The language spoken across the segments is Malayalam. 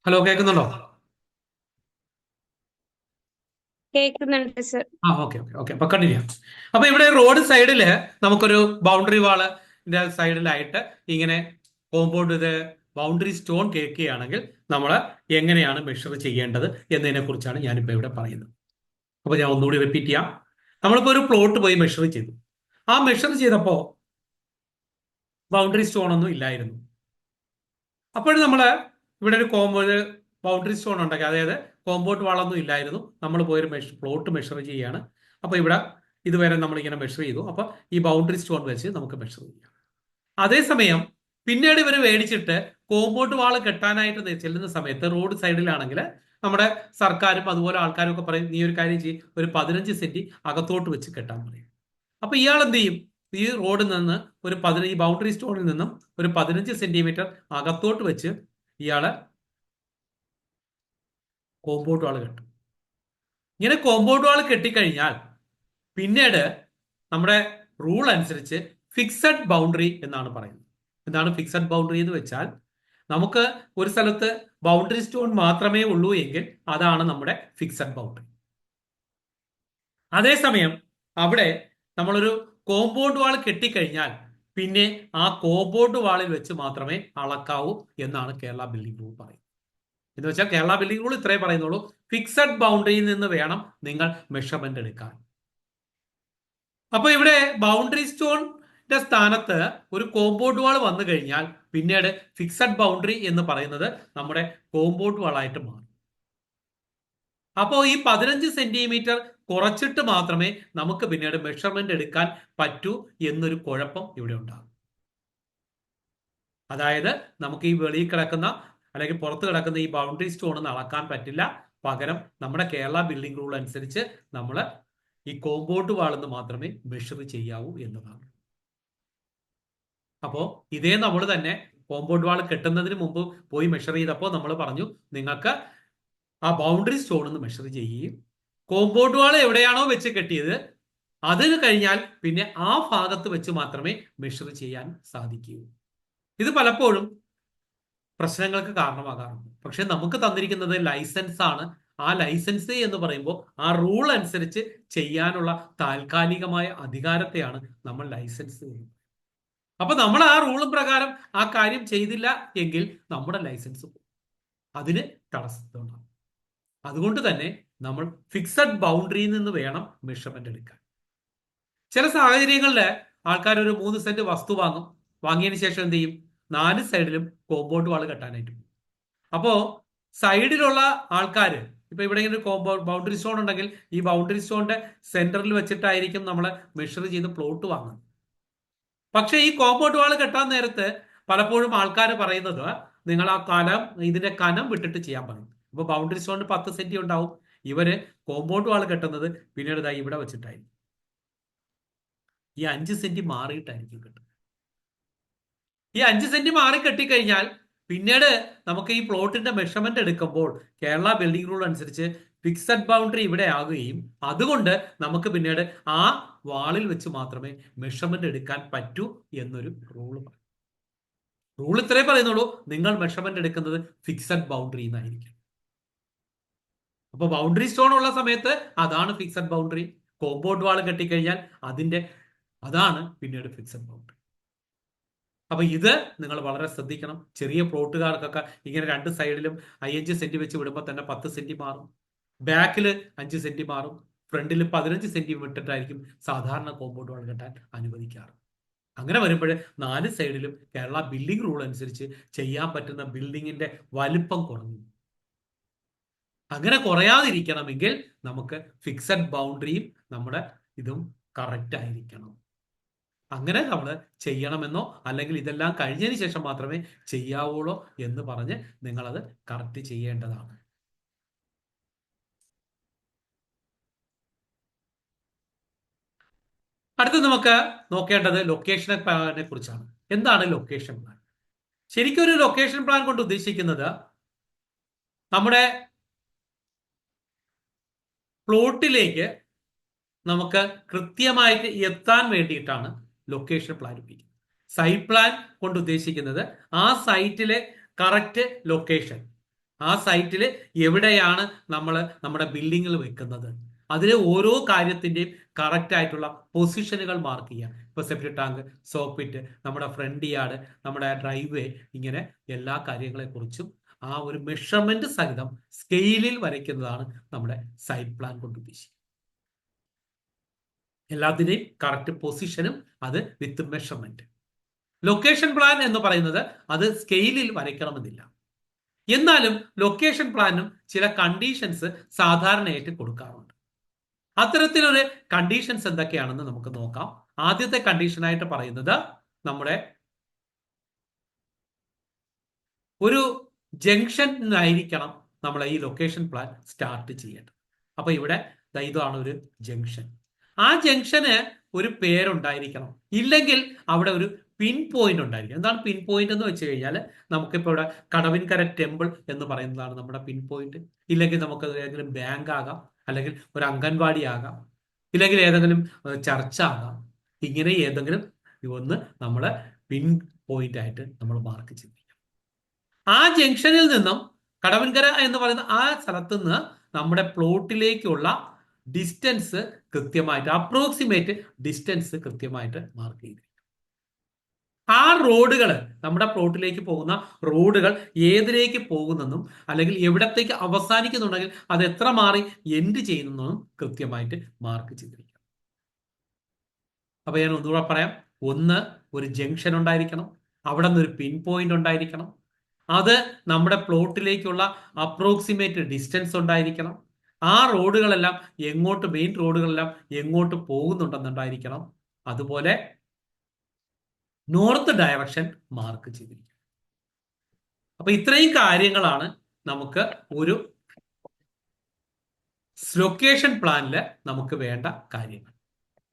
ഹലോ, കേൾക്കുന്നുണ്ടോ? കേൾക്കുന്നുണ്ട് സർ. ഓക്കെ ഓക്കെ ഓക്കെ, അപ്പൊ കണ്ടിന്യൂ ചെയ്യാം. അപ്പൊ ഇവിടെ റോഡ് സൈഡില് നമുക്കൊരു ബൗണ്ടറി വാള് സൈഡിലായിട്ട് ഇങ്ങനെ കോമ്പൗണ്ട് ഇത് ബൗണ്ടറി സ്റ്റോൺ കേൾക്കുകയാണെങ്കിൽ നമ്മൾ എങ്ങനെയാണ് മെഷർ ചെയ്യേണ്ടത് എന്നതിനെ കുറിച്ചാണ് ഞാനിപ്പോ ഇവിടെ പറയുന്നത്. അപ്പൊ ഞാൻ ഒന്നുകൂടി റിപ്പീറ്റ് ചെയ്യാം. നമ്മളിപ്പോ ഒരു പ്ലോട്ട് പോയി മെഷർ ചെയ്തു. ആ മെഷർ ചെയ്തപ്പോ ബൗണ്ടറി സ്റ്റോൺ ഒന്നും ഇല്ലായിരുന്നു. അപ്പോൾ നമ്മള് ഇവിടെ ഒരു ബൗണ്ടറി സ്റ്റോൺ ഉണ്ടാക്കി, അതായത് കോമ്പൗണ്ട് വാളൊന്നും ഇല്ലായിരുന്നു. നമ്മൾ പോയൊരു പ്ലോട്ട് മെഷർ ചെയ്യുകയാണ്. അപ്പൊ ഇവിടെ ഇതുവരെ നമ്മൾ ഇങ്ങനെ മെഷർ ചെയ്തു. അപ്പൊ ഈ ബൗണ്ടറി സ്റ്റോൺ വെച്ച് നമുക്ക് മെഷർ ചെയ്യാം. അതേസമയം പിന്നീട് ഇവർ മേടിച്ചിട്ട് കോമ്പൗണ്ട് വാൾ കെട്ടാനായിട്ട് ചെല്ലുന്ന സമയത്ത് റോഡ് സൈഡിലാണെങ്കിൽ നമ്മുടെ സർക്കാരും അതുപോലെ ആൾക്കാരും ഒക്കെ പറയും, നീ ഒരു കാര്യം ചെയ്യും, ഒരു 15 സെന്റ് അകത്തോട്ട് വെച്ച് കെട്ടാൻ പറയും. അപ്പൊ ഇയാൾ എന്ത് ചെയ്യും? ഈ റോഡിൽ നിന്ന് ഈ ബൗണ്ടറി സ്റ്റോണിൽ നിന്നും ഒരു 15 സെന്റിമീറ്റർ അകത്തോട്ട് വെച്ച് ഇയാള് കോമ്പൗണ്ട് വാൾ കെട്ടും. ഇങ്ങനെ കോമ്പൗണ്ട് വാൾ കെട്ടിക്കഴിഞ്ഞാൽ പിന്നീട് നമ്മുടെ റൂൾ അനുസരിച്ച് ഫിക്സഡ് ബൗണ്ടറി എന്നാണ് പറയുന്നത്. എന്താണ് ഫിക്സഡ് ബൗണ്ടറി എന്ന് വെച്ചാൽ, നമുക്ക് ഒരു സ്ഥലത്ത് ബൗണ്ടറി സ്റ്റോൺ മാത്രമേ ഉള്ളൂ എങ്കിൽ അതാണ് നമ്മുടെ ഫിക്സഡ് ബൗണ്ടറി. അതേസമയം അവിടെ നമ്മളൊരു കോമ്പൗണ്ട് വാൾ കെട്ടിക്കഴിഞ്ഞാൽ പിന്നെ ആ കോമ്പൗണ്ട് വാളിൽ വെച്ച് മാത്രമേ അളക്കാവൂ എന്നാണ് കേരള ബിൽഡിംഗ് റൂൾ പറയുന്നത്. എന്ന് വെച്ചാൽ കേരള ബിൽഡിംഗ് റൂൾ ഇത്രേ പറയുന്നുള്ളൂ, ഫിക്സഡ് ബൗണ്ടറിയിൽ നിന്ന് വേണം നിങ്ങൾ മെഷർമെന്റ് എടുക്കാൻ. അപ്പൊ ഇവിടെ ബൗണ്ടറി സ്റ്റോണിന്റെ സ്ഥാനത്ത് ഒരു കോമ്പൗണ്ട് വാൾ വന്നു കഴിഞ്ഞാൽ പിന്നീട് ഫിക്സഡ് ബൗണ്ടറി എന്ന് പറയുന്നത് നമ്മുടെ കോമ്പൗണ്ട് വാളായിട്ട് മാറും. അപ്പോൾ ഈ 15 സെന്റിമീറ്റർ കുറച്ചിട്ട് മാത്രമേ നമുക്ക് പിന്നീട് മെഷർമെന്റ് എടുക്കാൻ പറ്റൂ എന്നൊരു കുഴപ്പം ഇവിടെ ഉണ്ടാകും. അതായത് നമുക്ക് ഈ വെളിയിൽ കിടക്കുന്ന അല്ലെങ്കിൽ പുറത്ത് കിടക്കുന്ന ഈ ബൗണ്ടറി സ്റ്റോൺ ഒന്നും അളക്കാൻ പറ്റില്ല. പകരം നമ്മുടെ കേരള ബിൽഡിംഗ് റൂൾ അനുസരിച്ച് നമ്മൾ ഈ കോമ്പൗണ്ട് വാളെന്ന് മാത്രമേ മെഷർ ചെയ്യാവൂ എന്നതാണ്. അപ്പോൾ ഇതേ നമ്മൾ തന്നെ കോമ്പൗണ്ട് വാൾ കെട്ടുന്നതിന് മുമ്പ് പോയി മെഷർ ചെയ്തപ്പോൾ നമ്മൾ പറഞ്ഞു, നിങ്ങൾക്ക് ആ ബൗണ്ടറി സ്റ്റോൺ ഒന്ന് മെഷർ ചെയ്യുകയും കോമ്പൗണ്ട് വാൾ എവിടെയാണോ വെച്ച് കെട്ടിയത് അതിന് കഴിഞ്ഞാൽ പിന്നെ ആ ഭാഗത്ത് വെച്ച് മാത്രമേ മെഷർ ചെയ്യാൻ സാധിക്കൂ. ഇത് പലപ്പോഴും പ്രശ്നങ്ങൾക്ക് കാരണമാകാറുണ്ട്. പക്ഷെ നമുക്ക് തന്നിരിക്കുന്നത് ലൈസൻസ് ആണ്. ആ ലൈസൻസ് എന്ന് പറയുമ്പോൾ ആ റൂൾ അനുസരിച്ച് ചെയ്യാനുള്ള താൽക്കാലികമായ അധികാരത്തെയാണ് നമ്മൾ ലൈസൻസ് ചെയ്യുന്നത്. അപ്പൊ നമ്മൾ ആ റൂളും പ്രകാരം ആ കാര്യം ചെയ്തില്ല എങ്കിൽ നമ്മുടെ ലൈസൻസ് പോകും. അതിന് തടസ്സമുണ്ടാകും. അതുകൊണ്ട് തന്നെ നമ്മൾ ഫിക്സഡ് ബൗണ്ടറിയിൽ നിന്ന് വേണം മെഷർമെന്റ് എടുക്കാൻ. ചില സാഹചര്യങ്ങളിൽ ആൾക്കാർ ഒരു 3 സെന്റ് വസ്തു വാങ്ങും. വാങ്ങിയതിന് ശേഷം എന്ത് ചെയ്യും? 4 സൈഡിലും കോമ്പൗണ്ട് വാൾ കെട്ടാനായിട്ട് പോകും. അപ്പോ സൈഡിലുള്ള ആൾക്കാർ, ഇപ്പൊ ഇവിടെ ഇങ്ങനെ ഒരു ബൗണ്ടറി സ്റ്റോൺ ഉണ്ടെങ്കിൽ ഈ ബൗണ്ടറി സ്റ്റോണിന്റെ സെന്ററിൽ വെച്ചിട്ടായിരിക്കും നമ്മൾ മെഷർ ചെയ്ത് പ്ലോട്ട് വാങ്ങുന്നത്. പക്ഷെ ഈ കോമ്പൗണ്ട് വാൾ കെട്ടാൻ നേരത്ത് പലപ്പോഴും ആൾക്കാർ പറയുന്നത്, നിങ്ങൾ ആ ഇതിന്റെ കനം വിട്ടിട്ട് ചെയ്യാൻ പറയും. അപ്പൊ ബൗണ്ടറി സ്റ്റോണിന് 10 സെന്റ് ഉണ്ടാവും. ഇവര് കോമ്പൗണ്ട് വാൾ കെട്ടുന്നത് പിന്നീട് ഇവിടെ വെച്ചിട്ടായിരിക്കും. ഈ 5 സെന്റ് മാറിയിട്ടായിരിക്കും കെട്ടുന്നത്. ഈ 5 സെന്റ് മാറി കെട്ടിക്കഴിഞ്ഞാൽ പിന്നീട് നമുക്ക് ഈ പ്ലോട്ടിന്റെ മെഷർമെന്റ് എടുക്കുമ്പോൾ കേരള ബിൽഡിംഗ് റൂൾ അനുസരിച്ച് ഫിക്സഡ് ബൗണ്ടറി ഇവിടെ ആകുകയും അതുകൊണ്ട് നമുക്ക് പിന്നീട് ആ വാളിൽ വെച്ച് മാത്രമേ മെഷർമെന്റ് എടുക്കാൻ പറ്റൂ എന്നൊരു റൂൾ പറയും. റൂൾ ഇത്രേ പറയുന്നുള്ളൂ, നിങ്ങൾ മെഷർമെന്റ് എടുക്കുന്നത് ഫിക്സഡ് ബൗണ്ടറി എന്നായിരിക്കും. അപ്പൊ ബൗണ്ടറി സ്റ്റോൺ ഉള്ള സമയത്ത് അതാണ് ഫിക്സഡ് ബൗണ്ടറി. കോമ്പൗണ്ട് വാൾ കെട്ടിക്കഴിഞ്ഞാൽ അതാണ് പിന്നീട് ഫിക്സഡ് ബൗണ്ടറി. അപ്പൊ ഇത് നിങ്ങൾ വളരെ ശ്രദ്ധിക്കണം. ചെറിയ പ്ലോട്ടുകാർക്കൊക്കെ ഇങ്ങനെ 2 സൈഡിലും 5 സെന്റ് വെച്ച് വിടുമ്പോൾ തന്നെ 10 സെന്റ് മാറും. ബാക്കിൽ 5 സെന്റ് മാറും. ഫ്രണ്ടിൽ 15 സെന്റ് വിട്ടിട്ടായിരിക്കും സാധാരണ കോമ്പൗണ്ട് വാൾ കെട്ടാൻ അനുവദിക്കാറ്. അങ്ങനെ വരുമ്പോൾ 4 സൈഡിലും കേരള ബിൽഡിംഗ് റൂൾ അനുസരിച്ച് ചെയ്യാൻ പറ്റുന്ന ബിൽഡിങ്ങിന്റെ വലിപ്പം കുറഞ്ഞു. അങ്ങനെ കുറയാതിരിക്കണമെങ്കിൽ നമുക്ക് ഫിക്സഡ് ബൗണ്ടറിയും നമ്മുടെ ഇതും കറക്റ്റ് ആയിരിക്കണം. അങ്ങനെ നമ്മൾ ചെയ്യണമെന്നോ അല്ലെങ്കിൽ ഇതെല്ലാം കഴിഞ്ഞതിന് ശേഷം മാത്രമേ ചെയ്യാവുള്ളൂ എന്ന് പറഞ്ഞ് നിങ്ങളത് കറക്റ്റ് ചെയ്യേണ്ടതാണ്. അടുത്ത് നമുക്ക് നോക്കേണ്ടത് ലൊക്കേഷനെ കുറിച്ചാണ്. എന്താണ് ലൊക്കേഷൻ പ്ലാൻ? ശരിക്കും ഒരു ലൊക്കേഷൻ പ്ലാൻ കൊണ്ട് ഉദ്ദേശിക്കുന്നത് നമ്മുടെ പ്ലോട്ടിലേക്ക് നമുക്ക് കൃത്യമായിട്ട് എത്താൻ വേണ്ടിയിട്ടാണ് ലൊക്കേഷൻ പ്ലാൻ ഉപയോഗിക്കുന്നത്. സൈറ്റ് പ്ലാൻ കൊണ്ട് ഉദ്ദേശിക്കുന്നത് ആ സൈറ്റിലെ കറക്റ്റ് ലൊക്കേഷൻ, ആ സൈറ്റിൽ എവിടെയാണ് നമ്മൾ നമ്മുടെ ബിൽഡിങ്ങിൽ വെക്കുന്നത്, അതിലെ ഓരോ കാര്യത്തിന്റെയും കറക്റ്റ് ആയിട്ടുള്ള പൊസിഷനുകൾ മാർക്ക് ചെയ്യുക. ഇപ്പൊ സെപ്റ്റി ടാങ്ക്, സോപ്പിറ്റ്, നമ്മുടെ ഫ്രണ്ട് യാർഡ്, നമ്മുടെ ഡ്രൈവ് വേ, ഇങ്ങനെ എല്ലാ കാര്യങ്ങളെ കുറിച്ചും ആ ഒരു മെഷർമെന്റ് സഹിതം സ്കെയിലിൽ വരയ്ക്കുന്നതാണ് നമ്മുടെ സൈറ്റ് പ്ലാൻ കൊണ്ട് ഉദ്ദേശിക്കുന്നത്. എല്ലാത്തിന്റെയും കറക്റ്റ് പൊസിഷനും അത് വിത്ത് മെഷർമെന്റ്. ലൊക്കേഷൻ പ്ലാൻ എന്ന് പറയുന്നത് അത് സ്കെയിലിൽ വരയ്ക്കണമെന്നില്ല. എന്നാലും ലൊക്കേഷൻ പ്ലാനും ചില കണ്ടീഷൻസ് സാധാരണയായിട്ട് കൊടുക്കാറുണ്ട്. അത്തരത്തിലൊരു കണ്ടീഷൻസ് എന്തൊക്കെയാണെന്ന് നമുക്ക് നോക്കാം. ആദ്യത്തെ കണ്ടീഷനായിട്ട് പറയുന്നത് നമ്മുടെ ഒരു ജംഗ്ഷനായിരിക്കണം നമ്മൾ ഈ ലൊക്കേഷൻ പ്ലാൻ സ്റ്റാർട്ട് ചെയ്യേണ്ടത്. അപ്പൊ ഇവിടെ ഇതാണ് ഒരു ജംഗ്ഷൻ. ആ ജംഗ്ഷന് ഒരു പേരുണ്ടായിരിക്കണം, ഇല്ലെങ്കിൽ അവിടെ ഒരു പിൻ പോയിന്റ് ഉണ്ടായിരിക്കും. എന്താണ് പിൻ പോയിന്റ് എന്ന് വെച്ച് കഴിഞ്ഞാൽ, നമുക്കിപ്പോൾ ഇവിടെ കടവിൻകര ടെമ്പിൾ എന്ന് പറയുന്നതാണ് നമ്മുടെ പിൻ പോയിന്റ്. ഇല്ലെങ്കിൽ നമുക്ക് ഏതെങ്കിലും ബാങ്ക് ആകാം, അല്ലെങ്കിൽ ഒരു അംഗൻവാടി ആകാം, ഇല്ലെങ്കിൽ ഏതെങ്കിലും ചർച്ച ആകാം. ഇങ്ങനെ ഏതെങ്കിലും ഒന്ന് നമ്മൾ പിൻ പോയിന്റ് ആയിട്ട് നമ്മൾ മാർക്ക് ചെയ്യും. ആ ജംഗ്ഷനിൽ നിന്നും കടവൻകര എന്ന് പറയുന്ന ആ സ്ഥലത്ത് നിന്ന് നമ്മുടെ പ്ലോട്ടിലേക്കുള്ള ഡിസ്റ്റൻസ് കൃത്യമായിട്ട്, അപ്രോക്സിമേറ്റ് ഡിസ്റ്റൻസ് കൃത്യമായിട്ട് മാർക്ക് ചെയ്തിരിക്കും. ആ റോഡുകൾ, നമ്മുടെ പ്ലോട്ടിലേക്ക് പോകുന്ന റോഡുകൾ ഏതിലേക്ക് പോകുന്നെന്നും അല്ലെങ്കിൽ എവിടത്തേക്ക് അവസാനിക്കുന്നുണ്ടെങ്കിൽ അത് എത്ര മാറി എൻഡ് ചെയ്യുന്നെന്നും കൃത്യമായിട്ട് മാർക്ക് ചെയ്തിരിക്കും. അപ്പൊ ഞാൻ ഒന്നുകൂടെ പറയാം. ഒന്ന്, ഒരു ജംഗ്ഷൻ ഉണ്ടായിരിക്കണം, അവിടെ നിന്ന് ഒരു പിൻ പോയിന്റ് ഉണ്ടായിരിക്കണം, അത് നമ്മുടെ പ്ലോട്ടിലേക്കുള്ള അപ്രോക്സിമേറ്റ് ഡിസ്റ്റൻസ് ഉണ്ടായിരിക്കണം, ആ റോഡുകളെല്ലാം എങ്ങോട്ട്, മെയിൻ റോഡുകളെല്ലാം എങ്ങോട്ട് പോകുന്നുണ്ടെന്നുണ്ടായിരിക്കണം, അതുപോലെ നോർത്ത് ഡയറക്ഷൻ മാർക്ക് ചെയ്തിരിക്കും. അപ്പൊ ഇത്രയും കാര്യങ്ങളാണ് നമുക്ക് ഒരു ലൊക്കേഷൻ പ്ലാനിൽ നമുക്ക് വേണ്ട കാര്യങ്ങൾ.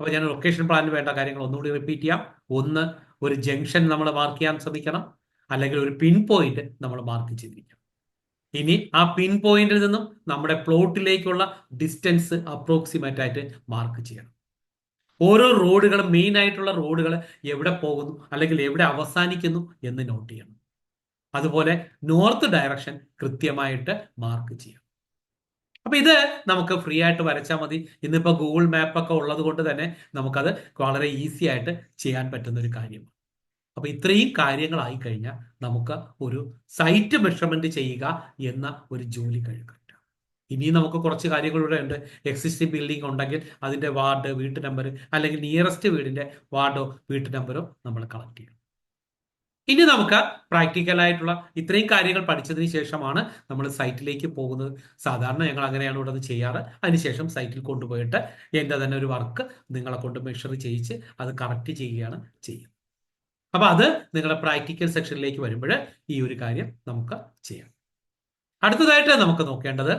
അപ്പൊ ഞാൻ ലൊക്കേഷൻ പ്ലാനിൽ വേണ്ട കാര്യങ്ങൾ ഒന്നുകൂടി റിപ്പീറ്റ് ചെയ്യാം. ഒന്ന്, ഒരു ജംഗ്ഷൻ നമ്മൾ മാർക്ക് ചെയ്യാൻ ശ്രമിക്കണം, അല്ലെങ്കിൽ ഒരു പിൻ പോയിന്റ് നമ്മൾ മാർക്ക് ചെയ്തിരിക്കണം. ഇനി ആ പിൻ പോയിന്റിൽ നിന്നും നമ്മുടെ പ്ലോട്ടിലേക്കുള്ള ഡിസ്റ്റൻസ് അപ്രോക്സിമേറ്റ് ആയിട്ട് മാർക്ക് ചെയ്യണം. ഓരോ റോഡുകളും, മെയിൻ ആയിട്ടുള്ള റോഡുകൾ എവിടെ പോകുന്നു അല്ലെങ്കിൽ എവിടെ അവസാനിക്കുന്നു എന്ന് നോട്ട് ചെയ്യണം. അതുപോലെ നോർത്ത് ഡയറക്ഷൻ കൃത്യമായിട്ട് മാർക്ക് ചെയ്യണം. അപ്പൊ ഇത് നമുക്ക് ഫ്രീ ആയിട്ട് വരച്ചാൽ മതി. ഇന്നിപ്പോ ഗൂഗിൾ മാപ്പ് ഒക്കെ ഉള്ളത് കൊണ്ട് തന്നെ നമുക്കത് വളരെ ഈസി ആയിട്ട് ചെയ്യാൻ പറ്റുന്ന ഒരു കാര്യമാണ്. അപ്പൊ ഇത്രയും കാര്യങ്ങളായി കഴിഞ്ഞാൽ നമുക്ക് ഒരു സൈറ്റ് മെഷർമെന്റ് ചെയ്യുക എന്ന ഒരു ജോലി കഴിയും. ഇനി നമുക്ക് കുറച്ച് കാര്യങ്ങളിവിടെ ഉണ്ട്. എക്സിസ്റ്റിംഗ് ബിൽഡിംഗ് ഉണ്ടെങ്കിൽ അതിന്റെ വാർഡ്, വീട്ടു നമ്പർ, അല്ലെങ്കിൽ നിയറസ്റ്റ് വീടിന്റെ വാർഡോ വീട്ടു നമ്പറോ നമ്മൾ കളക്ട് ചെയ്യണം. ഇനി നമുക്ക് പ്രാക്ടിക്കലായിട്ടുള്ള ഇത്രയും കാര്യങ്ങൾ പഠിച്ചതിന് ശേഷമാണ് നമ്മൾ സൈറ്റിലേക്ക് പോകുന്നത്. സാധാരണ ഞങ്ങൾ അങ്ങനെയാണ് ഇവിടെ ചെയ്യാറ്. അതിനുശേഷം സൈറ്റിൽ കൊണ്ടുപോയിട്ട് എൻ്റെ തന്നെ ഒരു വർക്ക് നിങ്ങളെ കൊണ്ട് മെഷർ ചെയ്യിച്ച് അത് കറക്റ്റ് ചെയ്യുകയാണ് ചെയ്യുന്നത്. അപ്പൊ അത് നിങ്ങളുടെ പ്രാക്ടിക്കൽ സെക്ഷനിലേക്ക് വരുമ്പോൾ ഈ ഒരു കാര്യം നമുക്ക് ചെയ്യാം. അടുത്തതായിട്ട് നമുക്ക് നോക്കേണ്ടത്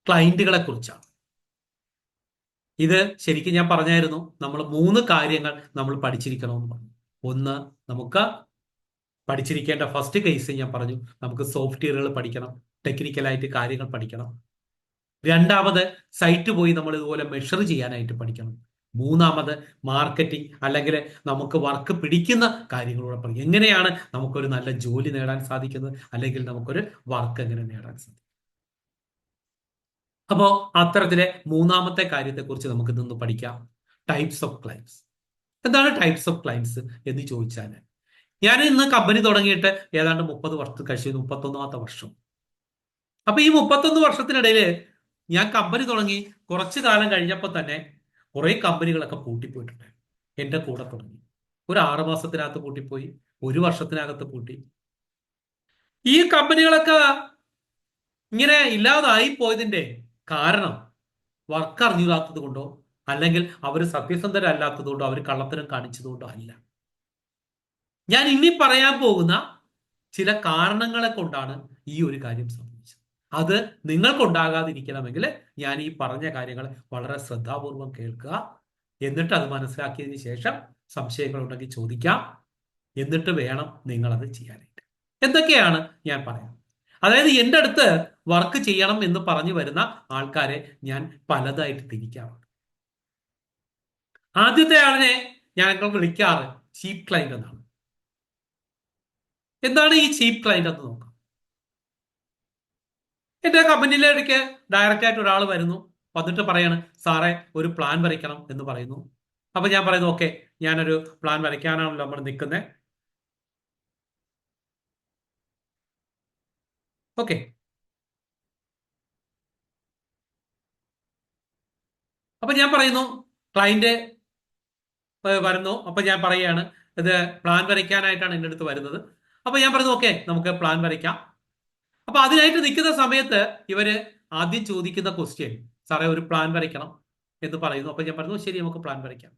ക്ലയന്റുകളെ കുറിച്ചാണ്. ഇത് ശരിക്കും ഞാൻ പറഞ്ഞായിരുന്നു, നമ്മൾ 3 കാര്യങ്ങൾ നമ്മൾ പഠിച്ചിരിക്കണമെന്ന് പറഞ്ഞു. ഒന്ന്, നമുക്ക് പഠിച്ചിരിക്കേണ്ട ഫസ്റ്റ് കേസ് ഞാൻ പറഞ്ഞു, നമുക്ക് സോഫ്റ്റ്വെയറുകൾ പഠിക്കണം, ടെക്നിക്കലായിട്ട് കാര്യങ്ങൾ പഠിക്കണം. രണ്ടാമത്, സൈറ്റ് പോയി നമ്മൾ ഇതുപോലെ മെഷർ ചെയ്യാനായിട്ട് പഠിക്കണം. മൂന്നാമത്, മാർക്കറ്റിംഗ് അല്ലെങ്കിൽ നമുക്ക് വർക്ക് പിടിക്കുന്ന കാര്യങ്ങളൂടെ പഠിക്കും. എങ്ങനെയാണ് നമുക്കൊരു നല്ല ജോലി നേടാൻ സാധിക്കുന്നത്, അല്ലെങ്കിൽ നമുക്കൊരു വർക്ക് എങ്ങനെ നേടാൻ സാധിക്കും. അപ്പോ അത്തരത്തിലെ മൂന്നാമത്തെ കാര്യത്തെക്കുറിച്ച് നമുക്ക് ഇന്ന് പഠിക്കാം. Types of clients. എന്താണ് ടൈപ്സ് ഓഫ് ക്ലയൻസ് എന്ന് ചോദിച്ചാൽ, ഞാൻ ഇന്ന് കമ്പനി തുടങ്ങിയിട്ട് ഏതാണ്ട് 30 വർഷം കഴിച്ചു, 31ാമത്തെ വർഷം. അപ്പൊ ഈ 31 വർഷത്തിനിടയിൽ ഞാൻ കമ്പനി തുടങ്ങി കുറച്ചു കാലം കഴിഞ്ഞപ്പോൾ തന്നെ കുറെ കമ്പനികളൊക്കെ പൂട്ടിപ്പോയിട്ടുണ്ട്. എന്റെ കൂടെ തുടങ്ങി ഒരു 6 മാസത്തിനകത്ത് പൂട്ടിപ്പോയി, 1 വർഷത്തിനകത്ത് പൂട്ടി. ഈ കമ്പനികളൊക്കെ ഇങ്ങനെ ഇല്ലാതായി പോയതിന്റെ കാരണം വർക്ക് അറിഞ്ഞില്ലാത്തത് കൊണ്ടോ, അല്ലെങ്കിൽ അവർ സത്യസന്ധരല്ലാത്തത് കൊണ്ടോ, അവർ കള്ളത്തരം കാണിച്ചതുകൊണ്ടോ അല്ല. ഞാൻ ഇനി പറയാൻ പോകുന്ന ചില കാരണങ്ങളെ കൊണ്ടാണ് ഈ ഒരു കാര്യം സംഭവിച്ചത്. അത് നിങ്ങൾക്കുണ്ടാകാതിരിക്കണമെങ്കിൽ ഞാൻ ഈ പറഞ്ഞ കാര്യങ്ങൾ വളരെ ശ്രദ്ധാപൂർവം കേൾക്കുക. എന്നിട്ട് അത് മനസ്സിലാക്കിയതിന് ശേഷം സംശയങ്ങൾ ഉണ്ടെങ്കിൽ ചോദിക്കാം. എന്നിട്ട് വേണം നിങ്ങളത് ചെയ്യാനായിട്ട്. എന്തൊക്കെയാണ് ഞാൻ പറയാം. അതായത് എൻ്റെ അടുത്ത് വർക്ക് ചെയ്യണം എന്ന് പറഞ്ഞു വരുന്ന ആൾക്കാരെ ഞാൻ പലതായിട്ട് തിരിക്കാറുണ്ട്. ആദ്യത്തെ ആളിനെ ഞങ്ങൾ വിളിക്കാറ് ചീപ്പ് ക്ലയന്റ് എന്നാണ്. എന്താണ് ഈ ചീപ്പ് ക്ലയന്റ് എന്ന് നോക്കാം. എന്റെ കമ്പനിയിലേക്ക് ഡയറക്റ്റ് ആയിട്ട് ഒരാൾ വരുന്നു, വന്നിട്ട് പറയാണ് സാറേ ഒരു പ്ലാൻ വരയ്ക്കണം എന്ന് പറയുന്നു. അപ്പൊ ഞാൻ പറയുന്നു ഓക്കെ, ഞാനൊരു പ്ലാൻ വരയ്ക്കാനാണല്ലോ നമ്മൾ നിൽക്കുന്നത്. ഓക്കെ, അപ്പൊ ഞാൻ പറയുന്നു ക്ലയന്റ് വരുന്നു. അപ്പൊ ഞാൻ പറയുകയാണ് ഇത് പ്ലാൻ വരയ്ക്കാനായിട്ടാണ് എൻ്റെ അടുത്ത് വരുന്നത്. അപ്പൊ ഞാൻ പറയുന്നു ഓക്കെ, നമുക്ക് പ്ലാൻ വരയ്ക്കാം. അപ്പൊ അതിനായിട്ട് നിൽക്കുന്ന സമയത്ത് ഇവര് ആദ്യം ചോദിക്കുന്ന ക്വസ്റ്റ്യൻ സാറേ ഒരു പ്ലാൻ വരയ്ക്കണം എന്ന് പറയുന്നു. അപ്പൊ ഞാൻ പറഞ്ഞു ശരി, നമുക്ക് പ്ലാൻ വരയ്ക്കാം.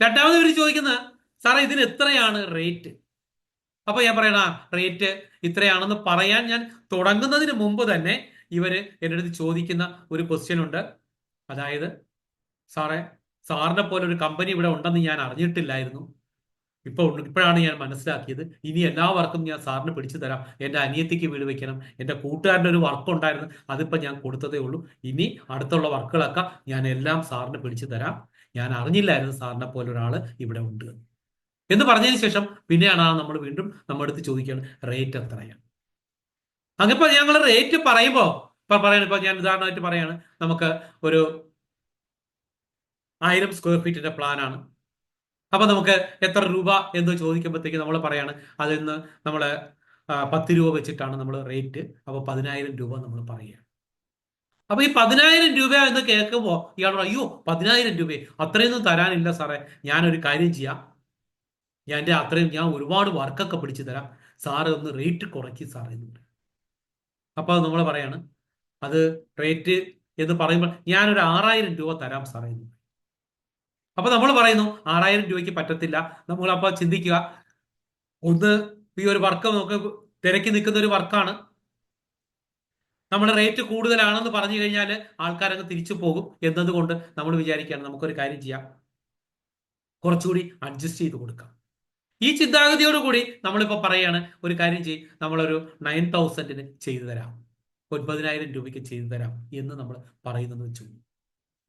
രണ്ടാമത് ഇവർ ചോദിക്കുന്നത് സാറേ ഇതിന് എത്രയാണ് റേറ്റ്. അപ്പൊ ഞാൻ പറയണ റേറ്റ് ഇത്രയാണെന്ന് പറയാൻ ഞാൻ തുടങ്ങുന്നതിന് മുമ്പ് തന്നെ ഇവര് എൻ്റെ അടുത്ത് ചോദിക്കുന്ന ഒരു ക്വസ്റ്റ്യൻ ഉണ്ട്. അതായത് സാറേ, സാറിനെ പോലെ ഒരു കമ്പനി ഇവിടെ ഉണ്ടെന്ന് ഞാൻ അറിഞ്ഞിട്ടില്ലായിരുന്നു. ഇപ്പോഴാണ് ഞാൻ മനസ്സിലാക്കിയത്. ഇനി എല്ലാ വർക്കും ഞാൻ സാറിന് പിടിച്ചു തരാം. എൻ്റെ അനിയത്തിക്ക് വീട് വെക്കണം, എൻ്റെ കൂട്ടുകാരൻ്റെ ഒരു വർക്ക് ഉണ്ടായിരുന്നു, അതിപ്പോൾ ഞാൻ കൊടുത്തതേ ഉള്ളൂ. ഇനി അടുത്തുള്ള വർക്കുകളൊക്കെ ഞാൻ എല്ലാം സാറിന് പിടിച്ചു തരാം. ഞാൻ അറിഞ്ഞില്ലായിരുന്നു സാറിനെ പോലെ ഒരാൾ ഇവിടെ ഉണ്ട് എന്ന് പറഞ്ഞതിന് ശേഷം പിന്നെയാണ് നമ്മൾ വീണ്ടും നമ്മുടെ അടുത്ത് ചോദിക്കുകയാണ് റേറ്റ് എത്രയാണ്. അങ്ങനെ ഞങ്ങൾ റേറ്റ് പറയുമ്പോൾ ഇപ്പൊ ഞാൻ ഉദാഹരണമായിട്ട് പറയാണ്, നമുക്ക് ഒരു 1000 സ്ക്വയർ ഫീറ്റിന്റെ പ്ലാനാണ്. അപ്പൊ നമുക്ക് എത്ര രൂപ എന്ന് ചോദിക്കുമ്പോഴത്തേക്ക് നമ്മൾ പറയാണ് അതിൽ നിന്ന് നമ്മൾ 10 രൂപ വെച്ചിട്ടാണ് നമ്മൾ റേറ്റ്. അപ്പൊ 10,000 രൂപ നമ്മൾ പറയുക. അപ്പൊ ഈ 10,000 രൂപ എന്ന് കേൾക്കുമ്പോൾ ഇയാൾ അയ്യോ 10,000 രൂപ അത്രയൊന്നും തരാനില്ല സാറേ, ഞാനൊരു കാര്യം ചെയ്യാം, ഞാൻ ഒരുപാട് വർക്കൊക്കെ പിടിച്ചു തരാം, സാറ് ഒന്ന് റേറ്റ് കുറയ്ക്കും സാറേ എന്ന് പറയും. അപ്പൊ നമ്മൾ പറയാണ് അത് റേറ്റ് എന്ന് പറയുമ്പോൾ ഞാനൊരു 6,000 രൂപ തരാം സാറേ എന്ന് പറയും. അപ്പൊ നമ്മൾ പറയുന്നു 6,000 രൂപയ്ക്ക് പറ്റത്തില്ല. നമ്മൾ അപ്പൊ ചിന്തിക്കുക, ഒന്ന് ഈ ഒരു വർക്ക് നമുക്ക് തിരക്കി നിൽക്കുന്ന ഒരു വർക്കാണ്, നമ്മുടെ റേറ്റ് കൂടുതലാണെന്ന് പറഞ്ഞു കഴിഞ്ഞാൽ ആൾക്കാരങ്ങ് തിരിച്ചു പോകും എന്നതുകൊണ്ട് നമ്മൾ വിചാരിക്കുകയാണ് നമുക്കൊരു കാര്യം ചെയ്യാം, കുറച്ചുകൂടി അഡ്ജസ്റ്റ് ചെയ്ത് കൊടുക്കാം. ഈ ചിന്താഗതിയോടുകൂടി നമ്മളിപ്പോ പറയാണ് ഒരു കാര്യം ചെയ്യും, നമ്മളൊരു 9,000-ന് ചെയ്തു തരാം, 9,000 രൂപയ്ക്ക് ചെയ്തു തരാം എന്ന് നമ്മൾ പറയുന്നെന്ന് വെച്ചു.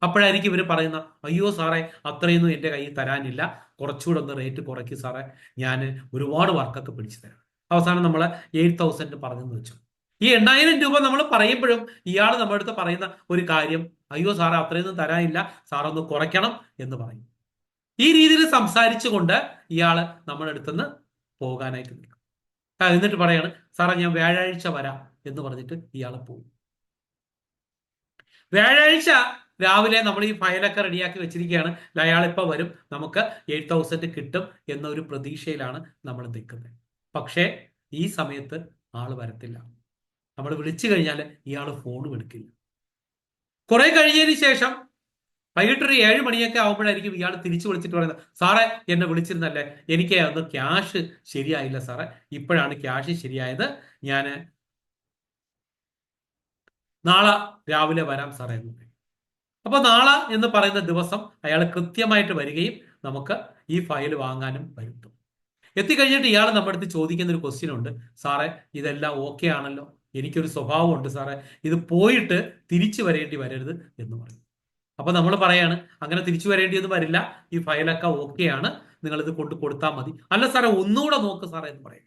അപ്പോഴായിരിക്കും ഇവർ പറയുന്ന അയ്യോ സാറേ അത്രയൊന്നും എൻ്റെ കയ്യിൽ തരാനില്ല, കുറച്ചുകൂടെ ഒന്ന് റേറ്റ് കുറയ്ക്കും സാറേ, ഞാൻ ഒരുപാട് വർക്കൊക്കെ പിടിച്ചു തരാം. അവസാനം നമ്മൾ 8,000 പറഞ്ഞെന്ന് വെച്ചു. ഈ 8,000 രൂപ നമ്മൾ പറയുമ്പോഴും ഇയാൾ നമ്മുടെ അടുത്ത് പറയുന്ന ഒരു കാര്യം അയ്യോ സാറേ അത്രയൊന്നും തരാനില്ല, സാറൊന്ന് കുറയ്ക്കണം എന്ന് പറയും. ഈ രീതിയിൽ സംസാരിച്ചുകൊണ്ട് ഇയാൾ നമ്മുടെ അടുത്തുനിന്ന് പോകാനായിട്ട് നിൽക്കും. എന്നിട്ട് പറയാണ് സാറേ ഞാൻ വ്യാഴാഴ്ച വരാം എന്ന് പറഞ്ഞിട്ട് ഇയാൾ പോകും. വ്യാഴാഴ്ച രാവിലെ നമ്മൾ ഈ ഫയലൊക്കെ റെഡിയാക്കി വെച്ചിരിക്കുകയാണ്, അയാൾ ഇപ്പൊ വരും, നമുക്ക് 8,000 കിട്ടും എന്നൊരു പ്രതീക്ഷയിലാണ് നമ്മൾ നിൽക്കുന്നത്. പക്ഷേ ഈ സമയത്ത് ആള് വരത്തില്ല. നമ്മൾ വിളിച്ചു കഴിഞ്ഞാൽ ഇയാൾ ഫോണും എടുക്കില്ല. കുറെ കഴിഞ്ഞതിന് ശേഷം വൈകിട്ടൊരു 7 മണിയൊക്കെ ആവുമ്പോഴായിരിക്കും ഇയാൾ തിരിച്ചു വിളിച്ചിട്ട് പറയുന്നത് സാറേ എന്നെ വിളിച്ചിരുന്നല്ലേ, എനിക്ക് അന്ന് ക്യാഷ് ശരിയായില്ല സാറേ, ഇപ്പോഴാണ് ക്യാഷ് ശരിയായത്, ഞാൻ നാളെ രാവിലെ വരാം സാറേ എന്ന് പറയും. അപ്പൊ നാളെ എന്ന് പറയുന്ന ദിവസം അയാൾ കൃത്യമായിട്ട് വരികയും നമുക്ക് ഈ ഫയൽ വാങ്ങാനും വരുത്തും. എത്തിക്കഴിഞ്ഞിട്ട് ഇയാൾ നമ്മുടെ അടുത്ത് ചോദിക്കുന്ന ഒരു ക്വസ്റ്റ്യൻ ഉണ്ട്, സാറേ ഇതെല്ലാം ഓക്കെ ആണല്ലോ, എനിക്കൊരു സ്വഭാവമുണ്ട് സാറേ, ഇത് പോയിട്ട് തിരിച്ചു വരേണ്ടി വരരുത് എന്ന് പറയും. അപ്പൊ നമ്മൾ പറയാണ് അങ്ങനെ തിരിച്ചു വരേണ്ടിയൊന്നും വരില്ല, ഈ ഫയലൊക്കെ ഓക്കെയാണ്, നിങ്ങൾ ഇത് കൊണ്ട് കൊടുത്താൽ മതി. അല്ല സാറേ ഒന്നുകൂടെ നോക്ക് സാറേ എന്ന് പറയും.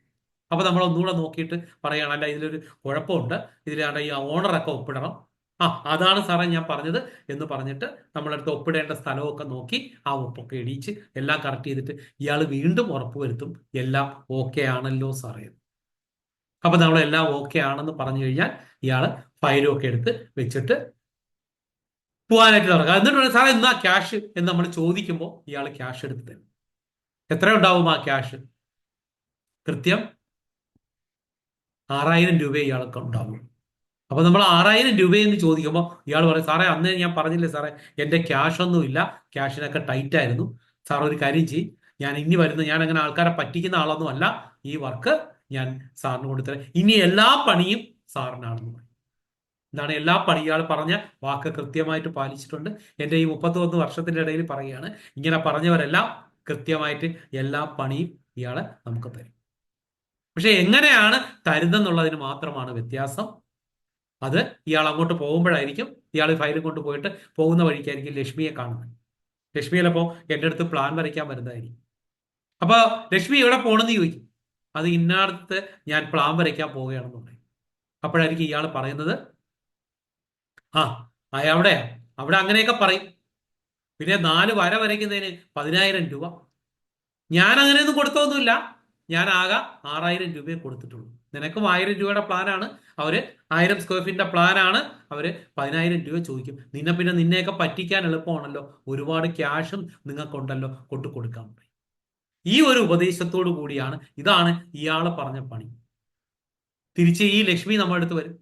അപ്പൊ നമ്മൾ ഒന്നുകൂടെ നോക്കിയിട്ട് പറയണം അല്ല ഇതിലൊരു കുഴപ്പമുണ്ട്, ഇതിലാണ് ഈ ഓണറൊക്കെ ഒപ്പിടണം. അതാണ് സാറേ ഞാൻ പറഞ്ഞത് എന്ന് പറഞ്ഞിട്ട് നമ്മളടുത്ത് ഒപ്പിടേണ്ട സ്ഥലമൊക്കെ നോക്കി ആ ഒപ്പൊക്കെ ഇടിച്ച് എല്ലാം കറക്റ്റ് ചെയ്തിട്ട് ഇയാൾ വീണ്ടും ഉറപ്പുവരുത്തും എല്ലാം ഓക്കെ ആണല്ലോ സാറേ. അപ്പൊ നമ്മൾ എല്ലാം ഓക്കെ ആണെന്ന് പറഞ്ഞു കഴിഞ്ഞാൽ ഇയാൾ ഫയലും ഒക്കെ എടുത്ത് വെച്ചിട്ട് പോകാനായിട്ട് തുടങ്ങുക. എന്നിട്ട് സാറേ എന്നാ ക്യാഷ് എന്ന് നമ്മൾ ചോദിക്കുമ്പോൾ ഇയാൾ ക്യാഷ് എടുത്ത് തരും. എത്ര ഉണ്ടാവും ആ ക്യാഷ്? കൃത്യം 6,000 രൂപ ഇയാൾക്ക് ഉണ്ടാവും. അപ്പൊ നമ്മൾ 6,000 രൂപയെന്ന് ചോദിക്കുമ്പോൾ ഇയാൾ പറയും സാറേ അന്ന് ഞാൻ പറഞ്ഞില്ലേ സാറേ എൻ്റെ ക്യാഷ് ഒന്നുമില്ല, ക്യാഷിനൊക്കെ ടൈറ്റ് ആയിരുന്നു, സാർ ഒരു കാര്യം ചെയ്യും, ഞാൻ ഇനി വരുന്ന ഞാൻ അങ്ങനെ ആൾക്കാരെ പറ്റിക്കുന്ന ആളൊന്നും അല്ല, ഈ വർക്ക് ഞാൻ സാറിന് കൊടുത്തരാം, ഇനി എല്ലാ പണിയും സാറിനാണെന്ന് പറയും. എന്താണ് എല്ലാ പണി? ഇയാൾ പറഞ്ഞ വാക്ക് കൃത്യമായിട്ട് പാലിച്ചിട്ടുണ്ട്. എൻ്റെ ഈ 31 വർഷത്തിന്റെ ഇടയിൽ പറയുകയാണ്, ഇങ്ങനെ പറഞ്ഞവരെല്ലാം കൃത്യമായിട്ട് എല്ലാ പണിയും ഇയാളെ നമുക്ക് തരും. പക്ഷെ എങ്ങനെയാണ് തരുന്നെന്നുള്ളതിന് മാത്രമാണ് വ്യത്യാസം. അത് ഇയാൾ അങ്ങോട്ട് പോകുമ്പോഴായിരിക്കും, ഇയാൾ ഫയലും കൊണ്ട് പോയിട്ട് പോകുന്ന വഴിക്കായിരിക്കും ലക്ഷ്മിയെ കാണുന്നത്. ലക്ഷ്മി ചിലപ്പോൾ എൻ്റെ അടുത്ത് പ്ലാൻ വരയ്ക്കാൻ വരുന്നതായിരിക്കും. അപ്പൊ ലക്ഷ്മി എവിടെ പോകണമെന്ന് ചോദിക്കും. അത് ഇന്നടത്ത് ഞാൻ പ്ലാൻ വരയ്ക്കാൻ പോവുകയാണെന്ന് പറയും. അപ്പോഴായിരിക്കും ഇയാൾ പറയുന്നത്, ആ അയാളുടെയാ, അവിടെ അങ്ങനെയൊക്കെ പറയും. പിന്നെ 4 വര വരയ്ക്കുന്നതിന് 10,000 രൂപ. ഞാൻ അങ്ങനെയൊന്നും കൊടുത്തൊന്നുമില്ല. ഞാൻ ആകെ 6,000 രൂപയെ കൊടുത്തിട്ടുള്ളൂ. നിനക്കും 1,000 രൂപയുടെ പ്ലാനാണ്. അവര് 1000 സ്ക്വയർ ഫീറ്റിന്റെ പ്ലാനാണ്. അവര് 10,000 രൂപ ചോദിക്കും. പിന്നെ നിന്നെയൊക്കെ പറ്റിക്കാൻ എളുപ്പമാണല്ലോ, ഒരുപാട് ക്യാഷും നിങ്ങൾക്കുണ്ടല്ലോ, കൊണ്ടു കൊടുക്കാൻ പറയും. ഈ ഒരു ഉപദേശത്തോടു കൂടിയാണ്, ഇതാണ് ഇയാള് പറഞ്ഞ പണി. തിരിച്ച് ഈ ലക്ഷ്മി നമ്മുടെ അടുത്ത് വരും.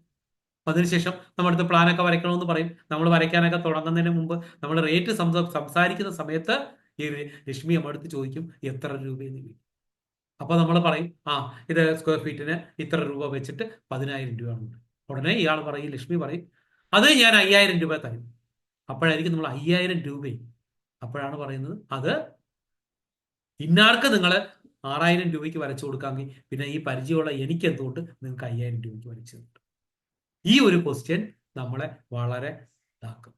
അതിനുശേഷം നമ്മുടെ അടുത്ത് പ്ലാനൊക്കെ വരയ്ക്കണമെന്ന് പറയും. നമ്മൾ വരയ്ക്കാനൊക്കെ തുടങ്ങുന്നതിന് മുമ്പ് നമ്മൾ റേറ്റ് സംസാരിക്കുന്ന സമയത്ത് ഈ ലക്ഷ്മി നമ്മുടെ അടുത്ത് ചോദിക്കും, എത്ര രൂപയെന്ന് ചോദിക്കും. അപ്പൊ നമ്മൾ പറയും, ഇത് സ്ക്വയർ ഫീറ്റിന് ഇത്ര രൂപ വെച്ചിട്ട് 10,000 രൂപയാണ്. ഉടനെ ഇയാൾ പറയും, ലക്ഷ്മി പറയും, അത് ഞാൻ 5,000 രൂപ തരും. അപ്പോഴായിരിക്കും നമ്മൾ 5,000 രൂപയും. അപ്പോഴാണ് പറയുന്നത്, അത് ഇന്നാർക്ക് നിങ്ങൾ 6,000 രൂപയ്ക്ക് വരച്ചു കൊടുക്കാമെങ്കിൽ പിന്നെ ഈ പരിചയമുള്ള എനിക്ക് എന്തുകൊണ്ട് നിങ്ങൾക്ക് 5,000 രൂപയ്ക്ക് വരച്ചു തരും? ഈ ഒരു ക്വസ്റ്റ്യൻ നമ്മളെ വളരെ ഇതാക്കും.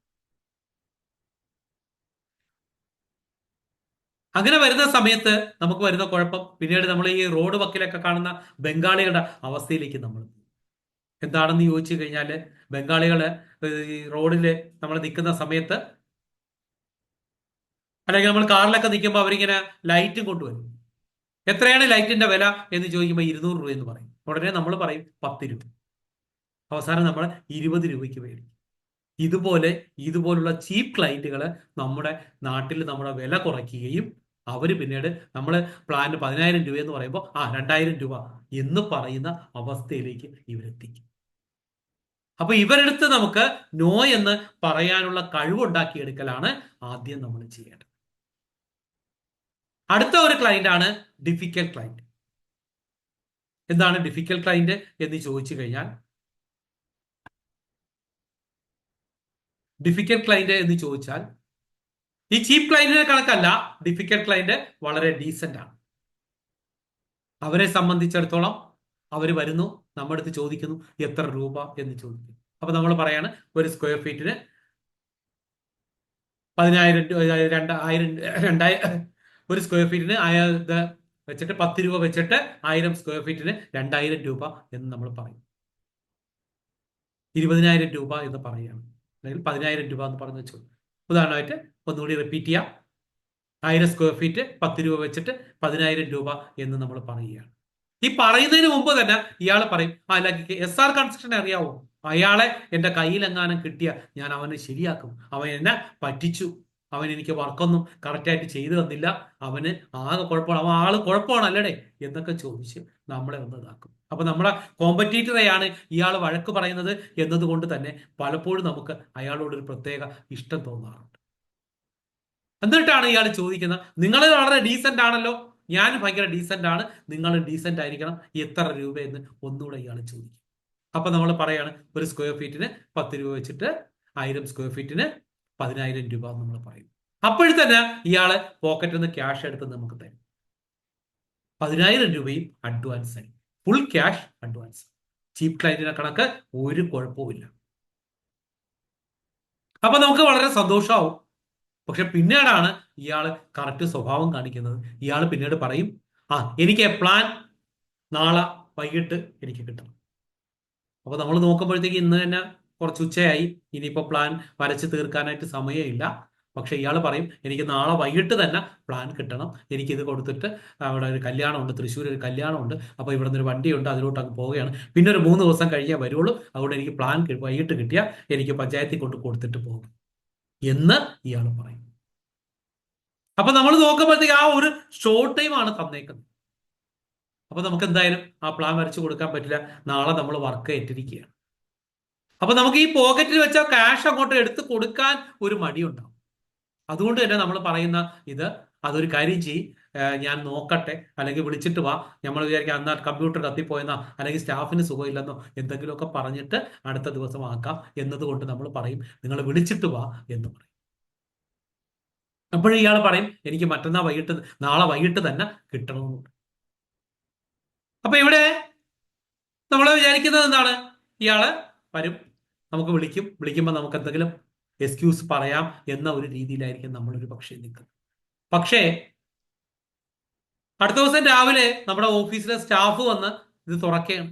അങ്ങനെ വരുന്ന സമയത്ത് നമുക്ക് വരുന്ന കുഴപ്പം, പിന്നീട് നമ്മൾ ഈ റോഡ് വക്കിലൊക്കെ കാണുന്ന ബംഗാളികളുടെ അവസ്ഥയിലേക്ക് നമ്മൾ എന്താണെന്ന് ചോദിച്ചു കഴിഞ്ഞാൽ, ബംഗാളികള് ഈ റോഡില് നമ്മൾ നിൽക്കുന്ന സമയത്ത്, അല്ലെങ്കിൽ നമ്മൾ കാറിലൊക്കെ നിൽക്കുമ്പോൾ അവരിങ്ങനെ ലൈറ്റും കൊണ്ടുവരും. എത്രയാണ് ലൈറ്റിന്റെ വില എന്ന് ചോദിക്കുമ്പോൾ 200 രൂപ എന്ന് പറയും. ഉടനെ നമ്മൾ പറയും 10 രൂപ. അവസാനം നമ്മൾ 20 രൂപയ്ക്ക് മേടിക്കും. ഇതുപോലുള്ള ചീപ്പ് ക്ലയന്റുകൾ നമ്മുടെ നാട്ടിൽ നമ്മുടെ വില കുറയ്ക്കുകയും അവർ പിന്നീട് നമ്മൾ പ്ലാൻ 10,000 രൂപ എന്ന് പറയുമ്പോൾ 2,000 രൂപ എന്ന് പറയുന്ന അവസ്ഥയിലേക്ക് ഇവരെത്തിക്കും. അപ്പൊ ഇവരെടുത്ത് നമുക്ക് നോ എന്ന് പറയാനുള്ള കഴിവുണ്ടാക്കിയെടുക്കലാണ് ആദ്യം നമ്മൾ ചെയ്യേണ്ടത്. അടുത്ത ഒരു ക്ലയന്റ് ആണ് ഡിഫിക്കൽട്ട് ക്ലയന്റ്. എന്താണ് ഡിഫിക്കൽട്ട് ക്ലയന്റ് എന്ന് ചോദിച്ചു കഴിഞ്ഞാൽ, ഡിഫിക്കൽട്ട് ക്ലയന്റ് എന്ന് ചോദിച്ചാൽ ഈ ചീപ്പ് ക്ലയന്റിനെ കണക്കല്ല. ഡിഫിക്കൽട്ട് ക്ലയന്റ് വളരെ ഡീസന്റ് ആണ്. അവരെ സംബന്ധിച്ചിടത്തോളം അവർ വരുന്നു, നമ്മുടെ അടുത്ത് ചോദിക്കുന്നു എത്ര രൂപ എന്ന് ചോദിക്കുന്നു. അപ്പൊ നമ്മൾ പറയാണ്, ഒരു സ്ക്വയർ ഫീറ്റിന് 2,000 ഒരു സ്ക്വയർ ഫീറ്റിന് വെച്ചിട്ട് 10 രൂപ വെച്ചിട്ട് 1,000 സ്ക്വയർ ഫീറ്റിന് 2,000 രൂപ എന്ന് നമ്മൾ പറയും. 20,000 രൂപ എന്ന് പറയുകയാണ്, അല്ലെങ്കിൽ 10,000 രൂപ എന്ന് പറഞ്ഞു വെച്ചു. ഉദാഹരണമായിട്ട് ഒന്നുകൂടി റിപ്പീറ്റ് ചെയ്യാം. 1,000 സ്ക്വയർ ഫീറ്റ് 10 രൂപ വെച്ചിട്ട് 10,000 രൂപ എന്ന് നമ്മൾ പറയുകയാണ്. ഈ പറയുന്നതിന് മുമ്പ് തന്നെ ഇയാൾ പറയും, SR കൺസ്ട്രക്ഷൻ അറിയാവോ, അയാളെ എന്റെ കയ്യിലെങ്ങാനും കിട്ടിയ ഞാൻ അവനെ ശരിയാക്കും, അവൻ എന്നെ പറ്റിച്ചു, അവൻ എനിക്ക് വർക്കൊന്നും കറക്റ്റായിട്ട് ചെയ്തു തന്നില്ല, അവന് ആകെ കുഴപ്പമാണ്, അവൻ ആള് കുഴപ്പമാണല്ലേ എന്നൊക്കെ ചോദിച്ച് നമ്മളെ ഒന്ന് ഇതാക്കും. അപ്പൊ നമ്മളെ കോമ്പറ്റീറ്ററെയാണ് ഇയാൾ വഴക്ക് പറയുന്നത് എന്നതുകൊണ്ട് തന്നെ പലപ്പോഴും നമുക്ക് അയാളോടൊരു പ്രത്യേക ഇഷ്ടം തോന്നാറുണ്ട്. എന്നിട്ടാണ് ഇയാൾ ചോദിക്കുന്നത്, നിങ്ങൾ വളരെ ഡീസന്റ് ആണല്ലോ, ഞാൻ ഭയങ്കര ഡീസന്റ് ആണ്, നിങ്ങൾ ഡീസന്റ് ആയിരിക്കണം, എത്ര രൂപയെന്ന് ഒന്നുകൂടെ ഇയാൾ ചോദിക്കും. അപ്പൊ നമ്മൾ പറയാണ്, ഒരു സ്ക്വയർ ഫീറ്റിന് 10 രൂപ വെച്ചിട്ട് 1,000 സ്ക്വയർ ഫീറ്റിന് 10,000 രൂപ നമ്മൾ പറയും. അപ്പോഴത്തന്നെ ഇയാള് പോക്കറ്റിൽ നിന്ന് ക്യാഷ് എടുത്ത് നമുക്ക് തരും. 10,000 രൂപയും അഡ്വാൻസ് ആയി, ഫുൾ ക്യാഷ് അഡ്വാൻസ്. ചീപ്പ് ക്ലയന്റിനെ കണക്ക് ഒരു കുഴപ്പവുമില്ല. അപ്പൊ നമുക്ക് വളരെ സന്തോഷമാവും. പക്ഷെ പിന്നീടാണ് ഇയാൾ കറക്റ്റ് സ്വഭാവം കാണിക്കുന്നത്. ഇയാൾ പിന്നീട് പറയും, എനിക്ക് പ്ലാൻ നാളെ വൈകിട്ട് എനിക്ക് കിട്ടണം. അപ്പൊ നമ്മൾ നോക്കുമ്പോഴത്തേക്ക് ഇന്ന് തന്നെ കുറച്ച് ഉച്ചയായി, ഇനിയിപ്പോ പ്ലാൻ വരച്ച് തീർക്കാനായിട്ട് സമയമില്ല. പക്ഷെ ഇയാൾ പറയും, എനിക്ക് നാളെ വൈകിട്ട് തന്നെ പ്ലാൻ കിട്ടണം, എനിക്കിത് കൊടുത്തിട്ട് അവിടെ ഒരു കല്യാണമുണ്ട്, തൃശ്ശൂർ ഒരു കല്യാണമുണ്ട്, അപ്പൊ ഇവിടെ നിന്ന് ഒരു വണ്ടിയുണ്ട്, അതിലോട്ട് അങ്ങ് പോവുകയാണ്, പിന്നെ ഒരു 3 ദിവസം കഴിഞ്ഞേ വരുള്ളൂ, അതുകൊണ്ട് എനിക്ക് പ്ലാൻ വൈകിട്ട് കിട്ടിയാൽ എനിക്ക് പഞ്ചായത്തിൽ കൊണ്ട് കൊടുത്തിട്ട് പോകും എന്ന് ഇയാൾ പറയും. അപ്പൊ നമ്മൾ നോക്കുമ്പോഴത്തേക്ക് ആ ഒരു ഷോർട്ട് ടൈം ആണ് തന്നേക്കുന്നത്. അപ്പൊ നമുക്ക് എന്തായാലും ആ പ്ലാൻ വരച്ചു കൊടുക്കാൻ പറ്റില്ല, നാളെ നമ്മൾ വർക്ക് ഏറ്റിരിക്കുകയാണ്. അപ്പൊ നമുക്ക് ഈ പോക്കറ്റിൽ വെച്ച ക്യാഷ് അങ്ങോട്ട് എടുത്ത് കൊടുക്കാൻ ഒരു മടിയുണ്ടാവും. അതുകൊണ്ട് തന്നെ നമ്മൾ പറയുന്ന അതൊരു കാര്യം ചെയ്യും, ഞാൻ നോക്കട്ടെ, അല്ലെങ്കിൽ വിളിച്ചിട്ട് വാ, നമ്മൾ വിചാരിക്കാം അന്നാ കമ്പ്യൂട്ടർ കത്തിപ്പോയെന്നോ അല്ലെങ്കിൽ സ്റ്റാഫിന് സുഖമില്ലെന്നോ എന്തെങ്കിലുമൊക്കെ പറഞ്ഞിട്ട് അടുത്ത ദിവസം ആക്കാം എന്നതുകൊണ്ട് നമ്മൾ പറയും, നിങ്ങൾ വിളിച്ചിട്ട് വാ എന്ന് പറയും. അപ്പോഴും ഇയാൾ പറയും, എനിക്ക് നാളെ വൈകിട്ട് തന്നെ കിട്ടണമെന്നുണ്ട്. അപ്പൊ ഇവിടെ നമ്മൾ വിചാരിക്കുന്നത് എന്താണ്, ഇയാള് വരും, നമുക്ക് വിളിക്കുമ്പോൾ നമുക്ക് എന്തെങ്കിലും എക്സ്ക്യൂസ് പറയാം എന്ന ഒരു രീതിയിലായിരിക്കും നമ്മളൊരു പക്ഷേ നിൽക്കുന്നത്. പക്ഷേ അടുത്ത ദിവസം രാവിലെ നമ്മുടെ ഓഫീസിലെ സ്റ്റാഫ് വന്ന് ഇത് തുറക്കുകയാണ്.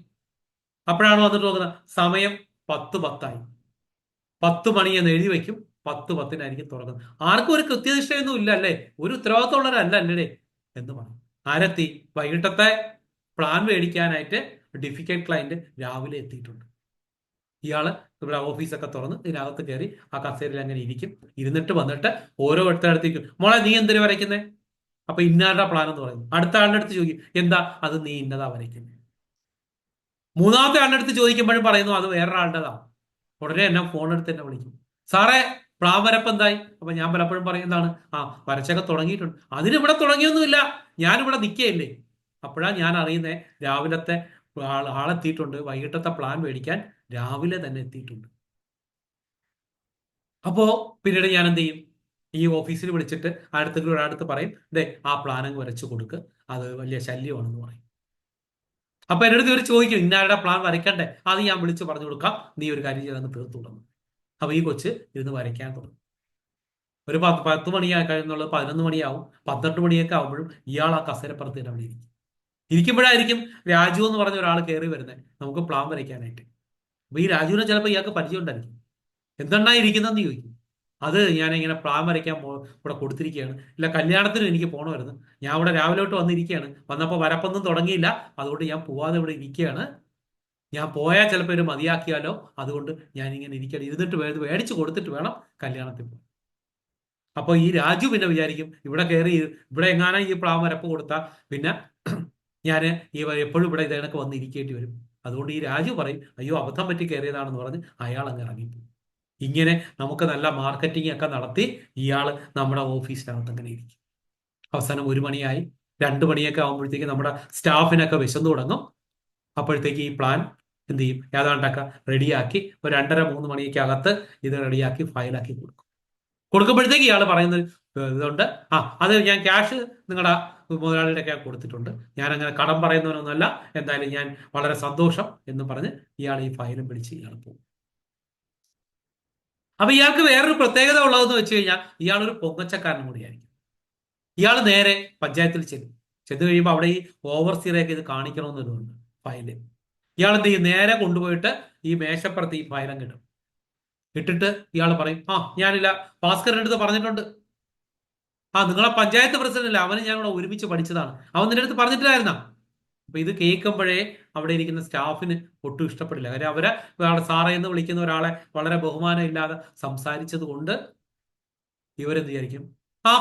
അപ്പോഴാണ് വന്നിട്ട് നോക്കുന്നത് സമയം 10:10 10 മണി എന്ന് എഴുതി വയ്ക്കും. 10:10 തുറക്കുന്നത്. ആർക്കും ഒരു കൃത്യനിഷ്ഠയൊന്നും ഇല്ല അല്ലേ, ഒരു ഉത്തരവാദിത്തമുള്ളവരല്ല അല്ലേ എന്ന് പറയും. ആരെത്തി? വൈകിട്ടത്തെ പ്ലാൻ മേടിക്കാനായിട്ട് ഡിഫിക്കൽട്ട് ക്ലയന്റ് രാവിലെ എത്തിയിട്ടുണ്ട്. ഇയാള് ഇവിടെ ഓഫീസൊക്കെ തുറന്ന് ഇതിനകത്ത് കയറി ആ കസേരയിൽ അങ്ങനെ ഇരിക്കും. ഇരുന്നിട്ട് വന്നിട്ട് ഓരോ അടുത്തടുത്തേക്കും, മോളെ നീ എന്തിനു വരയ്ക്കുന്നേ? അപ്പൊ ഇന്നാരുടെ പ്ലാൻ എന്ന് പറയുന്നു. അടുത്ത ആളുടെ അടുത്ത് ചോദിക്കും, എന്താ? അത് നീ ഇന്നതാ വരയ്ക്കുന്നത്. മൂന്നാമത്തെ ആളുടെ അടുത്ത് ചോദിക്കുമ്പോഴും പറയുന്നു അത് വേറൊരാളുടേതാ. ഉടനെ എന്നെ ഫോൺ എടുത്ത് എന്നെ വിളിക്കും, സാറേ പ്ലാൻ വരപ്പ് എന്തായി? അപ്പൊ ഞാൻ പലപ്പോഴും പറയുന്നതാണ്, വരച്ചൊക്കെ തുടങ്ങിയിട്ടുണ്ട്. അതിനിവിടെ തുടങ്ങിയൊന്നുമില്ല, ഞാനിവിടെ നിൽക്കുകയല്ലേ. അപ്പോഴാണ് ഞാൻ അറിയുന്നേ രാവിലത്തെ ആളെത്തിയിട്ടുണ്ട്, വൈകിട്ടത്തെ പ്ലാൻ മേടിക്കാൻ രാവിലെ തന്നെ എത്തിയിട്ടുണ്ട്. അപ്പോ പിന്നീട് ഞാൻ എന്ത് ചെയ്യും? ഈ ഓഫീസിൽ വിളിച്ചിട്ട് അടുത്തെങ്കിലും ഒരാടുത്ത് പറയും, ദേ ആ പ്ലാൻ അങ്ങ് വരച്ചു കൊടുക്ക്, അത് വലിയ ശല്യമാണെന്ന് പറയും. അപ്പൊ എൻ്റെ അടുത്ത് ഇവർ ചോദിക്കും, ഇന്നാരുടെ പ്ലാൻ വരയ്ക്കണ്ടേ? അത് ഞാൻ വിളിച്ച് പറഞ്ഞു കൊടുക്കാം, നീ ഒരു കാര്യം ചെയ്തങ്ങ് തീർത്തു തുടങ്ങും. അപ്പൊ ഈ കൊച്ച് ഇരുന്ന് വരയ്ക്കാൻ തുടങ്ങും. ഒരു 10 മണിയായി കഴിയുന്നുള്ളത് 11 മണിയാവും. 12 മണിയൊക്കെ ആവുമ്പോഴും ഇയാൾ ആ കസേരപ്പുറത്ത് തന്നെ അവിടെ ഇരിക്കും. ഇരിക്കുമ്പോഴായിരിക്കും രാജു എന്ന് പറഞ്ഞ ഒരാൾ കയറി വരുന്നത് നമുക്ക് പ്ലാൻ വരയ്ക്കാനായിട്ട്. അപ്പൊ ഈ രാജുവിനെ ചിലപ്പോൾ ഇയാൾക്ക് പരിചയം ഉണ്ടായിരിക്കും. എന്തെണ്ണാ ഇരിക്കുന്നതെന്ന് ചോദിക്കും. അത് ഞാൻ ഇങ്ങനെ പ്ലാൻ വരയ്ക്കാൻ ഇവിടെ കൊടുത്തിരിക്കുകയാണ്, ഇല്ല കല്യാണത്തിനും എനിക്ക് പോകണമായിരുന്നു, ഞാൻ ഇവിടെ രാവിലെ തൊട്ട് വന്നിരിക്കുകയാണ്, വന്നപ്പോൾ വരപ്പൊന്നും തുടങ്ങിയില്ല, അതുകൊണ്ട് ഞാൻ പോവാതെ ഇവിടെ ഇരിക്കുകയാണ്, ഞാൻ പോയാൽ ചിലപ്പോൾ ഒരു മതിയാക്കിയാലോ, അതുകൊണ്ട് ഞാൻ ഇങ്ങനെ ഇരിക്കണം, ഇരുന്നിട്ട് മേടിച്ച് കൊടുത്തിട്ട് വേണം കല്യാണത്തിൽ പോകാൻ. അപ്പൊ ഈ രാജു പിന്നെ വിചാരിക്കും, ഇവിടെ കയറി ഇവിടെ എങ്ങാനും ഈ പ്ലാൻ വരപ്പ് കൊടുത്താൽ പിന്നെ ഞാൻ ഈ എപ്പോഴും ഇവിടെ ഇതേണൊക്കെ വന്നിരിക്കേണ്ടി വരും. അതുകൊണ്ട് ഈ രാജു പറയും, അയ്യോ അബദ്ധം പറ്റി കയറിയതാണെന്ന് പറഞ്ഞ് അയാൾ അങ്ങ് ഇറങ്ങിപ്പോകും. ഇങ്ങനെ നമുക്ക് നല്ല മാർക്കറ്റിംഗ് ഒക്കെ നടത്തി ഇയാൾ നമ്മുടെ ഓഫീസിനകത്ത് അങ്ങനെ ഇരിക്കും. അവസാനം 1 മണിയായി, 2 മണിയൊക്കെ ആകുമ്പോഴത്തേക്ക് നമ്മുടെ സ്റ്റാഫിനൊക്കെ വിശന്നു തുടങ്ങും. അപ്പോഴത്തേക്ക് ഈ പ്ലാൻ എന്ത് ചെയ്യും? ഏതാണ്ടൊക്കെ റെഡിയാക്കി ഒരു 2:30-3 മണിയൊക്കെ അകത്ത് ഇത് റെഡിയാക്കി ഫയലാക്കി കൊടുക്കും. കൊടുക്കുമ്പോഴത്തേക്ക് ഇയാൾ പറയുന്നത് ഇതുകൊണ്ട്, അത് ഞാൻ ക്യാഷ് നിങ്ങളുടെ മുതലാളിയുടെ ഒക്കെ കൊടുത്തിട്ടുണ്ട്, ഞാൻ അങ്ങനെ കടം പറയുന്നവനൊന്നുമല്ല, എന്തായാലും ഞാൻ വളരെ സന്തോഷം എന്ന് പറഞ്ഞ് ഇയാൾ ഈ ഫയലും പിടിച്ച് ഇയാൾ പോകും. അപ്പൊ ഇയാൾക്ക് വേറൊരു പ്രത്യേകത ഉള്ളതെന്ന് വെച്ച് കഴിഞ്ഞാൽ ഇയാളൊരു പൊങ്ങച്ചക്കാരനും കൂടിയായിരിക്കും. ഇയാൾ നേരെ പഞ്ചായത്തിൽ ചെന്ന് കഴിയുമ്പോൾ അവിടെ ഈ ഓവർസീറൊക്കെ ഇത് കാണിക്കണമെന്നൊരുണ്ട് ഫയല്. ഇയാൾ എന്ത് ചെയ്യും? നേരെ കൊണ്ടുപോയിട്ട് ഈ മേശപ്പുറത്ത് ഈ ഫയലും കിട്ടും. ഇട്ടിട്ട് ഇയാൾ പറയും, ഞാനില്ല, ഭാസ്കരൻ്റെ അടുത്ത് പറഞ്ഞിട്ടുണ്ട്, നിങ്ങളെ പഞ്ചായത്ത് പ്രസിഡന്റ് അല്ല, അവന് ഞാനിവിടെ ഒരുമിച്ച് പഠിച്ചതാണ്, അവൻ നിന്റെ അടുത്ത് പറഞ്ഞിട്ടില്ലായിരുന്ന. അപ്പൊ ഇത് കേൾക്കുമ്പോഴേ അവിടെ ഇരിക്കുന്ന സ്റ്റാഫിന് ഒട്ടും ഇഷ്ടപ്പെടില്ല. കാര്യം അവരെ സാറേ എന്ന് വിളിക്കുന്ന ഒരാളെ വളരെ ബഹുമാനം ഇല്ലാതെ സംസാരിച്ചത് കൊണ്ട് ഇവരെന്ത് വിചാരിക്കും,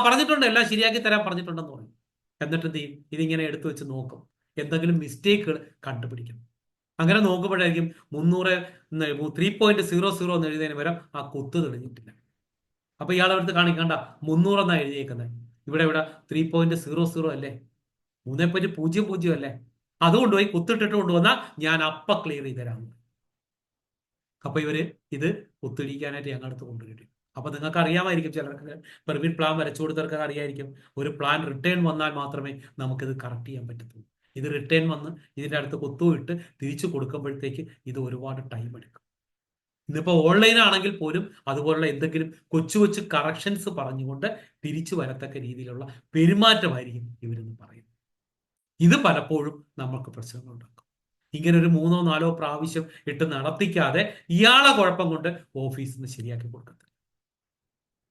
പറഞ്ഞിട്ടുണ്ട്, എല്ലാം ശരിയാക്കി തരാൻ പറഞ്ഞിട്ടുണ്ടെന്ന് പറയും. എന്നിട്ട് എന്ത് ചെയ്യും? ഇതിങ്ങനെ എടുത്തു വെച്ച് നോക്കും, എന്തെങ്കിലും മിസ്റ്റേക്കുകൾ കണ്ടുപിടിക്കും. അങ്ങനെ നോക്കുമ്പോഴായിരിക്കും 3.00 എന്ന് എഴുതിയതിന് പകരം ആ കുത്ത് തെളിഞ്ഞിട്ടില്ല. അപ്പൊ ഇയാളെ അടുത്ത് കാണിക്കണ്ട, 300 എന്നാ എഴുതിയേക്കുന്നത്, ഇവിടെ 3.00 അല്ലേ, 3.00 അല്ലേ, അതുകൊണ്ട് പോയി കുത്തിട്ടിട്ട് കൊണ്ടുവന്നാൽ ഞാൻ അപ്പ ക്ലിയർ ചെയ്ത് തരാം. അപ്പൊ ഇവര് ഇത് കുത്തിടിക്കാനായിട്ട് ഞങ്ങളുടെ അടുത്ത് കൊണ്ടുവരും. അപ്പൊ നിങ്ങൾക്ക് അറിയാമായിരിക്കും, ചിലർക്ക് പെർമിറ്റ് പ്ലാൻ വരച്ചു കൊടുത്തവർക്ക് അറിയായിരിക്കും, ഒരു പ്ലാൻ റിട്ടേൺ വന്നാൽ മാത്രമേ നമുക്കിത് കറക്റ്റ് ചെയ്യാൻ പറ്റത്തുള്ളൂ. ഇത് റിട്ടേൺ വന്ന് ഇതിൻ്റെ അടുത്ത് കുത്തുവിട്ട് തിരിച്ചു കൊടുക്കുമ്പോഴത്തേക്ക് ഇത് ഒരുപാട് ടൈം എടുക്കും. ഇന്നിപ്പോൾ ഓൺലൈൻ ആണെങ്കിൽ പോലും അതുപോലുള്ള എന്തെങ്കിലും കൊച്ചു കൊച്ചു കറക്ഷൻസ് പറഞ്ഞുകൊണ്ട് തിരിച്ചു വരത്തക്ക രീതിയിലുള്ള പെരുമാറ്റമായിരിക്കും ഇവരെന്ന് പറയുന്നത്. ഇത് പലപ്പോഴും നമുക്ക് പ്രശ്നങ്ങൾ ഉണ്ടാക്കും. ഇങ്ങനെ ഒരു 3-4 പ്രാവശ്യം ഇട്ട് നടത്തിക്കാതെ ഇയാളെ കുഴപ്പം കൊണ്ട് ഓഫീസിൽ നിന്ന് ശരിയാക്കി കൊടുക്കത്തില്ല.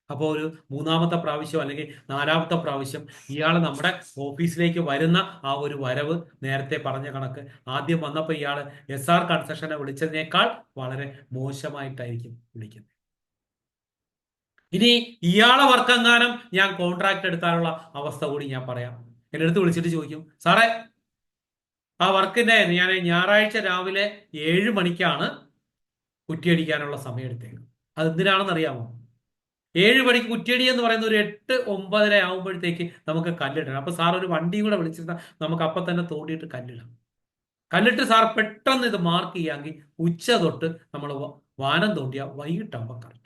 അപ്പോൾ ഒരു 3-ാമത്തെ പ്രാവശ്യം അല്ലെങ്കിൽ 4-ാമത്തെ പ്രാവശ്യം ഇയാൾ നമ്മുടെ ഓഫീസിലേക്ക് വരുന്ന ആ ഒരു വരവ് നേരത്തെ പറഞ്ഞ കണക്ക് ആദ്യം വന്നപ്പോൾ ഇയാൾ SR കൺസെഷനെ വിളിച്ചതിനേക്കാൾ വളരെ മോശമായിട്ടായിരിക്കും വിളിക്കുന്നത്. ഇനി ഇയാളെ വർക്കെങ്ങാനും ഞാൻ കോൺട്രാക്ട് എടുത്താനുള്ള അവസ്ഥ കൂടി ഞാൻ പറയാം. എൻ്റെ അടുത്ത് വിളിച്ചിട്ട് ചോദിക്കും, സാറേ ആ വർക്കിന്റെ ഞാൻ ഞായറാഴ്ച രാവിലെ 7 മണിക്കാണ് കുറ്റിയടിക്കാനുള്ള സമയം എടുത്തേക്കുന്നത്. അത് എന്തിനാണെന്ന് അറിയാമോ? 7 മണിക്ക് കുറ്റിയടി എന്ന് പറയുന്ന ഒരു 8-9 ആകുമ്പോഴത്തേക്ക് നമുക്ക് കല്ലിടണം. അപ്പൊ സാർ ഒരു വണ്ടിയും കൂടെ വിളിച്ചിരുന്നാൽ നമുക്ക് അപ്പം തന്നെ തോണ്ടിയിട്ട് കല്ലിടാം. കല്ലിട്ട് സാർ പെട്ടെന്ന് ഇത് മാർക്ക് ചെയ്യാമെങ്കിൽ ഉച്ച തൊട്ട് നമ്മൾ വാനം തോണ്ടിയ വൈകിട്ടാകുമ്പോൾ കറക്റ്റ്.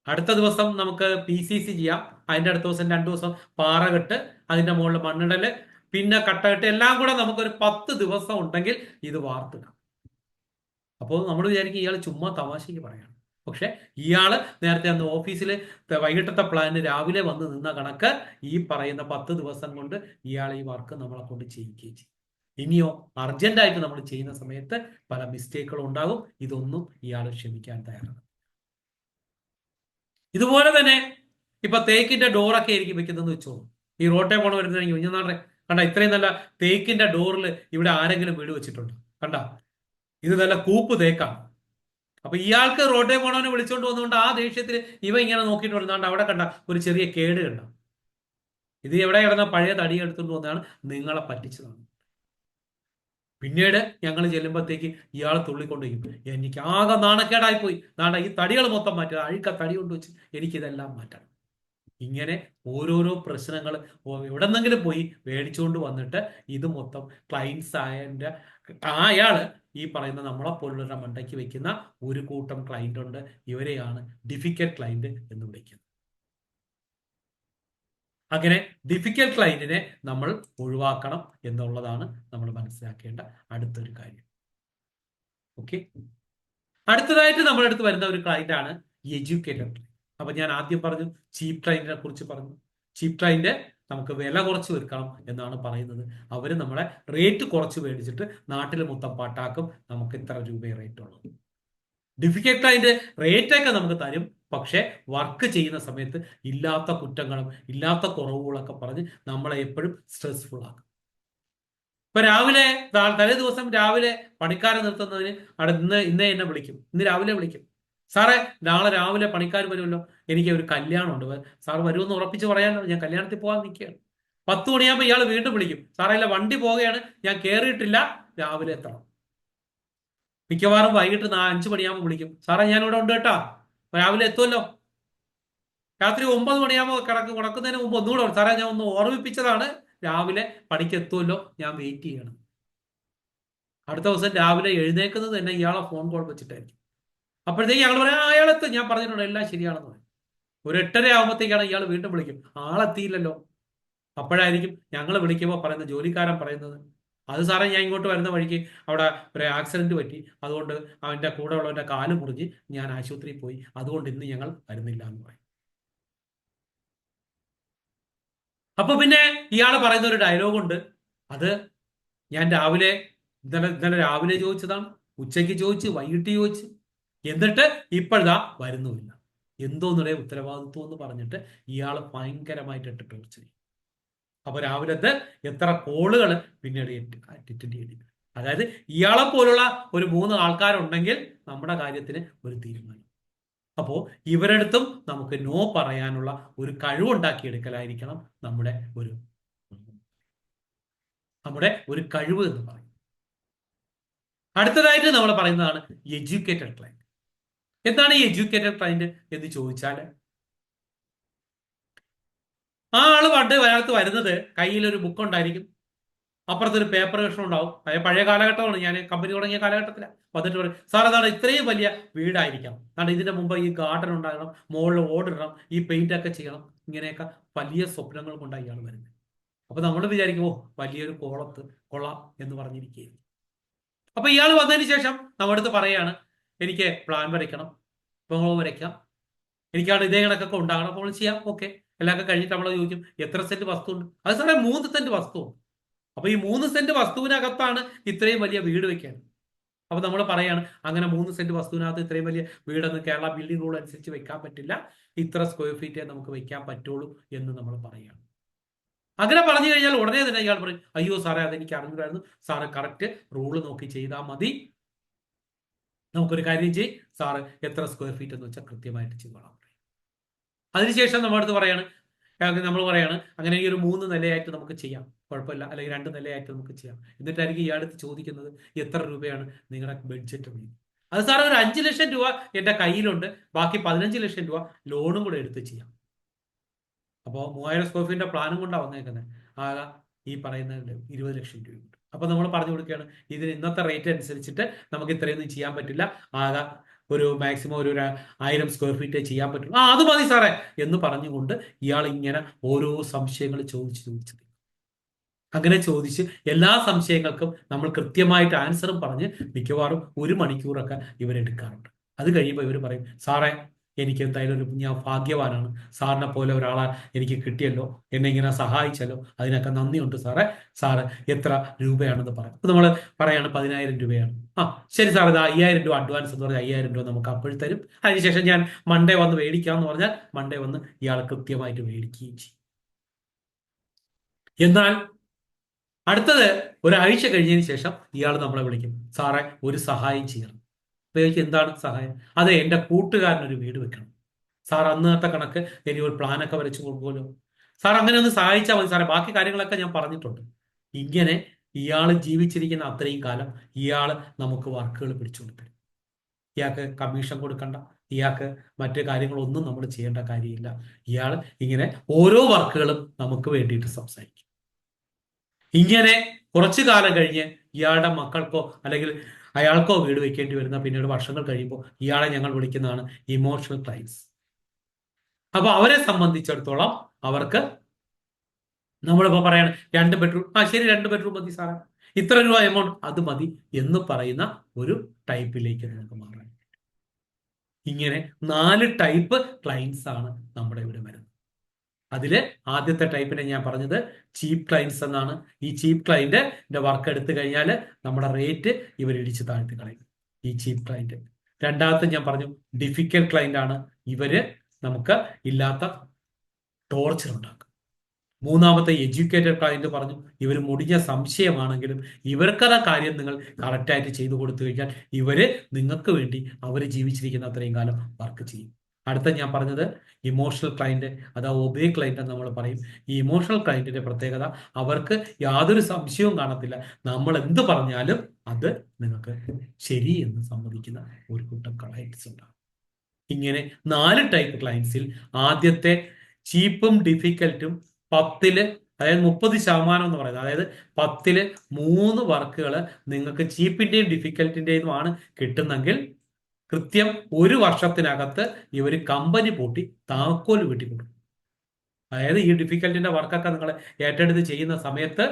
അടുത്ത ദിവസം നമുക്ക് PCC ചെയ്യാം. അതിന്റെ അടുത്ത ദിവസം 2 ദിവസം പാറകെട്ട്, അതിന്റെ മുകളിൽ മണ്ണിടല്, പിന്നെ കട്ടകെട്ട്, എല്ലാം കൂടെ നമുക്കൊരു 10 ദിവസം ഉണ്ടെങ്കിൽ ഇത് വാർത്തിടാം. അപ്പോൾ നമ്മൾ വിചാരിക്കും ഇയാൾ ചുമ്മാ തമാശയ്ക്ക് പറയാണ്. പക്ഷെ ഇയാള് നേരത്തെ അന്ന് ഓഫീസിൽ വൈകിട്ടത്തെ പ്ലാന് രാവിലെ വന്ന് നിന്ന കണക്ക് ഈ പറയുന്ന 10 ദിവസം കൊണ്ട് ഇയാൾ ഈ വർക്ക് നമ്മളെ കൊണ്ട് ചെയ്യിക്കുകയും ചെയ്യും. ഇനിയോ അർജന്റായിട്ട് നമ്മൾ ചെയ്യുന്ന സമയത്ത് പല മിസ്റ്റേക്കുകളും ഉണ്ടാകും. ഇതൊന്നും ഇയാൾ ക്ഷമിക്കാൻ തയ്യാറാണ്. ഇതുപോലെ തന്നെ ഇപ്പൊ തേക്കിന്റെ ഡോറൊക്കെ ആയിരിക്കും വെക്കുന്നതെന്ന് വെച്ചോളൂ. ഈ റോട്ടെ പോണ വരുന്നെങ്കിൽ കുഞ്ഞുനാട്ടെ കണ്ട ഇത്രയും നല്ല തേക്കിന്റെ ഡോറിൽ ഇവിടെ ആരെങ്കിലും വീട് വെച്ചിട്ടുണ്ട്? കണ്ട, ഇത് നല്ല കൂപ്പ് തേക്കാണ്. അപ്പൊ ഇയാൾക്ക് റോഡേ പോണവനെ വിളിച്ചോണ്ട് വന്നുകൊണ്ട് ആ ദേഷ്യത്തിൽ ഇവ ഇങ്ങനെ നോക്കിയിട്ട് വരുന്നതുകൊണ്ട് അവിടെ കണ്ട ഒരു ചെറിയ കേട് കണ്ട. ഇത് എവിടെ കിടന്ന പഴയ തടി എടുത്തുകൊണ്ട് വന്നതാണ്, നിങ്ങളെ പറ്റിച്ചതാണ്. പിന്നീട് ഞങ്ങൾ ചെല്ലുമ്പോഴത്തേക്ക് ഇയാൾ തുള്ളിക്കൊണ്ടിരിക്കും, എനിക്ക് ആകെ നാണക്കേടായി പോയി, ഈ തടികൾ മൊത്തം മാറ്റുക, അഴുക്ക തടി കൊണ്ട് വെച്ച് എനിക്കിതെല്ലാം മാറ്റണം. ഇങ്ങനെ ഓരോരോ പ്രശ്നങ്ങൾ എവിടെന്നെങ്കിലും പോയി മേടിച്ചുകൊണ്ട് വന്നിട്ട് ഇത് മൊത്തം ക്ലയൻസ് ആയതിൻ്റെ അയാള് ഈ പറയുന്ന നമ്മളെ പോലുള്ള മണ്ടയ്ക്ക് വെക്കുന്ന ഒരു കൂട്ടം ക്ലയന്റ് ഉണ്ട്. ഇവരെയാണ് ഡിഫിക്കൽട്ട് ക്ലയന്റ് എന്ന് വിളിക്കുന്നത്. അങ്ങനെ ഡിഫിക്കൽട്ട് ക്ലയന്റിനെ നമ്മൾ ഒഴിവാക്കണം എന്നുള്ളതാണ് നമ്മൾ മനസ്സിലാക്കേണ്ട അടുത്തൊരു കാര്യം. ഓക്കെ, അടുത്തതായിട്ട് നമ്മുടെ അടുത്ത് വരുന്ന ഒരു ക്ലയന്റ് ആണ് എഡ്യൂക്കേറ്റഡ്. അപ്പൊ ഞാൻ ആദ്യം പറഞ്ഞു ചീപ്പ് ക്ലയന്റിനെ കുറിച്ച് പറഞ്ഞു. ചീപ്പ് ക്ലയന്റ് നമുക്ക് വില കുറച്ച് വിൽക്കണം എന്നാണ് പറയുന്നത്. അവര് നമ്മളെ റേറ്റ് കുറച്ച് മേടിച്ചിട്ട് നാട്ടിൽ മൊത്തം പാട്ടാക്കും, നമുക്ക് ഇത്ര രൂപയെ റേറ്റ് ഉള്ളൂ. ഡിഫിക്കൽട്ട് ക്ലയന്റ് റേറ്റൊക്കെ നമുക്ക് തരും, പക്ഷെ വർക്ക് ചെയ്യുന്ന സമയത്ത് ഇല്ലാത്ത കുറ്റങ്ങളും ഇല്ലാത്ത കുറവുകളൊക്കെ പറഞ്ഞ് നമ്മളെ എപ്പോഴും സ്ട്രെസ്ഫുൾ ആക്കും. ഇപ്പൊ രാവിലെ തലേ ദിവസം രാവിലെ പണിക്കാരെ നിർത്തുന്നതിന് അവിടെ ഇന്നേ എന്നെ വിളിക്കും, ഇന്ന് രാവിലെ വിളിക്കും, സാറേ നാളെ രാവിലെ പണിക്കാർ വരുമല്ലോ, എനിക്ക് ഒരു കല്യാണം ഉണ്ട്, സാർ വരുമെന്ന് ഉറപ്പിച്ച് പറയാനോ, ഞാൻ കല്യാണത്തിൽ പോകാൻ നിൽക്കുകയാണ്. 10 മണിയാകുമ്പോൾ ഇയാൾ വീണ്ടും വിളിക്കും, സാറേ ഇല്ല വണ്ടി പോവുകയാണ്, ഞാൻ കയറിയിട്ടില്ല, രാവിലെ എത്തണം. മിക്കവാറും വൈകിട്ട് 5 മണിയാകുമ്പോൾ വിളിക്കും, സാറേ ഞാൻ ഇവിടെ ഉണ്ട് കേട്ടാ, രാവിലെ എത്തുമല്ലോ. രാത്രി 9 മണിയാകുമ്പോൾ കിടക്കുന്നതിന് മുമ്പ് ഒന്നുകൂടെ, സാറേ ഞാൻ ഒന്ന് ഓർമ്മിപ്പിച്ചതാണ്, രാവിലെ പണിക്ക് എത്തുമല്ലോ, ഞാൻ വെയിറ്റ് ചെയ്യണം. അടുത്ത ദിവസം രാവിലെ എഴുന്നേക്കുന്നത് തന്നെ ഇയാളെ ഫോൺ കോൾ വെച്ചിട്ടായിരിക്കും. അപ്പോഴത്തേക്ക് ഞങ്ങൾ പറയാം അയാളെത്തും, ഞാൻ പറഞ്ഞിട്ടുണ്ട് എല്ലാം ശരിയാണെന്ന് പറയും. ഒരു 8:30 ആകുമ്പോഴത്തേക്കാണ് ഇയാൾ വീണ്ടും വിളിക്കും, ആളെത്തിയില്ലല്ലോ. അപ്പോഴായിരിക്കും ഞങ്ങൾ വിളിക്കുമ്പോൾ പറയുന്ന ജോലിക്കാരൻ പറയുന്നത്, അത് സാറേ ഞാൻ ഇങ്ങോട്ട് വരുന്ന വഴിക്ക് അവിടെ ഒരു ആക്സിഡന്റ് പറ്റി, അതുകൊണ്ട് അവന്റെ കൂടെ ഉള്ളവന്റെ കാല് മുറിഞ്ഞ് ഞാൻ ആശുപത്രിയിൽ പോയി, അതുകൊണ്ട് ഇന്ന് ഞങ്ങൾ വരുന്നില്ല എന്ന് പറയും. അപ്പൊ പിന്നെ ഇയാൾ പറയുന്ന ഒരു ഡയലോഗുണ്ട്, അത് ഞാൻ ഇന്നലെ രാവിലെ ചോദിച്ചതാണ്, ഉച്ചയ്ക്ക് ചോദിച്ച്, വൈകിട്ട് ചോദിച്ച്, എന്നിട്ട് ഇപ്പോഴാ വരുന്നുമില്ല. എന്തോന്നുடைய ഉത്തരവാദിത്വം എന്ന് പറഞ്ഞിട്ട് ഇയാൾ ഭയങ്കരമായിട്ട് ഇട്ടിട്ട് വിളിച്ചു. അപ്പൊ രാവിലത്തെ എത്ര കോളുകൾ പിന്നീട് അറ്റൻഡ് ചെയ്യേണ്ടി. അതായത് ഇയാളെ പോലുള്ള ഒരു 3 ആൾക്കാരുണ്ടെങ്കിൽ നമ്മുടെ കാര്യത്തിന് ഒരു തീരുമാനം. അപ്പോ ഇവരടുത്തും നമുക്ക് നോ പറയാനുള്ള ഒരു കഴിവുണ്ടാക്കിയെടുക്കലായിരിക്കണം നമ്മുടെ ഒരു കഴിവ് എന്ന് പറയും. അടുത്തതായിട്ട് നമ്മൾ പറയുന്നതാണ് എഡ്യൂക്കേറ്റഡ് ക്ലയന്റ്. എന്താണ് ഈ എഡ്യൂക്കേറ്റഡ് ക്ലയന്റ് എന്ന് ചോദിച്ചാൽ, ആ ആള് അയാൾക്ക് വരുന്നത് കയ്യിൽ ഒരു ബുക്ക് ഉണ്ടായിരിക്കും, അപ്പുറത്തൊരു പേപ്പർ കഷ്ണം ഉണ്ടാവും. പഴയ കാലഘട്ടമാണ്, ഞാൻ കമ്പനി തുടങ്ങിയ കാലഘട്ടത്തിലാണ്. വന്നിട്ട് പറയും, സാർ അതാണ് ഇത്രയും വലിയ വീടായിരിക്കണം, കാരണം ഇതിന്റെ മുമ്പ് ഈ ഗാർഡൻ ഉണ്ടാകണം, മുകളിൽ ഓടിടണം, ഈ പെയിന്റ് ഒക്കെ ചെയ്യണം, ഇങ്ങനെയൊക്കെ വലിയ സ്വപ്നങ്ങൾ കൊണ്ടാണ് ഇയാൾ വരുന്നത്. അപ്പൊ നമ്മൾ വിചാരിക്കുമോ വലിയൊരു കൊള്ളാം എന്ന് പറഞ്ഞിരിക്കുകയാണ്. അപ്പൊ ഇയാൾ വന്നതിന് ശേഷം നമ്മുടെ അടുത്ത് പറയാണ്, എനിക്ക് പ്ലാൻ വരയ്ക്കണം, ഇപ്പോൾ വരയ്ക്കാം, എനിക്കാണ് ഇതേ കണക്കൊക്കെ ഉണ്ടാകണം, അപ്പോൾ ചെയ്യാം, ഓക്കെ. എല്ലാം കഴിഞ്ഞിട്ട് നമ്മൾ ചോദിക്കും എത്ര സെന്റ് വസ്തു ഉണ്ട്? അത് സാറേ 3 സെന്റ് വസ്തു. അപ്പൊ ഈ 3 സെന്റ് വസ്തുവിനകത്താണ് ഇത്രയും വലിയ വീട് വെക്കാൻ. അപ്പൊ നമ്മൾ പറയാണ്, അങ്ങനെ 3 സെന്റ് വസ്തുവിനകത്ത് ഇത്രയും വലിയ വീടൊന്നും കേരള ബിൽഡിംഗ് റൂൾ അനുസരിച്ച് വെക്കാൻ പറ്റില്ല, ഇത്ര സ്ക്വയർ ഫീറ്റേ നമുക്ക് വെക്കാൻ പറ്റുള്ളൂ എന്ന് നമ്മൾ പറയുകയാണ്. അങ്ങനെ പറഞ്ഞു കഴിഞ്ഞാൽ ഉടനെ തന്നെ ഇയാൾ പറയും, അയ്യോ സാറേ അതെനിക്ക് അറിഞ്ഞിട്ടായിരുന്നു, സാറ് കറക്റ്റ് റൂള് നോക്കി ചെയ്താൽ മതി, നമുക്കൊരു കാര്യം ചെയ്യും, സാറ് എത്ര സ്ക്വയർ ഫീറ്റ് എന്ന് വെച്ചാൽ കൃത്യമായിട്ട് ചെയ്തോളാം. അതിനുശേഷം നമ്മുടെ അടുത്ത് നമ്മൾ പറയാണ് അങ്ങനെ ഈ ഒരു 3 നിലയായിട്ട് നമുക്ക് ചെയ്യാം, കുഴപ്പമില്ല, അല്ലെങ്കിൽ 2 നിലയായിട്ട് നമുക്ക് ചെയ്യാം. എന്നിട്ടായിരിക്കും ഇയാളടുത്ത് ചോദിക്കുന്നത് എത്ര രൂപയാണ് നിങ്ങളുടെ ബഡ്ജറ്റ് എന്ന്. അത് സാറേ ഒരു 5 ലക്ഷം രൂപ എൻ്റെ കയ്യിലുണ്ട്, ബാക്കി 15 ലക്ഷം രൂപ ലോണും കൂടെ എടുത്ത് ചെയ്യാം. അപ്പോൾ 3000 സ്ക്വയർ ഫീറ്റിന്റെ പ്ലാനും കൊണ്ടാണ് വന്നേക്കുന്നത്. ആകെ ഈ പറയുന്ന 20 ലക്ഷം രൂപയുണ്ട്. അപ്പൊ നമ്മൾ പറഞ്ഞു കൊടുക്കുകയാണ്, ഇതിന് ഇന്നത്തെ റേറ്റ് അനുസരിച്ചിട്ട് നമുക്ക് ഇത്രയൊന്നും ചെയ്യാൻ പറ്റില്ല, ആകെ ഒരു മാക്സിമം ഒരു 1000 സ്ക്വയർ ഫീറ്റേ ചെയ്യാൻ പറ്റുള്ളൂ. അത് മതി സാറേ എന്ന് പറഞ്ഞുകൊണ്ട് ഇയാൾ ഇങ്ങനെ ഓരോ സംശയങ്ങൾ ചോദിച്ചു അങ്ങനെ ചോദിച്ച് എല്ലാ സംശയങ്ങൾക്കും നമ്മൾ കൃത്യമായിട്ട് ആൻസറും പറഞ്ഞ് മിക്കവാറും 1 മണിക്കൂറൊക്കെ ഇവരെടുക്കാറുണ്ട്. അത് കഴിയുമ്പോൾ ഇവർ പറയും, സാറേ എനിക്ക് എന്തായാലും ഞാൻ ഭാഗ്യവാനാണ്, സാറിനെ പോലെ ഒരാളെ എനിക്ക് കിട്ടിയല്ലോ, എന്നെ ഇങ്ങനെ സഹായിച്ചല്ലോ, അതിനൊക്കെ നന്ദിയുണ്ട് സാറേ, സാറ് എത്ര രൂപയാണെന്ന് പറയാം. അപ്പൊ നമ്മൾ പറയാണ് 10,000 രൂപയാണ്. ആ ശരി സാർ, ഇത് 5,000 രൂപ അഡ്വാൻസ് എന്ന് പറഞ്ഞാൽ 5,000 രൂപ നമുക്ക് അപ്പോൾ തരും. അതിനുശേഷം ഞാൻ മൺഡേ വന്ന് മേടിക്കാമെന്ന് പറഞ്ഞാൽ മൺഡേ വന്ന് ഇയാൾ കൃത്യമായിട്ട് മേടിക്കുകയും ചെയ്യും. എന്നാൽ അടുത്തത് ഒരാഴ്ച കഴിഞ്ഞതിന് ശേഷം ഇയാൾ നമ്മളെ വിളിക്കും, സാറേ ഒരു സഹായം ചെയ്യണം. അപ്പൊ ചോദിക്കും, എന്താണ് സഹായം? അതെ, എന്റെ കൂട്ടുകാരനൊരു വീട് വെക്കണം സാർ, അന്നത്തെ കണക്ക് ഇനി ഒരു പ്ലാനൊക്കെ വരച്ചു കൊടുക്കുമല്ലോ സാർ, അങ്ങനെ ഒന്ന് സഹായിച്ചാൽ മതി സാറേ, ബാക്കി കാര്യങ്ങളൊക്കെ ഞാൻ പറഞ്ഞിട്ടുണ്ട്. ഇങ്ങനെ ഇയാൾ ജീവിച്ചിരിക്കുന്ന അത്രയും കാലം ഇയാൾ നമുക്ക് വർക്കുകൾ പിടിച്ചു കൊടുത്തരും. ഇയാൾക്ക് കമ്മീഷൻ കൊടുക്കണ്ട, ഇയാൾക്ക് മറ്റു കാര്യങ്ങളൊന്നും നമ്മൾ ചെയ്യേണ്ട കാര്യമില്ല. ഇയാൾ ഇങ്ങനെ ഓരോ വർക്കുകളും നമുക്ക് വേണ്ടിയിട്ട് സംസാരിക്കും. ഇങ്ങനെ കുറച്ചു കാലം കഴിഞ്ഞ് ഇയാളുടെ മക്കൾക്കോ അല്ലെങ്കിൽ അയാൾക്കോ വീട് വെക്കേണ്ടി വരുന്ന പിന്നീട് വർഷങ്ങൾ കഴിയുമ്പോൾ ഇയാളെ ഞങ്ങൾ വിളിക്കുന്നതാണ് ഇമോഷണൽ ക്ലൈൻസ്. അപ്പൊ അവരെ സംബന്ധിച്ചിടത്തോളം അവർക്ക് നമ്മളിപ്പോ പറയാണ് 2 ബെഡ്റൂം, ആ ശരി 2 ബെഡ്റൂം മതി സാറേ, ഇത്ര രൂപ എമൗണ്ട് അത് മതി എന്ന് പറയുന്ന ഒരു ടൈപ്പിലേക്ക് നമുക്ക് മാറാൻ. ഇങ്ങനെ 4 ടൈപ്പ് ക്ലൈൻസ് ആണ് നമ്മുടെ ഇവിടെ വരുന്നത്. അതില് ആദ്യത്തെ ടൈപ്പിനെ ഞാൻ പറഞ്ഞത് ചീപ്പ് ക്ലൈൻസ് എന്നാണ്. ഈ ചീപ്പ് ക്ലൈന്റിന്റെ വർക്ക് എടുത്തു കഴിഞ്ഞാൽ നമ്മുടെ റേറ്റ് ഇവർ ഇടിച്ച് താഴ്ത്തി കളയും, ഈ ചീപ്പ് ക്ലൈന്റ്. രണ്ടാമത്തെ ഞാൻ പറഞ്ഞു ഡിഫിക്കൽട്ട് ക്ലൈന്റ് ആണ്. ഇവര് നമുക്ക് ഇല്ലാത്ത ടോർച്ചർ ഉണ്ടാക്കും. മൂന്നാമത്തെ എഡ്യൂക്കേറ്റഡ് ക്ലയന്റ് പറഞ്ഞു, ഇവർ മുടിഞ്ഞ സംശയമാണെങ്കിലും ഇവർക്കത കാര്യം നിങ്ങൾ കറക്റ്റായിട്ട് ചെയ്തു കൊടുത്തു കഴിഞ്ഞാൽ ഇവര് നിങ്ങൾക്ക് വേണ്ടി അവർ ജീവിച്ചിരിക്കുന്ന അത്രയും കാലം വർക്ക് ചെയ്യും. അടുത്ത ഞാൻ പറഞ്ഞത് ഇമോഷണൽ ക്ലയന്റ്, അതാ ഒബേ ക്ലയന്റ് എന്ന് നമ്മൾ പറയും. ഈ ഇമോഷണൽ ക്ലയന്റിന്റെ പ്രത്യേകത, അവർക്ക് യാതൊരു സംശയവും കാണത്തില്ല, നമ്മൾ എന്ത് പറഞ്ഞാലും അത് നിങ്ങൾക്ക് ശരി എന്ന് സമ്മതിക്കുന്ന ഒരു കൂട്ടം ക്ലയന്റ്സ് ഉണ്ടാകും. ഇങ്ങനെ 4 ടൈപ്പ് ക്ലയൻസിൽ ആദ്യത്തെ ചീപ്പും ഡിഫിക്കൽട്ടും 10-ല്, അതായത് 30% എന്ന് പറയുന്നത്, അതായത് 10-ല് 3 വർക്കുകൾ നിങ്ങൾക്ക് ചീപ്പിന്റെയും ഡിഫിക്കൽട്ടിന്റെയുമാണ് കിട്ടുന്നെങ്കിൽ കൃത്യം 1 വർഷത്തിനകത്ത് ഇവർ കമ്പനി പൂട്ടി താക്കോൽ വീട്ടി കൊടുക്കും. അതായത് ഈ ഡിഫിക്കൽട്ടിന്റെ വർക്കൊക്കെ നിങ്ങൾ ഏറ്റെടുത്ത് ചെയ്യുന്ന സമയത്ത്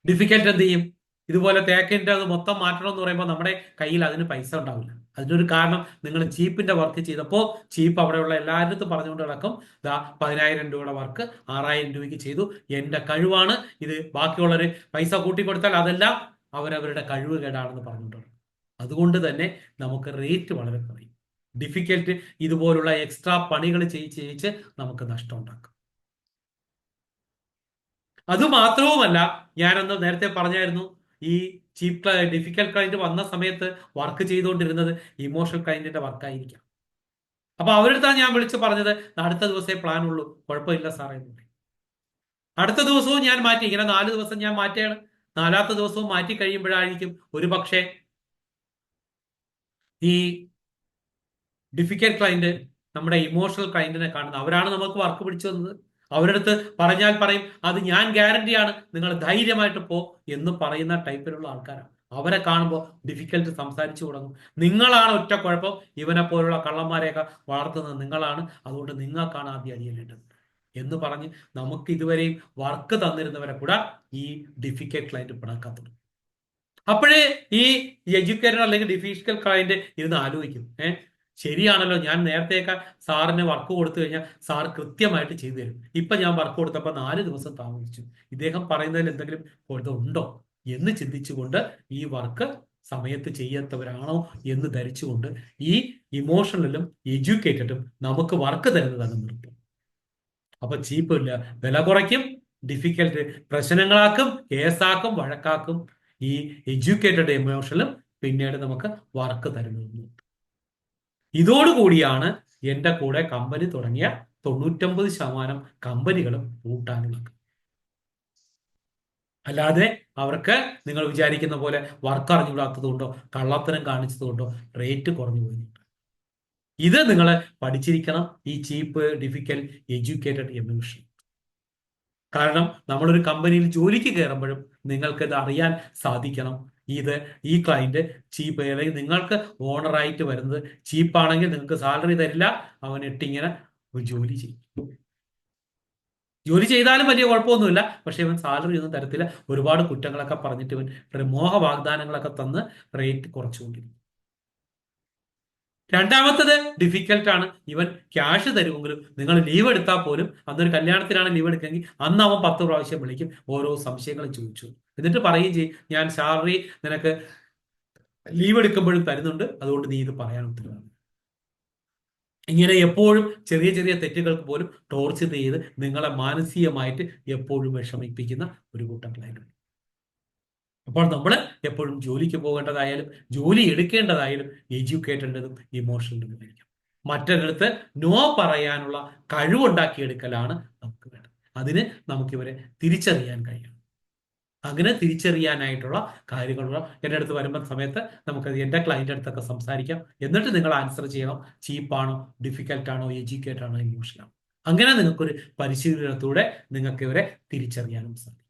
ഡിഫിക്കൽട്ട് എന്ത് ചെയ്യും? ഇതുപോലെ തേക്കിന്റെ അത് മൊത്തം മാറ്റണം എന്ന് പറയുമ്പോൾ നമ്മുടെ കയ്യിൽ അതിന് പൈസ ഉണ്ടാവില്ല. അതിനൊരു കാരണം, നിങ്ങൾ ചീപ്പിന്റെ വർക്ക് ചെയ്തപ്പോൾ ചീപ്പ് അവിടെയുള്ള എല്ലാവരും പറഞ്ഞുകൊണ്ട് കിടക്കും, ഇതാ 10,000 രൂപയുടെ വർക്ക് 6,000 രൂപയ്ക്ക് ചെയ്തു, എന്റെ കഴിവാണ് ഇത്, ബാക്കിയുള്ളവർ പൈസ കൂട്ടിക്കൊടുത്താൽ അതെല്ലാം അവരവരുടെ കഴിവ് കേടാണെന്ന് പറഞ്ഞുകൊണ്ട്. അതുകൊണ്ട് തന്നെ നമുക്ക് റേറ്റ് വളരെ കുറയും. ഡിഫിക്കൽട്ട് ഇതുപോലുള്ള എക്സ്ട്രാ പണികൾ ചെയ്യിച്ച് നമുക്ക് നഷ്ടം ഉണ്ടാക്കും. അതുമാത്രവുമല്ല, ഞാനൊന്ന് നേരത്തെ പറഞ്ഞായിരുന്നു, ഈ ചീപ്പ് ഡിഫിക്കൽട്ട് ക്ലയന്റ് വന്ന സമയത്ത് വർക്ക് ചെയ്തുകൊണ്ടിരുന്നത് ഇമോഷണൽ ക്ലയന്റിന്റെ വർക്കായിരിക്കാം. അപ്പൊ അവരെടുത്താണ് ഞാൻ വിളിച്ച് പറഞ്ഞത്, അടുത്ത ദിവസമേ പ്ലാൻ ഉള്ളൂ, കുഴപ്പമില്ല സാറേ എന്ന് പറയും. അടുത്ത ദിവസവും ഞാൻ മാറ്റി, ഇങ്ങനെ 4 ദിവസം ഞാൻ മാറ്റിയാണ്. 4ാമത്തെ ദിവസവും മാറ്റി കഴിയുമ്പോഴായിരിക്കും ഒരു പക്ഷേ ഈ ഡിഫിക്കൽട്ട് ക്ലയന്റ് നമ്മുടെ ഇമോഷണൽ ക്ലയന്റിനെ കാണുന്നത്. അവരാണ് നമുക്ക് വർക്ക് പിടിച്ചു തന്നത്. അവരുടെ അടുത്ത് പറഞ്ഞാൽ പറയും, അത് ഞാൻ ഗ്യാരണ്ടിയാണ്, നിങ്ങൾ ധൈര്യമായിട്ട് പോ എന്ന് പറയുന്ന ടൈപ്പിലുള്ള ആൾക്കാരാണ്. അവരെ കാണുമ്പോൾ ഡിഫിക്കൽട്ട് സംസാരിച്ചു തുടങ്ങും, നിങ്ങളാണ് ഒറ്റ കുഴപ്പം, ഇവനെ പോലുള്ള കള്ളന്മാരെയൊക്കെ വളർത്തുന്നത് നിങ്ങളാണ്, അതുകൊണ്ട് നിങ്ങൾക്കാണ് ആദ്യം അടിയേണ്ടത് എന്ന് പറഞ്ഞ് നമുക്ക് ഇതുവരെയും വർക്ക് തന്നിരുന്നവരെ കൂടെ ഈ ഡിഫിക്കൽട്ട് ക്ലയന്റ് പിണക്കാത്തുള്ളൂ. അപ്പോഴേ ഈ എഡ്യൂക്കേറ്റഡ് അല്ലെങ്കിൽ ഡിഫിക്കൽട്ട് ക്ലയന്റ് ഇരുന്ന് ആലോചിക്കും, ശരിയാണല്ലോ, ഞാൻ നേരത്തെയൊക്കെ സാറിന് വർക്ക് കൊടുത്തു കഴിഞ്ഞാൽ സാർ കൃത്യമായിട്ട് ചെയ്തു തരും, ഇപ്പൊ ഞാൻ വർക്ക് കൊടുത്തപ്പോൾ 4 ദിവസം താമസിച്ചു, ഇദ്ദേഹം പറയുന്നതിൽ എന്തെങ്കിലും ഉണ്ടോ എന്ന് ചിന്തിച്ചുകൊണ്ട് ഈ വർക്ക് സമയത്ത് ചെയ്യാത്തവരാണോ എന്ന് ധരിച്ചുകൊണ്ട് ഈ ഇമോഷണലും എഡ്യൂക്കേറ്റഡും നമുക്ക് വർക്ക് തരുന്നതാണ് നിർത്തും. അപ്പൊ ചീപ്പ് ഇല്ല, വില കുറയ്ക്കും, ഡിഫിക്കൽട്ട് പ്രശ്നങ്ങളാക്കും, കേസാക്കും, വഴക്കാക്കും. ഈ എഡ്യൂക്കേറ്റഡ് ഇമോഷണലും പിന്നീട് നമുക്ക് വർക്ക് തരുന്നത്. ഇതോടുകൂടിയാണ് എന്റെ കൂടെ കമ്പനി തുടങ്ങിയ 99% കമ്പനികളും പൂട്ടാനുള്ളത്. അല്ലാതെ അവർക്ക് നിങ്ങൾ വിചാരിക്കുന്ന പോലെ വർക്ക് അറിഞ്ഞുകൂടാത്തത് കൊണ്ടോ കള്ളത്തരം കാണിച്ചത് കൊണ്ടോ റേറ്റ് കുറഞ്ഞു പോയിട്ടുണ്ട്. ഇത് നിങ്ങൾ പഠിച്ചിരിക്കണം, ഈ ചീപ്പ്, ഡിഫിക്കൽട്ട്, എഡ്യൂക്കേറ്റഡ് എമോഷൻ. കാരണം നമ്മളൊരു കമ്പനിയിൽ ജോലിക്ക് കയറുമ്പോഴും നിങ്ങൾക്ക് ഇത് അറിയാൻ സാധിക്കണം. ഈ ക്ലയന്റ് ചീപ്പ്, അല്ലെങ്കിൽ നിങ്ങൾക്ക് ഓണറായിട്ട് വരുന്നത് ചീപ്പാണെങ്കിൽ നിങ്ങൾക്ക് സാലറി തരില്ല, അവൻ ഇട്ടിങ്ങനെ ജോലി ചെയ്യും. ജോലി ചെയ്താലും വലിയ കുഴപ്പമൊന്നുമില്ല, പക്ഷെ ഇവൻ സാലറി ഒന്നും തരത്തില്ല, ഒരുപാട് കുറ്റങ്ങളൊക്കെ പറഞ്ഞിട്ട് ഇവൻ മോഹ വാഗ്ദാനങ്ങളൊക്കെ തന്ന് റേറ്റ് കുറച്ചുകൊണ്ടിരിക്കും. രണ്ടാമത്തത് ഡിഫിക്കൽട്ട് ആണ്. ഇവൻ ക്യാഷ് തരുമെങ്കിലും നിങ്ങൾ ലീവ് എടുത്താൽ പോലും, അന്നൊരു കല്യാണത്തിനാണ് ലീവ് എടുക്കെങ്കിൽ അന്ന് അവൻ 10 പ്രാവശ്യം വിളിക്കും, ഓരോ സംശയങ്ങൾ ചോദിച്ചു, എന്നിട്ട് പറയുകയും ചെയ്യും ഞാൻ സാലറി നിനക്ക് ലീവ് എടുക്കുമ്പോഴും തരുന്നുണ്ട്, അതുകൊണ്ട് നീ ഇത് പറയാൻ ഉത്തരവാണ്. ഇങ്ങനെ എപ്പോഴും ചെറിയ ചെറിയ തെറ്റുകൾക്ക് പോലും ടോർച്ചർ ചെയ്ത് നിങ്ങളെ മാനസികമായിട്ട് എപ്പോഴും വിഷമിപ്പിക്കുന്ന ഒരു കൂട്ടം ക്ലയന്റ്. അപ്പോൾ നമ്മൾ എപ്പോഴും ജോലിക്ക് പോകേണ്ടതായാലും ജോലി എടുക്കേണ്ടതായാലും എഡ്യൂക്കേറ്റഡും ഇമോഷണലും ആയിരിക്കും. മറ്റൊരിടത്ത് നോ പറയാനുള്ള കഴിവുണ്ടാക്കിയെടുക്കലാണ് നമുക്ക് വേണ്ടത്. അതിന് നമുക്കിവരെ തിരിച്ചറിയാൻ കഴിയണം. അങ്ങനെ തിരിച്ചറിയാനായിട്ടുള്ള കാര്യങ്ങളുള്ള എൻ്റെ അടുത്ത് വരുന്ന സമയത്ത് നമുക്കത് എൻ്റെ ക്ലയൻറ്റ് അടുത്തൊക്കെ സംസാരിക്കാം. എന്നിട്ട് നിങ്ങൾ ആൻസർ ചെയ്യണം, ചീപ്പാണോ, ഡിഫിക്കൽട്ടാണോ, എഡ്യൂക്കേറ്റ് ആണോ, ഇമോഷണൽ. അങ്ങനെ നിങ്ങൾക്കൊരു പരിശീലനത്തിലൂടെ നിങ്ങൾക്ക് ഇവരെ തിരിച്ചറിയാനും സാധിക്കും.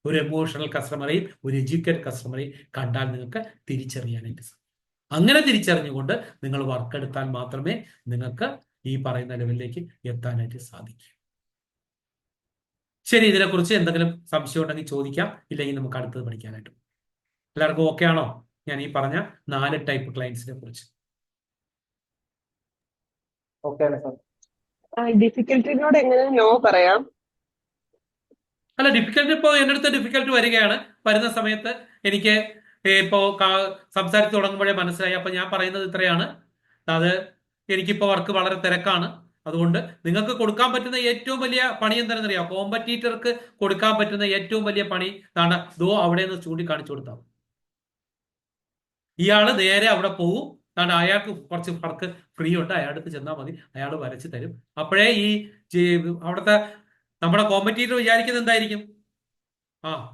ഒരു എമോഷണൽ കസ്റ്റമറെയും ഒരു എഡ്യൂക്കേറ്റ് കസ്റ്റമറെയും കണ്ടാൽ നിങ്ങൾക്ക് തിരിച്ചറിയാനായിട്ട് സാധിക്കും. അങ്ങനെ തിരിച്ചറിഞ്ഞുകൊണ്ട് നിങ്ങൾ വർക്ക് എടുത്താൽ മാത്രമേ നിങ്ങൾക്ക് ഈ പറയുന്ന ലെവലിലേക്ക് എത്താനായിട്ട് സാധിക്കൂ. ശരി, ഇതിനെക്കുറിച്ച് എന്തെങ്കിലും സംശയം ഉണ്ടെങ്കിൽ ചോദിക്കാം, ഇല്ലെങ്കിൽ നമുക്ക് അടുത്തത് പഠിക്കാനായിട്ട്. എല്ലാവർക്കും ഓക്കെ ആണോ ഞാൻ ഈ പറഞ്ഞ 4 ടൈപ്പ് ക്ലയൻസിനെ കുറിച്ച്? ഡിഫിക്കൽട്ടിനോട് എങ്ങനെ നോ പറയാം? അല്ല, ഡിഫിക്കൽട്ട് ഇപ്പോൾ എൻ്റെ അടുത്ത് ഡിഫിക്കൽട്ട് വരികയാണ്. വരുന്ന സമയത്ത് എനിക്ക് ഇപ്പോ സംസാരിച്ച് തുടങ്ങുമ്പോഴേ മനസ്സിലായി. അപ്പൊ ഞാൻ പറയുന്നത് ഇത്രയാണ്, അത് എനിക്കിപ്പോ വർക്ക് വളരെ തിരക്കാണ്, അതുകൊണ്ട് നിങ്ങൾക്ക് കൊടുക്കാൻ പറ്റുന്ന ഏറ്റവും വലിയ പണി എന്താണെന്നറിയാം? കോമ്പറ്റീറ്റർക്ക് കൊടുക്കാൻ പറ്റുന്ന ഏറ്റവും വലിയ പണി ആണ് ദോ അവിടെ നിന്ന് ചൂണ്ടിക്കാണിച്ചു കൊടുത്താൽ ഇയാള് നേരെ അവിടെ പോവും. കാരണം അയാൾക്ക് കുറച്ച് വർക്ക് ഫ്രീ ഉണ്ട്, അയാൾക്ക് ചെന്നാൽ മതി, അയാൾ വരച്ച് തരും. അപ്പോഴേ ഈ അവിടുത്തെ നമ്മുടെ കോമ്പറ്റീറ്റർ വിചാരിക്കുന്നത് എന്തായിരിക്കും?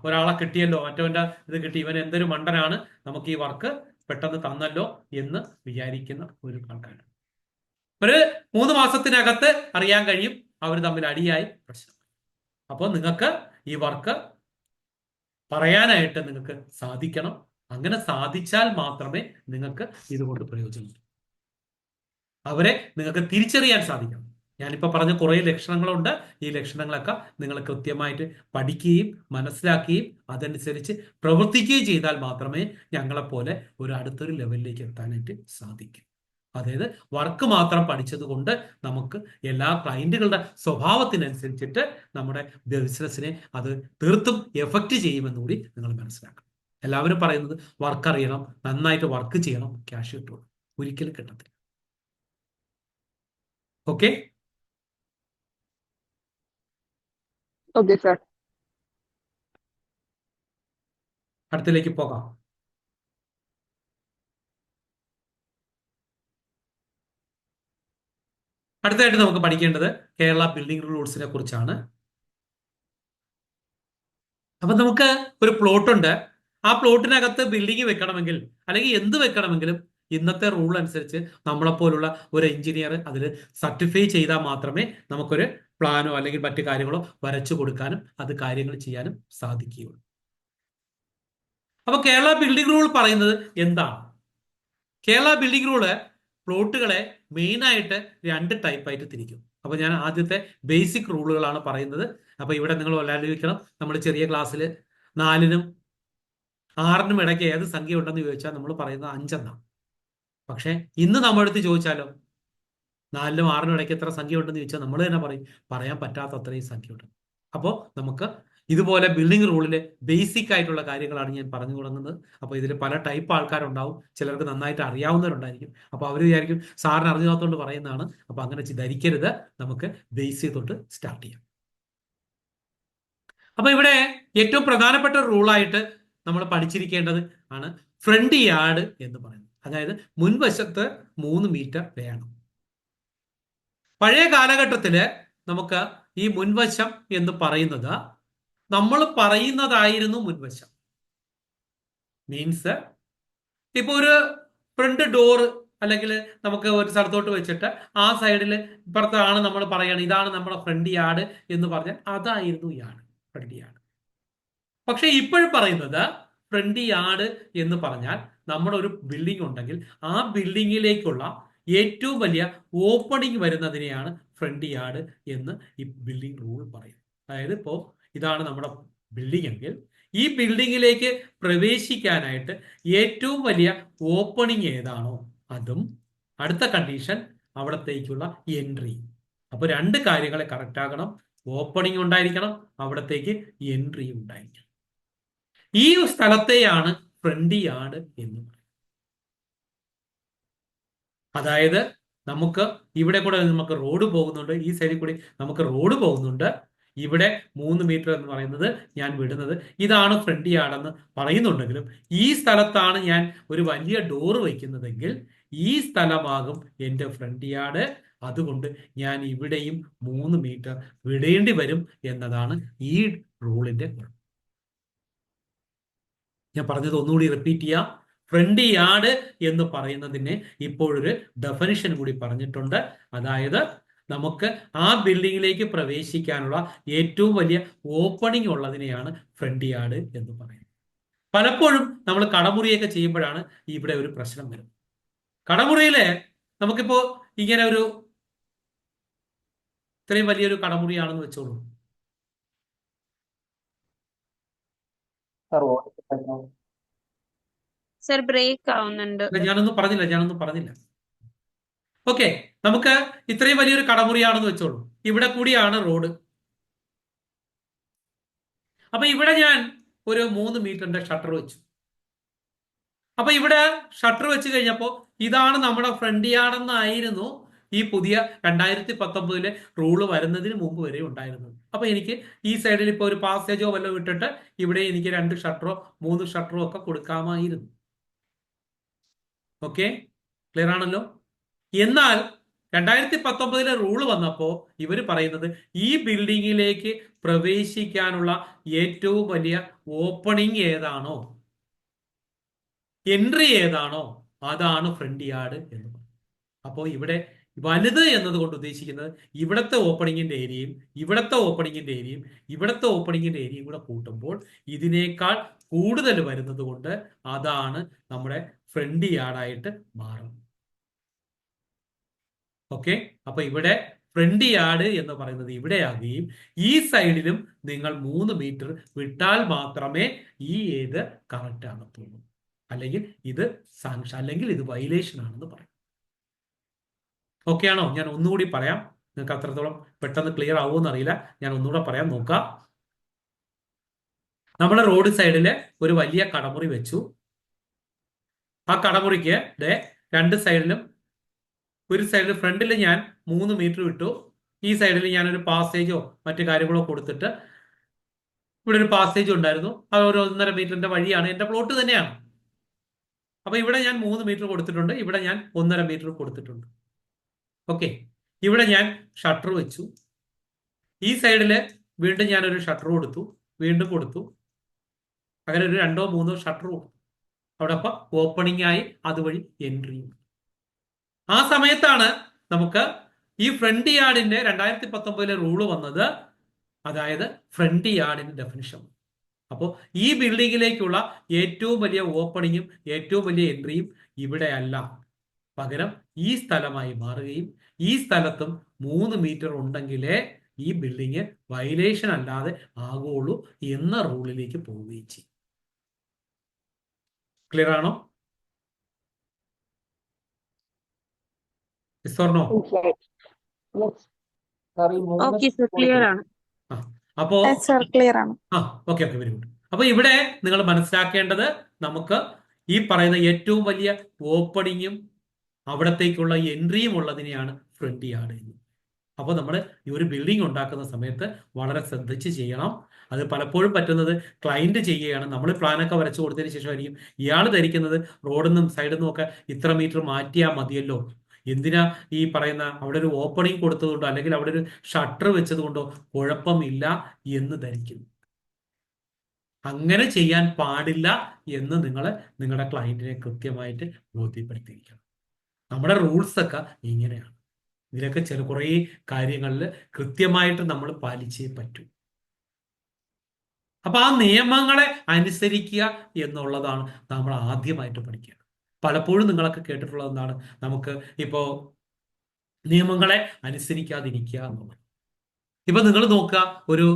ഒരാളെ കിട്ടിയല്ലോ, മറ്റവന്റെ ഇത് കിട്ടി, ഇവൻ എന്തൊരു മണ്ടനാണ്, നമുക്ക് ഈ വർക്ക് പെട്ടെന്ന് തന്നല്ലോ എന്ന് വിചാരിക്കുന്ന ഒരു ആൾക്കാരാണ്. ഒരു 3 മാസത്തിനകത്ത് അറിയാൻ കഴിയും അവർ തമ്മിൽ അടിയായി പ്രശ്നം. അപ്പോൾ നിങ്ങൾക്ക് ഈ വർക്ക് പറയാനായിട്ട് നിങ്ങൾക്ക് സാധിക്കണം. അങ്ങനെ സാധിച്ചാൽ മാത്രമേ നിങ്ങൾക്ക് ഇതുകൊണ്ട് പ്രയോജനം. അവരെ നിങ്ങൾക്ക് തിരിച്ചറിയാൻ സാധിക്കണം. ഞാനിപ്പോൾ പറഞ്ഞ കുറേ ലക്ഷണങ്ങളുണ്ട്. ഈ ലക്ഷണങ്ങളൊക്കെ നിങ്ങൾ കൃത്യമായിട്ട് പഠിക്കുകയും മനസ്സിലാക്കുകയും അതനുസരിച്ച് പ്രവർത്തിക്കുകയും ചെയ്താൽ മാത്രമേ ഞങ്ങളെപ്പോലെ ഒരു അടുത്തൊരു ലെവലിലേക്ക് എത്താനായിട്ട് സാധിക്കൂ. അതായത് വർക്ക് മാത്രം പഠിച്ചത് കൊണ്ട് നമുക്ക് എല്ലാ ക്ലയന്റുകളുടെ സ്വഭാവത്തിനനുസരിച്ചിട്ട് നമ്മുടെ ബിസിനസ്സിനെ അത് തീർത്തും എഫക്റ്റ് ചെയ്യുമെന്നുകൂടി നിങ്ങൾ മനസ്സിലാക്കണം. എല്ലാവരും പറയുന്നത് വർക്ക് അറിയണം, നന്നായിട്ട് വർക്ക് ചെയ്യണം, ക്യാഷ് കിട്ടുള്ളൂ. ഒരിക്കലും കിട്ടത്തില്ല. Okay okay sir. അടുത്തിലേക്ക് പോകാം. അടുത്തായിട്ട് നമുക്ക് പഠിക്കേണ്ടത് കേരള ബിൽഡിംഗ് റൂൾസിനെ കുറിച്ചാണ്. അപ്പൊ നമുക്ക് ഒരു പ്ലോട്ട് ഉണ്ട്. ആ പ്ലോട്ടിനകത്ത് ബിൽഡിംഗ് വെക്കണമെങ്കിൽ അല്ലെങ്കിൽ എന്ത് വെക്കണമെങ്കിലും ഇന്നത്തെ റൂൾ അനുസരിച്ച് നമ്മളെപ്പോലുള്ള ഒരു എഞ്ചിനീയർ അതിൽ സർട്ടിഫൈ ചെയ്താൽ മാത്രമേ നമുക്കൊരു പ്ലാനോ അല്ലെങ്കിൽ മറ്റു കാര്യങ്ങളോ വരച്ചു കൊടുക്കാനും അത് കാര്യങ്ങൾ ചെയ്യാനും സാധിക്കുകയുള്ളൂ. അപ്പൊ കേരള ബിൽഡിംഗ് റൂൾ പറയുന്നത് എന്താണ്? കേരള ബിൽഡിംഗ് റൂള് പ്ലോട്ടുകളെ മെയിനായിട്ട് 2 ടൈപ്പായിട്ട് തിരിക്കും. അപ്പൊ ഞാൻ ആദ്യത്തെ ബേസിക് റൂളുകളാണ് പറയുന്നത്. അപ്പൊ ഇവിടെ നിങ്ങൾ ആലോചിക്കണം, നമ്മൾ ചെറിയ ക്ലാസ്സിൽ 4നും 6നും ഇടയ്ക്ക് ഏത് സംഖ്യ ഉണ്ടെന്ന് ചോദിച്ചാൽ നമ്മൾ പറയുന്നത് 5 എന്നാണ്. പക്ഷെ ഇന്ന് നമ്മുടെ അടുത്ത് ചോദിച്ചാലോ 4നും 6നും ഇടയ്ക്ക് എത്ര സംഖ്യ ഉണ്ടെന്ന് ചോദിച്ചാൽ നമ്മൾ തന്നെ പറയും പറയാൻ പറ്റാത്ത അത്രയും സംഖ്യ ഉണ്ട്. അപ്പോൾ നമുക്ക് ഇതുപോലെ ബിൽഡിംഗ് റൂളിലെ ബേസിക് ആയിട്ടുള്ള കാര്യങ്ങളാണ് ഞാൻ പറഞ്ഞു തുടങ്ങുന്നത്. അപ്പോൾ ഇതിൽ പല ടൈപ്പ് ആൾക്കാരുണ്ടാവും. ചിലർക്ക് നന്നായിട്ട് അറിയാവുന്നവരുണ്ടായിരിക്കും. അപ്പോൾ അവർ വിചാരിക്കും സാറിന് അറിഞ്ഞാത്തോണ്ട് പറയുന്നതാണ്. അപ്പോൾ അങ്ങനെ ധരിക്കരുത്. നമുക്ക് ബേസിക് തൊട്ട് സ്റ്റാർട്ട് ചെയ്യാം. അപ്പൊ ഇവിടെ ഏറ്റവും പ്രധാനപ്പെട്ട റൂളായിട്ട് നമ്മൾ പഠിച്ചിരിക്കേണ്ടത് ആണ് ഫ്രണ്ട് യാർഡ് എന്ന് പറയുന്നത്. അതായത് മുൻവശത്ത് 3 മീറ്റർ വേണം. പഴയ കാലഘട്ടത്തില് നമുക്ക് ഈ മുൻവശം എന്ന് പറയുന്നത് നമ്മൾ പറയുന്നതായിരുന്നു മുൻവശം. മീൻസ് ഇപ്പൊ ഒരു ഫ്രണ്ട് ഡോർ അല്ലെങ്കിൽ നമുക്ക് ഒരു സ്ഥലത്തോട്ട് വെച്ചിട്ട് ആ സൈഡിൽ ഇപ്പുറത്താണ് നമ്മൾ പറയണം ഇതാണ് നമ്മുടെ ഫ്രണ്ട് യാർഡ് എന്ന് പറഞ്ഞാൽ അതായിരുന്നു യാർഡ്, ഫ്രണ്ട് യാർഡ്. പക്ഷെ ഇപ്പോഴും പറയുന്നത് ഫ്രണ്ട് യാർഡ് എന്ന് പറഞ്ഞാൽ നമ്മുടെ ഒരു ബിൽഡിംഗ് ഉണ്ടെങ്കിൽ ആ ബിൽഡിങ്ങിലേക്കുള്ള ഏറ്റവും വലിയ ഓപ്പണിംഗ് വരുന്നതിനെയാണ് ഫ്രണ്ട് യാർഡ് എന്ന് ഈ ബിൽഡിംഗ് റൂൾ പറയും. അതായത് ഇപ്പോ ഇതാണ് നമ്മുടെ ബിൽഡിംഗ് എങ്കിൽ ഈ ബിൽഡിങ്ങിലേക്ക് പ്രവേശിക്കാനായിട്ട് ഏറ്റവും വലിയ ഓപ്പണിംഗ് ഏതാണോ അതും അടുത്ത കണ്ടീഷൻ അവിടത്തേക്കുള്ള എൻട്രി. അപ്പൊ രണ്ട് കാര്യങ്ങളെ കറക്റ്റ് ആകണം. ഓപ്പണിംഗ് ഉണ്ടായിരിക്കണം, അവിടത്തേക്ക് എൻട്രി ഉണ്ടായിരിക്കണം. ഈ സ്ഥലത്തെയാണ് ഫ്രണ്ട് യാർഡ് എന്ന് പറയുന്നത്. അതായത് നമുക്ക് ഇവിടെ കൂടെ നമുക്ക് റോഡ് പോകുന്നുണ്ട്, ഈ സൈഡിൽ കൂടി നമുക്ക് റോഡ് പോകുന്നുണ്ട്. ഇവിടെ 3 മീറ്റർ എന്ന് പറയുന്നത് ഞാൻ വിടുന്നത്, ഇതാണ് ഫ്രണ്ട് യാർഡെന്ന് പറയുന്നുണ്ടെങ്കിലും ഈ സ്ഥലത്താണ് ഞാൻ ഒരു വലിയ ഡോറ് വയ്ക്കുന്നതെങ്കിൽ ഈ സ്ഥലമാകും എൻ്റെ ഫ്രണ്ട് യാർഡ്. അതുകൊണ്ട് ഞാൻ ഇവിടെയും 3 മീറ്റർ വിടേണ്ടി വരും എന്നതാണ് ഈ റൂളിന്റെ ഗുണം. ഞാൻ പറഞ്ഞത് ഒന്നുകൂടി റിപ്പീറ്റ് ചെയ്യാം. ഫ്രണ്ട് യാർഡ് എന്ന് പറയുന്നതിന് ഇപ്പോഴൊരു ഡെഫിനിഷൻ കൂടി പറഞ്ഞിട്ടുണ്ട്. അതായത് നമുക്ക് ആ ബിൽഡിങ്ങിലേക്ക് പ്രവേശിക്കാനുള്ള ഏറ്റവും വലിയ ഓപ്പണിംഗ് ഉള്ളതിനെയാണ് ഫ്രണ്ട് യാർഡ് എന്ന് പറയുന്നത്. പലപ്പോഴും നമ്മൾ കടമുറിയൊക്കെ ചെയ്യുമ്പോഴാണ് ഇവിടെ ഒരു പ്രശ്നം വരുന്നത്. കടമുറിയില് നമുക്കിപ്പോ ഇങ്ങനെ ഒരു ഇത്രയും വലിയൊരു കടമുറിയാണെന്ന് വെച്ചോളൂ. സർ ബ്രേക്ക് ആവുന്നുണ്ട്. ഞാനൊന്നും പറഞ്ഞില്ല. ഓക്കെ, നമുക്ക് ഇത്രയും വലിയൊരു കടമുറിയാണെന്ന് വെച്ചോളൂ. ഇവിടെ കൂടിയാണ് റോഡ്. അപ്പൊ ഇവിടെ ഞാൻ ഒരു 3 മീറ്ററിന്റെ ഷട്ടർ വെച്ചു. അപ്പൊ ഇവിടെ ഷട്ടർ വെച്ച് കഴിഞ്ഞപ്പോ ഇതാണ് നമ്മുടെ ഫ്രണ്ട് യാർഡെന്നായിരുന്നു ഈ പുതിയ 2019 റൂള് വരുന്നതിന് മുമ്പ് വരെ ഉണ്ടായിരുന്നത്. അപ്പൊ എനിക്ക് ഈ സൈഡിൽ ഇപ്പൊ ഒരു പാസേജോ വല്ലതും ഇട്ടിട്ട് ഇവിടെ എനിക്ക് 2 ഷട്ടറോ 3 ഷട്ടറോ ഒക്കെ കൊടുക്കാമായിരുന്നു. ഓക്കെ, ക്ലിയർ ആണല്ലോ. എന്നാൽ 2019 റൂള് വന്നപ്പോ ഇവർ പറയുന്നത് ഈ ബിൽഡിങ്ങിലേക്ക് പ്രവേശിക്കാനുള്ള ഏറ്റവും വലിയ ഓപ്പണിംഗ് ഏതാണോ, എൻട്രി ഏതാണോ, അതാണ് ഫ്രണ്ട് യാർഡ് എന്ന് പറയുന്നത്. അപ്പോൾ ഇവിടെ വലുത് എന്നതുകൊണ്ട് ഉദ്ദേശിക്കുന്നത് ഇവിടത്തെ ഓപ്പണിങ്ങിന്റെ ഏരിയയും ഇവിടത്തെ ഓപ്പണിങ്ങിന്റെ ഏരിയയും ഇവിടത്തെ ഓപ്പണിങ്ങിന്റെ ഏരിയയും കൂടെ കൂട്ടുമ്പോൾ ഇതിനേക്കാൾ കൂടുതൽ വരുന്നത് കൊണ്ട് അതാണ് നമ്മുടെ ഫ്രണ്ട് യാർഡായിട്ട് മാറും. ഓക്കെ, അപ്പൊ ഇവിടെ ഫ്രണ്ട് യാർഡ് എന്ന് പറയുന്നത് ഇവിടെയാകുകയും ഈ സൈഡിലും നിങ്ങൾ 3 മീറ്റർ വിട്ടാൽ മാത്രമേ ഈ ഏത് കറക്റ്റ് ആകത്തുള്ളൂ. അല്ലെങ്കിൽ ഇത് സാങ്ഷൻ, അല്ലെങ്കിൽ ഇത് വയലേഷൻ ആണെന്ന് പറയും. ഓക്കെ ആണോ? ഞാൻ ഒന്നുകൂടി പറയാം, നിങ്ങൾക്ക് അത്രത്തോളം പെട്ടെന്ന് ക്ലിയർ ആവുമെന്ന് അറിയില്ല. ഞാൻ ഒന്നുകൂടെ പറയാം, നോക്കാം. നമ്മളെ റോഡ് സൈഡില് ഒരു വലിയ കടമുറി വെച്ചു. ആ കടമുറിക്ക് രണ്ട് സൈഡിലും, ഒരു സൈഡിൽ ഫ്രണ്ടിൽ ഞാൻ 3 മീറ്റർ വിട്ടു, ഈ സൈഡിൽ ഞാനൊരു പാസേജോ മറ്റു കാര്യങ്ങളോ കൊടുത്തിട്ട് ഇവിടെ ഒരു പാസേജ് ഉണ്ടായിരുന്നു. അത് ഒരു 1.5 മീറ്ററിന്റെ വഴിയാണ്, എന്റെ പ്ലോട്ട് തന്നെയാണ്. അപ്പൊ ഇവിടെ ഞാൻ 3 മീറ്റർ കൊടുത്തിട്ടുണ്ട്, ഇവിടെ ഞാൻ 1.5 മീറ്റർ കൊടുത്തിട്ടുണ്ട്. ഓക്കെ, ഇവിടെ ഞാൻ ഷട്ടർ വെച്ചു. ഈ സൈഡില് വീണ്ടും ഞാനൊരു ഷട്ടർ കൊടുത്തു, വീണ്ടും കൊടുത്തു. അങ്ങനെ ഒരു 2 or 3 ഷട്ടർ കൊടുത്തു. അവിടെ അപ്പൊ ഓപ്പണിംഗ് ആയി, അതുവഴി എൻട്രി. ആ സമയത്താണ് നമുക്ക് ഈ ഫ്രണ്ട് യാർഡിന്റെ 2019 റൂള് വന്നത്. അതായത് ഫ്രണ്ട് യാർഡിന്റെ ഡെഫിനിഷൻ. അപ്പോൾ ഈ ബിൽഡിങ്ങിലേക്കുള്ള ഏറ്റവും വലിയ ഓപ്പണിങ്ങും ഏറ്റവും വലിയ എൻട്രിയും ഇവിടെ അല്ല, പകരം ഈ സ്ഥലമായി മാറുകയും ഈ സ്ഥലത്തും 3 മീറ്റർ ഉണ്ടെങ്കിലേ ഈ ബിൽഡിങ് വയലേഷൻ അല്ലാതെ ആകുള്ളൂ എന്ന റൂളിലേക്ക് പോവുകയും ചെയ്യും. ക്ലിയർ ആണോ? ഓക്കെ സർ, ക്ലിയർ ആണ്. അപ്പോ ക്ലിയർ ആണ്. Okay, very good. അപ്പൊ ഇവിടെ നിങ്ങൾ മനസ്സിലാക്കേണ്ടത്, നമുക്ക് ഈ പറയുന്ന ഏറ്റവും വലിയ ഓപ്പണിങ്ങും അവിടത്തേക്കുള്ള എൻട്രിയും ഉള്ളതിനെയാണ് ഫ്രണ്ട് യാർഡ് എന്ന്. അപ്പോൾ നമ്മൾ ഈ ഒരു ബിൽഡിംഗ് ഉണ്ടാക്കുന്ന സമയത്ത് വളരെ ശ്രദ്ധിച്ച് ചെയ്യണം. അത് പലപ്പോഴും പറ്റുന്നത് ക്ലയന്റ് ചെയ്യുകയാണ്. നമ്മൾ പ്ലാനൊക്കെ വരച്ചു കൊടുത്തതിന് ശേഷമായിരിക്കും ഇയാൾ ധരിക്കുന്നത് റോഡിൽ നിന്നും സൈഡിൽ നിന്നും ഒക്കെ ഇത്ര മീറ്റർ മാറ്റിയാൽ മതിയല്ലോ, എന്തിനാ ഈ പറയുന്ന അവിടെ ഒരു ഓപ്പണിംഗ് കൊടുത്തതുകൊണ്ടോ അല്ലെങ്കിൽ അവിടെ ഒരു ഷട്ടർ വെച്ചത് കൊണ്ടോ കുഴപ്പമില്ല എന്ന് ധരിക്കുന്നു. അങ്ങനെ ചെയ്യാൻ പാടില്ല എന്ന് നിങ്ങൾ നിങ്ങളുടെ ക്ലയന്റിനെ കൃത്യമായിട്ട് ബോധ്യപ്പെടുത്തിയിരിക്കണം. നമ്മുടെ റൂൾസ് ഒക്കെ ഇങ്ങനെയാണ്. ഇതിലൊക്കെ കുറേ കാര്യങ്ങളിൽ കൃത്യമായിട്ട് നമ്മൾ പാലിച്ചേ പറ്റൂ. അപ്പൊ ആ നിയമങ്ങളെ അനുസരിക്കുക എന്നുള്ളതാണ് നമ്മൾ ആദ്യമായിട്ട് പഠിക്കുക. പലപ്പോഴും നിങ്ങളൊക്കെ കേട്ടിട്ടുള്ളത് എന്താണ്, നമുക്ക് ഇപ്പോ നിയമങ്ങളെ അനുസരിക്കാതിരിക്കുക എന്നുള്ളത്. ഇപ്പൊ നിങ്ങൾ നോക്കുക, ഒരു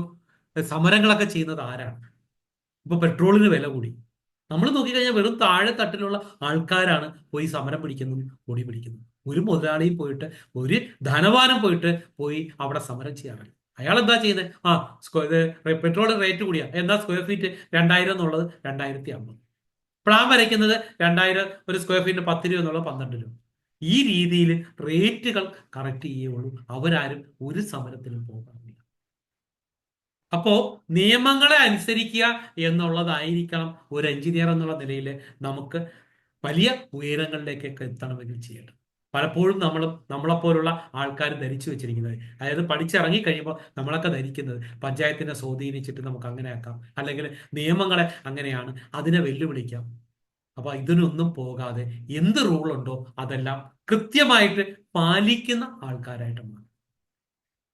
സമരങ്ങളൊക്കെ ചെയ്യുന്നത് ആരാണ്? ഇപ്പൊ പെട്രോളിന് വില കൂടി. നമ്മൾ നോക്കിക്കഴിഞ്ഞാൽ വെറും താഴെ തട്ടിലുള്ള ആൾക്കാരാണ് പോയി സമരം പിടിക്കുന്നതും കൊടി പിടിക്കുന്നതും. ഒരു മുതലാളിയും പോയിട്ട് ഒരു ധനവാനും പോയി അവിടെ സമരം ചെയ്യാറില്ല. അയാൾ എന്താ ചെയ്യുന്നത്? പെട്രോൾ റേറ്റ് കൂടിയാ, എന്താ സ്ക്വയർ ഫീറ്റ് 2000 എന്നുള്ളത് 2050, പ്ലാൻ വരയ്ക്കുന്നത് 2000, ഒരു സ്ക്വയർ ഫീറ്റിന് 10 രൂപ എന്നുള്ളത് 12 രൂപ. ഈ രീതിയിൽ റേറ്റുകൾ കറക്റ്റ് ചെയ്യുകയുള്ളൂ. അവരാരും ഒരു സമരത്തിലും പോകാറില്ല. അപ്പോ നിയമങ്ങളെ അനുസരിക്കുക എന്നുള്ളതായിരിക്കണം ഒരു എഞ്ചിനീയർ എന്നുള്ള നിലയിൽ നമുക്ക് വലിയ ഉയരങ്ങളിലേക്കൊക്കെ എത്തണമെങ്കിൽ ചെയ്യേണ്ടത്. പലപ്പോഴും നമ്മളെപ്പോലുള്ള ആൾക്കാർ ധരിച്ചു വെച്ചിരിക്കുന്നത്, അതായത് പഠിച്ചിറങ്ങി കഴിയുമ്പോൾ നമ്മളൊക്കെ ധരിക്കുന്നത് പഞ്ചായത്തിനെ സ്വാധീനിച്ചിട്ട് നമുക്ക് അങ്ങനെ ആക്കാം, അല്ലെങ്കിൽ നിയമങ്ങളെ അങ്ങനെയാണ്, അതിനെ വെല്ലുവിളിക്കാം. അപ്പൊ ഇതിനൊന്നും പോകാതെ എന്ത് റൂളുണ്ടോ അതെല്ലാം കൃത്യമായിട്ട് പാലിക്കുന്ന ആൾക്കാരായിട്ട് മാറും.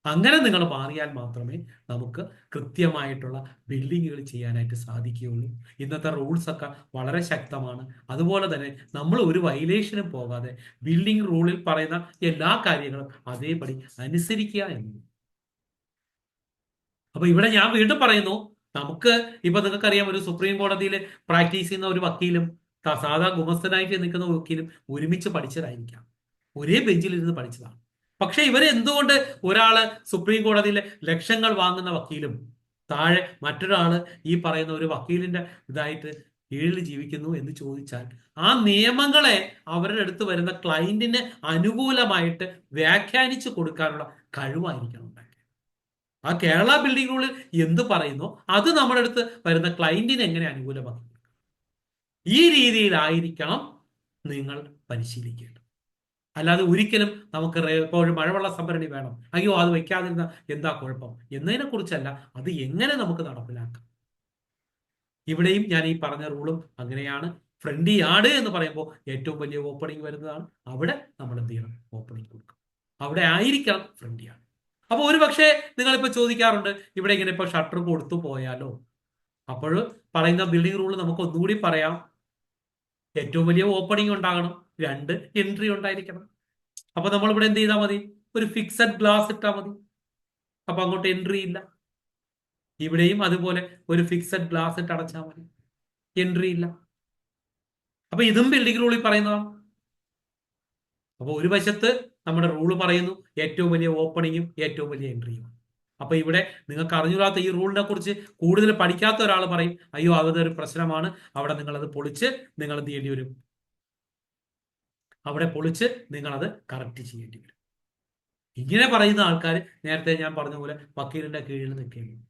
അങ്ങനെ നിങ്ങൾ മാറിയാൽ മാത്രമേ നമുക്ക് കൃത്യമായിട്ടുള്ള ബിൽഡിങ്ങുകൾ ചെയ്യാനായിട്ട് സാധിക്കുകയുള്ളൂ. ഇന്നത്തെ റൂൾസ് ഒക്കെ വളരെ ശക്തമാണ്. അതുപോലെ തന്നെ നമ്മൾ ഒരു വയലേഷനും പോകാതെ ബിൽഡിംഗ് റൂളിൽ പറയുന്ന എല്ലാ കാര്യങ്ങളും അതേപടി അനുസരിക്കുക എന്നത്. അപ്പൊ ഇവിടെ ഞാൻ വീണ്ടും പറയുന്നു, നമുക്ക് ഇപ്പൊ നിങ്ങൾക്കറിയാം, ഒരു സുപ്രീം കോടതിയിൽ പ്രാക്ടീസ് ചെയ്യുന്ന ഒരു വക്കീലും സാധാ ഗുമസ്തനായിട്ട് നിൽക്കുന്ന വക്കീലും ഒരുമിച്ച് പഠിച്ചതായിരിക്കാം, ഒരേ ബെഞ്ചിലിരുന്ന് പഠിച്ചതാണ്. പക്ഷെ ഇവരെ എന്തുകൊണ്ട് ഒരാള് സുപ്രീം കോടതിയിലെ ലക്ഷങ്ങൾ വാങ്ങുന്ന വക്കീലും താഴെ മറ്റൊരാള് ഈ പറയുന്ന ഒരു വക്കീലിന്റെ ഇതായിട്ട് കീഴിൽ ജീവിക്കുന്നു എന്ന് ചോദിച്ചാൽ, ആ നിയമങ്ങളെ അവരുടെ അടുത്ത് വരുന്ന ക്ലയന്റിന് അനുകൂലമായിട്ട് വ്യാഖ്യാനിച്ചു കൊടുക്കാനുള്ള കഴിവായിരിക്കണം ഉണ്ടാക്കുക. ആ കേരള ബിൽഡിംഗ് റൂളിൽ എന്ത് പറയുന്നു അത് നമ്മുടെ അടുത്ത് വരുന്ന ക്ലയന്റിന് എങ്ങനെ അനുകൂലമാക്കി, ഈ രീതിയിലായിരിക്കണം നിങ്ങൾ പരിശീലിക്കേണ്ടത്. അല്ലാതെ ഒരിക്കലും നമുക്ക് ഇപ്പോൾ മഴവെള്ള സംഭരണി വേണം, അയ്യോ അത് വെക്കാതിരുന്ന എന്താ കുഴപ്പം എന്നതിനെ കുറിച്ചല്ല, അത് എങ്ങനെ നമുക്ക് നടപ്പിലാക്കാം. ഇവിടെയും ഞാൻ ഈ പറഞ്ഞ റൂളും അങ്ങനെയാണ്. ഫ്രണ്ട് യാർഡ് എന്ന് പറയുമ്പോൾ ഏറ്റവും വലിയ ഓപ്പണിംഗ് വരുന്നതാണ്. അവിടെ നമ്മൾ എന്ത് ചെയ്യണം? ഓപ്പണിംഗ് കൊടുക്കണം. അവിടെ ആയിരിക്കണം ഫ്രണ്ട് യാർഡ്. അപ്പൊ ഒരു പക്ഷേ നിങ്ങളിപ്പോ ചോദിക്കാറുണ്ട്, ഇവിടെ ഇങ്ങനെ ഇപ്പൊ ഷട്ടർ കൊടുത്തു പോയാലോ? അപ്പോൾ പറയുന്ന ബിൽഡിംഗ് റൂൾ നമുക്ക് ഒന്നുകൂടി പറയാം. ഏറ്റവും വലിയ ഓപ്പണിംഗ് ഉണ്ടാകണം, 2 എൻട്രി ഉണ്ടായിരിക്കണം. അപ്പൊ നമ്മളിവിടെ എന്ത് ചെയ്താൽ മതി? ഒരു ഫിക്സഡ് ഗ്ലാസ് ഇട്ടാൽ മതി. അപ്പൊ അങ്ങോട്ട് എൻട്രി ഇല്ല. ഇവിടെയും അതുപോലെ ഒരു ഫിക്സഡ് ഗ്ലാസ് ഇട്ട് അടച്ചാൽ മതി, എൻട്രി ഇല്ല. അപ്പൊ ഇതും ബിൽഡിംഗ് റൂളിൽ പറയുന്നതാണ്. അപ്പൊ ഒരു വശത്ത് നമ്മുടെ റൂള് പറയുന്നു ഏറ്റവും വലിയ ഓപ്പണിങ്ങും ഏറ്റവും വലിയ എൻട്രിയും. അപ്പൊ ഇവിടെ നിങ്ങൾക്ക് അറിഞ്ഞൂടാത്ത ഈ റൂളിനെ കുറിച്ച് കൂടുതൽ പഠിക്കാത്ത ഒരാൾ പറയും, അയ്യോ അതൊരു പ്രശ്നമാണ്, അവിടെ നിങ്ങളത് പൊളിച്ച് നിങ്ങൾ എന്ത് ചെയ്യേണ്ടി വരും? അവിടെ പൊളിച്ച് നിങ്ങളത് കറക്റ്റ് ചെയ്യേണ്ടി വരും. ഇങ്ങനെ പറയുന്ന ആൾക്കാർ നേരത്തെ ഞാൻ പറഞ്ഞ പോലെ വക്കീലിന്റെ കീഴിൽ നിൽക്കുകയാണ്.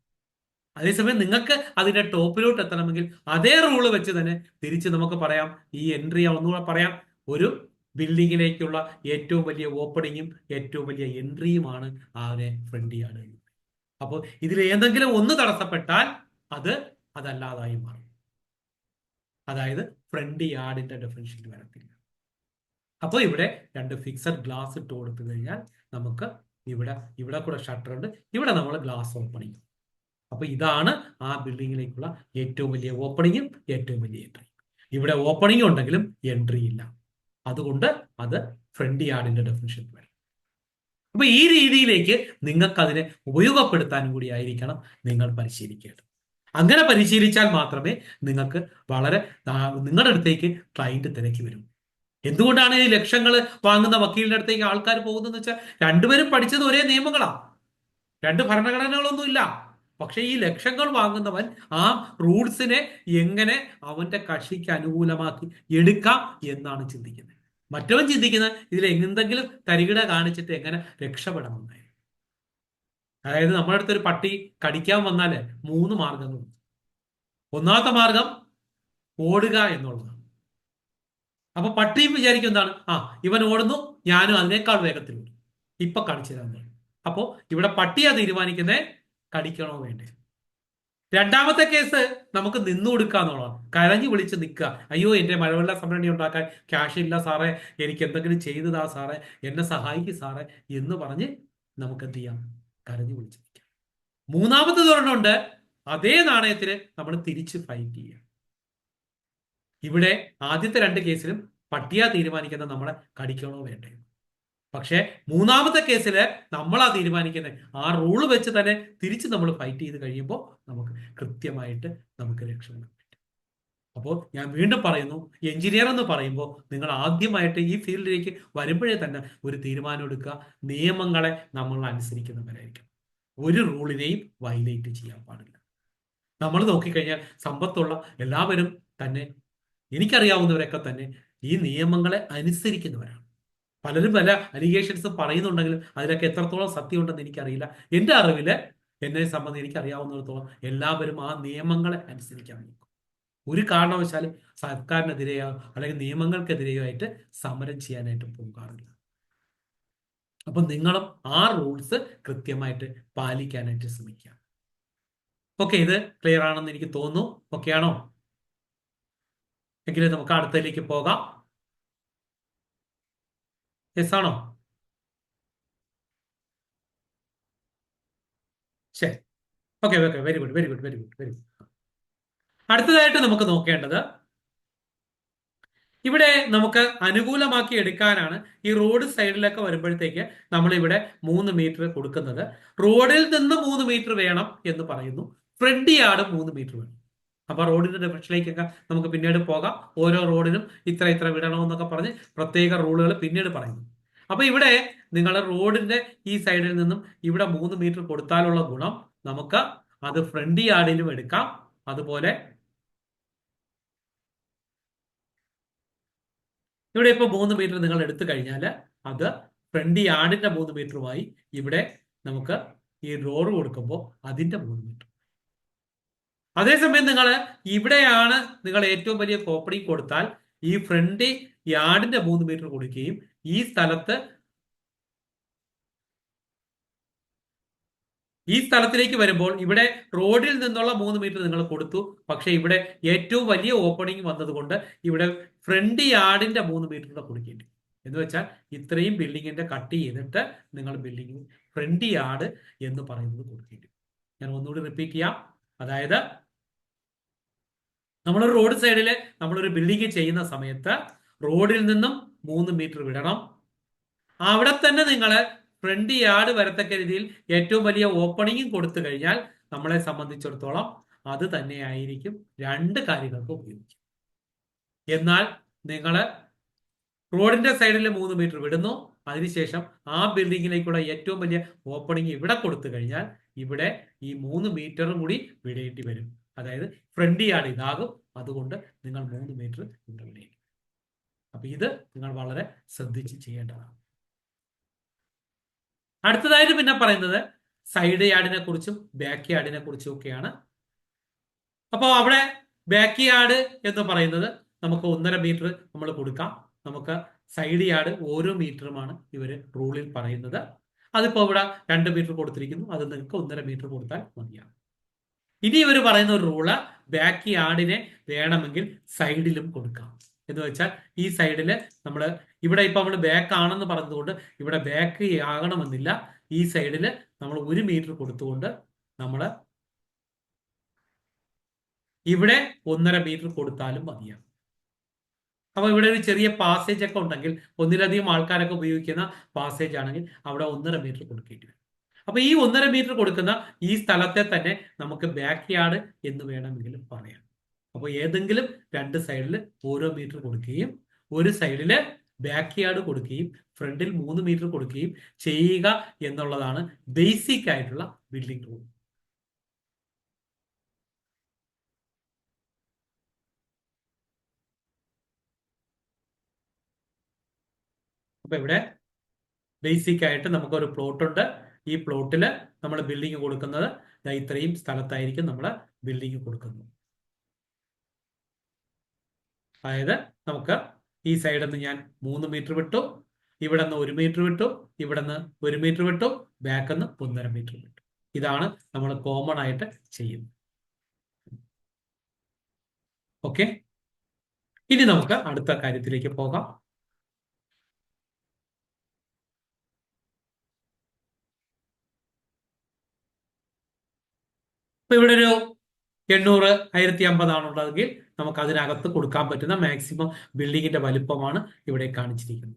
അതേസമയം നിങ്ങൾക്ക് അതിന്റെ ടോപ്പിലോട്ട് എത്തണമെങ്കിൽ അതേ റൂള് വെച്ച് തന്നെ തിരിച്ച് നമുക്ക് പറയാം, ഈ എൻട്രി ഒന്നുകൂടെ പറയാം, ഒരു ബിൽഡിങ്ങിലേക്കുള്ള ഏറ്റവും വലിയ ഓപ്പണിങ്ങും ഏറ്റവും വലിയ എൻട്രിയുമാണ് ആരെ ഫ്രണ്ട് യാർഡ്. അപ്പോൾ ഇതിൽ ഏതെങ്കിലും ഒന്ന് തടസ്സപ്പെട്ടാൽ അതല്ലാതായി മാറും. അതായത് ഫ്രണ്ട് യാർഡിന്റെ ഡെഫിനിഷൻ വരത്തില്ല. അപ്പോൾ ഇവിടെ 2 ഫിക്സഡ് ഗ്ലാസ് ഇട്ട് കൊടുത്തു കഴിഞ്ഞാൽ നമുക്ക് ഇവിടെ കൂടെ ഷട്ടർ ഉണ്ട്, ഇവിടെ നമ്മൾ ഗ്ലാസ് ഓപ്പണിങ്. അപ്പൊ ഇതാണ് ആ ബിൽഡിങ്ങിലേക്കുള്ള ഏറ്റവും വലിയ ഓപ്പണിങ്ങും ഏറ്റവും വലിയ എൻട്രി. ഇവിടെ ഓപ്പണിംഗ് ഉണ്ടെങ്കിലും എൻട്രി ഇല്ല. അതുകൊണ്ട് അത് ഫ്രണ്ട് യാർഡിന്റെ ഡെഫിനിഷൻ വരും. അപ്പൊ ഈ രീതിയിലേക്ക് നിങ്ങൾക്ക് അതിനെ ഉപയോഗപ്പെടുത്താനും കൂടി ആയിരിക്കണം നിങ്ങൾ പരിശീലിക്കേണ്ടത്. അങ്ങനെ പരിശീലിച്ചാൽ മാത്രമേ നിങ്ങൾക്ക് നിങ്ങളുടെ അടുത്തേക്ക് ക്ലയന്റ് തിരക്കി വരും. എന്തുകൊണ്ടാണ് ഈ ലക്ഷങ്ങൾ വാങ്ങുന്ന വക്കീലിന്റെ അടുത്തേക്ക് ആൾക്കാർ പോകുന്നതെന്ന് വെച്ചാൽ, രണ്ടുപേരും പഠിച്ചത് ഒരേ നിയമങ്ങളാണ്, 2 ഭരണഘടനകളൊന്നും ഇല്ല. പക്ഷെ ഈ ലക്ഷങ്ങൾ വാങ്ങുന്നവൻ ആ റൂൾസിനെ എങ്ങനെ അവന്റെ കക്ഷിക്ക് അനുകൂലമാക്കി എടുക്കാം എന്നാണ് ചിന്തിക്കുന്നത്. മറ്റവൻ ചിന്തിക്കുന്നത് ഇതിൽ എന്തെങ്കിലും തരികിട കാണിച്ചിട്ട് എങ്ങനെ രക്ഷപ്പെടണമെന്നായി. അതായത് നമ്മുടെ അടുത്തൊരു പട്ടി കടിക്കാൻ വന്നാല് 3 മാർഗങ്ങളുണ്ട്. ഒന്നാമത്തെ മാർഗം ഓടുക എന്നുള്ളതാണ്. അപ്പൊ പട്ടിയും വിചാരിക്കും എന്താണ്, ഇവൻ ഓടുന്നു, ഞാനും അതിനേക്കാൾ വേഗത്തിൽ ഓടും, ഇപ്പൊ കടിച്ചു തരാൻ. അപ്പോ ഇവിടെ പട്ടിയാ തീരുമാനിക്കുന്നേ കടിക്കണോ വേണ്ടേ. രണ്ടാമത്തെ കേസ് നമുക്ക് നിന്നു കൊടുക്കുക എന്നുള്ളതാണ്. കരഞ്ഞു വിളിച്ച് നിൽക്കുക, അയ്യോ എന്റെ മഴവെള്ള സംഭരണി ഉണ്ടാക്കാൻ ക്യാഷ് ഇല്ല സാറേ, എനിക്ക് എന്തെങ്കിലും ചെയ്തതാ സാറേ, എന്നെ സഹായിക്കും സാറേ എന്ന് പറഞ്ഞ് നമുക്ക് എന്ത് ചെയ്യാം? കരഞ്ഞു വിളിച്ച് നിൽക്കാം. മൂന്നാമത്തെ ധോരണമുണ്ട്, അതേ നാണയത്തിന് നമ്മൾ തിരിച്ച് ഫൈറ്റ് ചെയ്യാം. ഇവിടെ ആദ്യത്തെ 2 കേസിലും പട്ടിയാ തീരുമാനിക്കുന്നത് നമ്മളെ കടിക്കണോ വേണ്ടേ. പക്ഷെ മൂന്നാമത്തെ കേസില് നമ്മളാ തീരുമാനിക്കുന്നത്. ആ റൂള് വെച്ച് തന്നെ തിരിച്ച് നമ്മൾ ഫൈറ്റ് ചെയ്ത് കഴിയുമ്പോൾ നമുക്ക് കൃത്യമായിട്ട് നമുക്ക് രക്ഷപ്പെടാൻ പറ്റും. അപ്പോൾ ഞാൻ വീണ്ടും പറയുന്നു, എഞ്ചിനീയർ എന്ന് പറയുമ്പോൾ നിങ്ങൾ ആദ്യമായിട്ട് ഈ ഫീൽഡിലേക്ക് വരുമ്പോഴേ തന്നെ ഒരു തീരുമാനം എടുക്കുക, നിയമങ്ങളെ നമ്മൾ അനുസരിക്കുന്നവരായിരിക്കും. ഒരു റൂളിനെയും വയലേറ്റ് ചെയ്യാൻ പാടില്ല. നമ്മൾ നോക്കിക്കഴിഞ്ഞാൽ സമ്പത്തുള്ള എല്ലാവരും തന്നെ, എനിക്കറിയാവുന്നവരൊക്കെ തന്നെ ഈ നിയമങ്ങളെ അനുസരിക്കുന്നവരാണ്. പലരും പല അലിഗേഷൻസ് പറയുന്നുണ്ടെങ്കിലും അതിലൊക്കെ എത്രത്തോളം സത്യമുണ്ടെന്ന് എനിക്കറിയില്ല. എൻ്റെ അറിവില്, എന്നെ സംബന്ധിച്ച് എനിക്കറിയാവുന്നിടത്തോളം എല്ലാവരും ആ നിയമങ്ങളെ അനുസരിക്കാൻ നോക്കും. ഒരു കാരണവശാലും സർക്കാരിനെതിരെയോ അല്ലെങ്കിൽ നിയമങ്ങൾക്കെതിരെയോ ആയിട്ട് സമരം ചെയ്യാനായിട്ട് പോകാറില്ല. അപ്പൊ നിങ്ങളും ആ റൂൾസ് കൃത്യമായിട്ട് പാലിക്കാനായിട്ട് ശ്രമിക്കുക. ഓക്കെ, ഇത് ക്ലിയർ ആണെന്ന് എനിക്ക് തോന്നുന്നു. ഓക്കെ ആണോ? എങ്കിലും നമുക്ക് അടുത്തതിലേക്ക് പോകാം. യെസ് ആണോ? ശരി, okay okay, very good very good very good very good. അടുത്തതായിട്ട് നമുക്ക് നോക്കേണ്ടത്, ഇവിടെ നമുക്ക് അനുകൂലമാക്കി എടുക്കാനാണ് ഈ റോഡ് സൈഡിലൊക്കെ വരുമ്പോഴത്തേക്ക് നമ്മൾ ഇവിടെ 3 മീറ്റർ കൊടുക്കുന്നത്. റോഡിൽ നിന്ന് 3 മീറ്റർ വേണം എന്ന് പറയുന്നു. ഫ്രണ്ട് യാർഡ് 3 മീറ്റർ വേണം. അപ്പൊ റോഡിന്റെ ഡെഫിനിഷനിലേക്കൊക്കെ നമുക്ക് പിന്നീട് പോകാം. ഓരോ റോഡിനും ഇത്ര ഇത്ര വിടണമെന്നൊക്കെ പറഞ്ഞ് പ്രത്യേക റൂളുകൾ പിന്നീട് പറയുന്നു. അപ്പൊ ഇവിടെ നിങ്ങൾ റോഡിന്റെ ഈ സൈഡിൽ നിന്നും ഇവിടെ 3 മീറ്റർ കൊടുത്താലുള്ള ഗുണം, നമുക്ക് അത് ഫ്രണ്ട് യാർഡിലും എടുക്കാം. അതുപോലെ ഇവിടെ ഇപ്പോൾ 3 മീറ്റർ നിങ്ങൾ എടുത്തു കഴിഞ്ഞാൽ അത് ഫ്രണ്ട് യാർഡിന്റെ 3 മീറ്ററുമായി ഇവിടെ നമുക്ക് ഈ റോഡ് കൊടുക്കുമ്പോൾ അതിന്റെ 3 മീറ്റർ. അതേസമയം നിങ്ങൾ ഇവിടെയാണ് നിങ്ങൾ ഏറ്റവും വലിയ ഓപ്പണിംഗ് കൊടുത്താൽ ഈ ഫ്രണ്ട് യാർഡിന്റെ 3 മീറ്റർ കൊടുക്കുകയും ഈ സ്ഥലത്തിലേക്ക് വരുമ്പോൾ ഇവിടെ റോഡിൽ നിന്നുള്ള 3 മീറ്റർ നിങ്ങൾ കൊടുത്തു. പക്ഷെ ഇവിടെ ഏറ്റവും വലിയ ഓപ്പണിംഗ് വന്നതുകൊണ്ട് ഇവിടെ ഫ്രണ്ട് യാർഡിന്റെ 3 മീറ്റർ കൊടുക്കേണ്ടി, എന്ന് വെച്ചാൽ ഇത്രയും ബിൽഡിങ്ങിന്റെ കട്ട് ചെയ്തിട്ട് നിങ്ങൾ ബിൽഡിംഗ് ഫ്രണ്ട് യാർഡ് എന്ന് പറയുന്നത് കൊടുക്കേണ്ടി. ഞാൻ ഒന്നുകൂടി റിപ്പീറ്റ് ചെയ്യാം. അതായത് നമ്മളൊരു റോഡ് സൈഡിൽ നമ്മളൊരു ബിൽഡിംഗ് ചെയ്യുന്ന സമയത്ത് റോഡിൽ നിന്നും 3 മീറ്റർ വിടണം. അവിടെ തന്നെ നിങ്ങൾ ഫ്രണ്ട് യാർഡ് വരത്തക്ക രീതിയിൽ ഏറ്റവും വലിയ ഓപ്പണിംഗും കൊടുത്തു കഴിഞ്ഞാൽ നമ്മളെ സംബന്ധിച്ചിടത്തോളം അത് തന്നെയായിരിക്കും രണ്ട് കാര്യങ്ങൾക്ക് ഉപയോഗിക്കും. എന്നാൽ നിങ്ങൾ റോഡിന്റെ സൈഡിൽ 3 മീറ്റർ വിടുന്നു, അതിനുശേഷം ആ ബിൽഡിങ്ങിലേക്കുള്ള ഏറ്റവും വലിയ ഓപ്പണിംഗ് ഇവിടെ കൊടുത്തു കഴിഞ്ഞാൽ ഇവിടെ ഈ 3 മീറ്ററും കൂടി വിടേണ്ടി വരും. അതായത് ഫ്രണ്ട് യാർഡ് ഇതാകും. അതുകൊണ്ട് നിങ്ങൾ 3 മീറ്റർ ഇവിടെ വിടേണ്ടി. അപ്പൊ ഇത് നിങ്ങൾ വളരെ ശ്രദ്ധിച്ച് ചെയ്യേണ്ടതാണ്. അടുത്തതായിട്ട് പിന്നെ പറയുന്നത് സൈഡ് യാർഡിനെ കുറിച്ചും ബാക്ക് യാർഡിനെ കുറിച്ചും ഒക്കെയാണ്. അപ്പോൾ അവിടെ ബാക്ക് യാർഡ് എന്ന് പറയുന്നത് നമുക്ക് 1.5 മീറ്റർ നമ്മൾ കൊടുക്കാം. നമുക്ക് സൈഡ് യാർഡ് ഓരോ മീറ്ററുമാണ് ഇവർ റൂളിൽ പറയുന്നത്. അതിപ്പോ ഇവിടെ 2 മീറ്റർ കൊടുത്തിരിക്കുന്നു, അത് നിങ്ങൾക്ക് 1.5 മീറ്റർ കൊടുത്താൽ മതിയാണ്. ഇനി ഇവർ പറയുന്ന ഒരു റൂള്, ബാക്ക് യാർഡിനെ വേണമെങ്കിൽ സൈഡിലും കൊടുക്കാം. എന്ന് വെച്ചാൽ ഈ സൈഡില് നമ്മൾ ഇവിടെ ഇപ്പൊ നമ്മൾ ബാക്ക് ആണെന്ന് പറഞ്ഞതുകൊണ്ട് ഇവിടെ ബാക്ക് ആകണമെന്നില്ല. ഈ സൈഡില് നമ്മൾ 1 മീറ്റർ കൊടുത്തുകൊണ്ട് നമ്മൾ ഇവിടെ 1.5 മീറ്റർ കൊടുത്താലും മതിയാകും. അപ്പൊ ഇവിടെ ഒരു ചെറിയ പാസേജ് ഒക്കെ ഉണ്ടെങ്കിൽ, ഒന്നിലധികം ആൾക്കാരൊക്കെ ഉപയോഗിക്കുന്ന പാസേജ് ആണെങ്കിൽ അവിടെ 1.5 മീറ്റർ കൊടുക്കേണ്ടി വരും. അപ്പൊ ഈ 1.5 മീറ്റർ കൊടുക്കുന്ന ഈ സ്ഥലത്തെ തന്നെ നമുക്ക് ബാക്ക് യാർഡ് എന്ന് വേണമെങ്കിലും പറയാം. അപ്പോൾ ഏതെങ്കിലും 2 സൈഡിൽ ഓരോ മീറ്റർ കൊടുക്കുകയും ഒരു സൈഡില് ബാക്ക് യാർഡ് കൊടുക്കുകയും ഫ്രണ്ടിൽ 3 മീറ്റർ കൊടുക്കുകയും ചെയ്യുക എന്നുള്ളതാണ് ബേസിക് ആയിട്ടുള്ള ബിൽഡിംഗ് റൂൾ. അപ്പൊ ഇവിടെ ബേസിക് ആയിട്ട് നമുക്കൊരു പ്ലോട്ട് ഉണ്ട്. ഈ പ്ലോട്ടില് നമ്മൾ ബിൽഡിംഗ് കൊടുക്കുന്നത് ഇത്രയും സ്ഥലത്തായിരിക്കും നമ്മൾ ബിൽഡിംഗ് കൊടുക്കുന്നത്. അതായത് നമുക്ക് ഈ സൈഡിൽ നിന്ന് ഞാൻ 3 മീറ്റർ വിട്ടു, ഇവിടെ നിന്ന് 1 മീറ്റർ വിട്ടു, ഇവിടെ നിന്ന് 1 മീറ്റർ വിട്ടു, ബാക്കിൽ നിന്ന് 1.5 മീറ്റർ വിട്ടു. ഇതാണ് നമ്മൾ കോമൺ ആയിട്ട് ചെയ്യുന്നത്. ഓക്കെ, ഇനി നമുക്ക് അടുത്ത കാര്യത്തിലേക്ക് പോകാം. ഇപ്പൊ ഇവിടെ ഒരു 800 1050 ആണുള്ളതെങ്കിൽ നമുക്ക് അതിനകത്ത് കൊടുക്കാൻ പറ്റുന്ന മാക്സിമം ബിൽഡിങ്ങിന്റെ വലിപ്പമാണ് ഇവിടെ കാണിച്ചിരിക്കുന്നത്.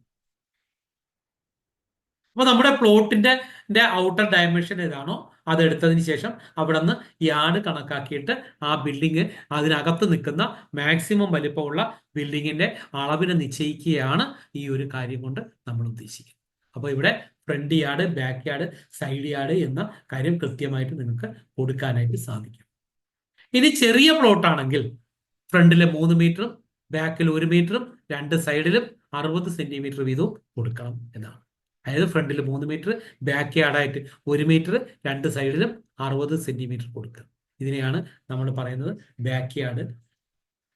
അപ്പൊ നമ്മുടെ പ്ലോട്ടിന്റെ ഔട്ടർ ഡയമെൻഷൻ ഏതാണോ അതെടുത്തതിന് ശേഷം അവിടെ നിന്ന് യാർഡ് കണക്കാക്കിയിട്ട് ആ ബിൽഡിംഗ് അതിനകത്ത് നിൽക്കുന്ന മാക്സിമം വലിപ്പമുള്ള ബിൽഡിങ്ങിന്റെ അളവിനെ നിശ്ചയിക്കുകയാണ് ഈ ഒരു കാര്യം കൊണ്ട് നമ്മൾ ഉദ്ദേശിക്കുന്നത്. അപ്പൊ ഇവിടെ front yard, back yard, side yard എന്ന കാര്യം കൃത്യമായിട്ട് നിങ്ങൾക്ക് കൊടുക്കാനായിട്ട് സാധിക്കും. ഇനി ചെറിയ പ്ലോട്ട് ആണെങ്കിൽ ഫ്രണ്ടിലെ 3 മീറ്ററും ബാക്കിൽ 1 മീറ്ററും രണ്ട് സൈഡിലും 60 സെന്റിമീറ്റർ വീതവും കൊടുക്കണം എന്നാണ്. അതായത് ഫ്രണ്ടിൽ 3 മീറ്റർ, ബാക്ക് യാർഡായിട്ട് 1 മീറ്റർ, രണ്ട് സൈഡിലും 60 സെന്റിമീറ്റർ കൊടുക്കുക. ഇതിനെയാണ് നമ്മൾ പറയുന്നത് ബാക്ക് യാർഡ്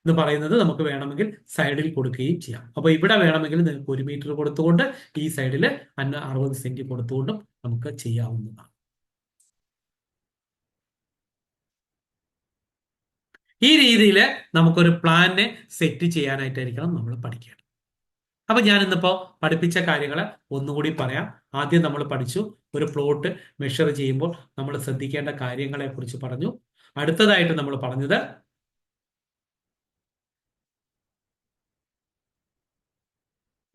എന്ന് പറയുന്നത്. നമുക്ക് വേണമെങ്കിൽ സൈഡിൽ കൊടുക്കുകയും ചെയ്യാം. അപ്പൊ ഇവിടെ വേണമെങ്കിൽ നിങ്ങൾക്ക് 1 മീറ്റർ കൊടുത്തുകൊണ്ട് ഈ സൈഡിൽ 60 സെന്റി കൊടുത്തുകൊണ്ടും നമുക്ക് ചെയ്യാവുന്നതാണ്. ഈ രീതിയിൽ നമുക്കൊരു പ്ലാനെ സെറ്റ് ചെയ്യാനായിട്ടായിരിക്കണം നമ്മൾ പഠിക്കേണ്ടത്. അപ്പൊ ഞാൻ ഇന്നിപ്പോ പഠിപ്പിച്ച കാര്യങ്ങൾ ഒന്നുകൂടി പറയാം. ആദ്യം നമ്മൾ പഠിച്ചു ഒരു പ്ലോട്ട് മെഷർ ചെയ്യുമ്പോൾ നമ്മൾ ശ്രദ്ധിക്കേണ്ട കാര്യങ്ങളെ കുറിച്ച് പറഞ്ഞു. അടുത്തതായിട്ട് നമ്മൾ പറഞ്ഞത്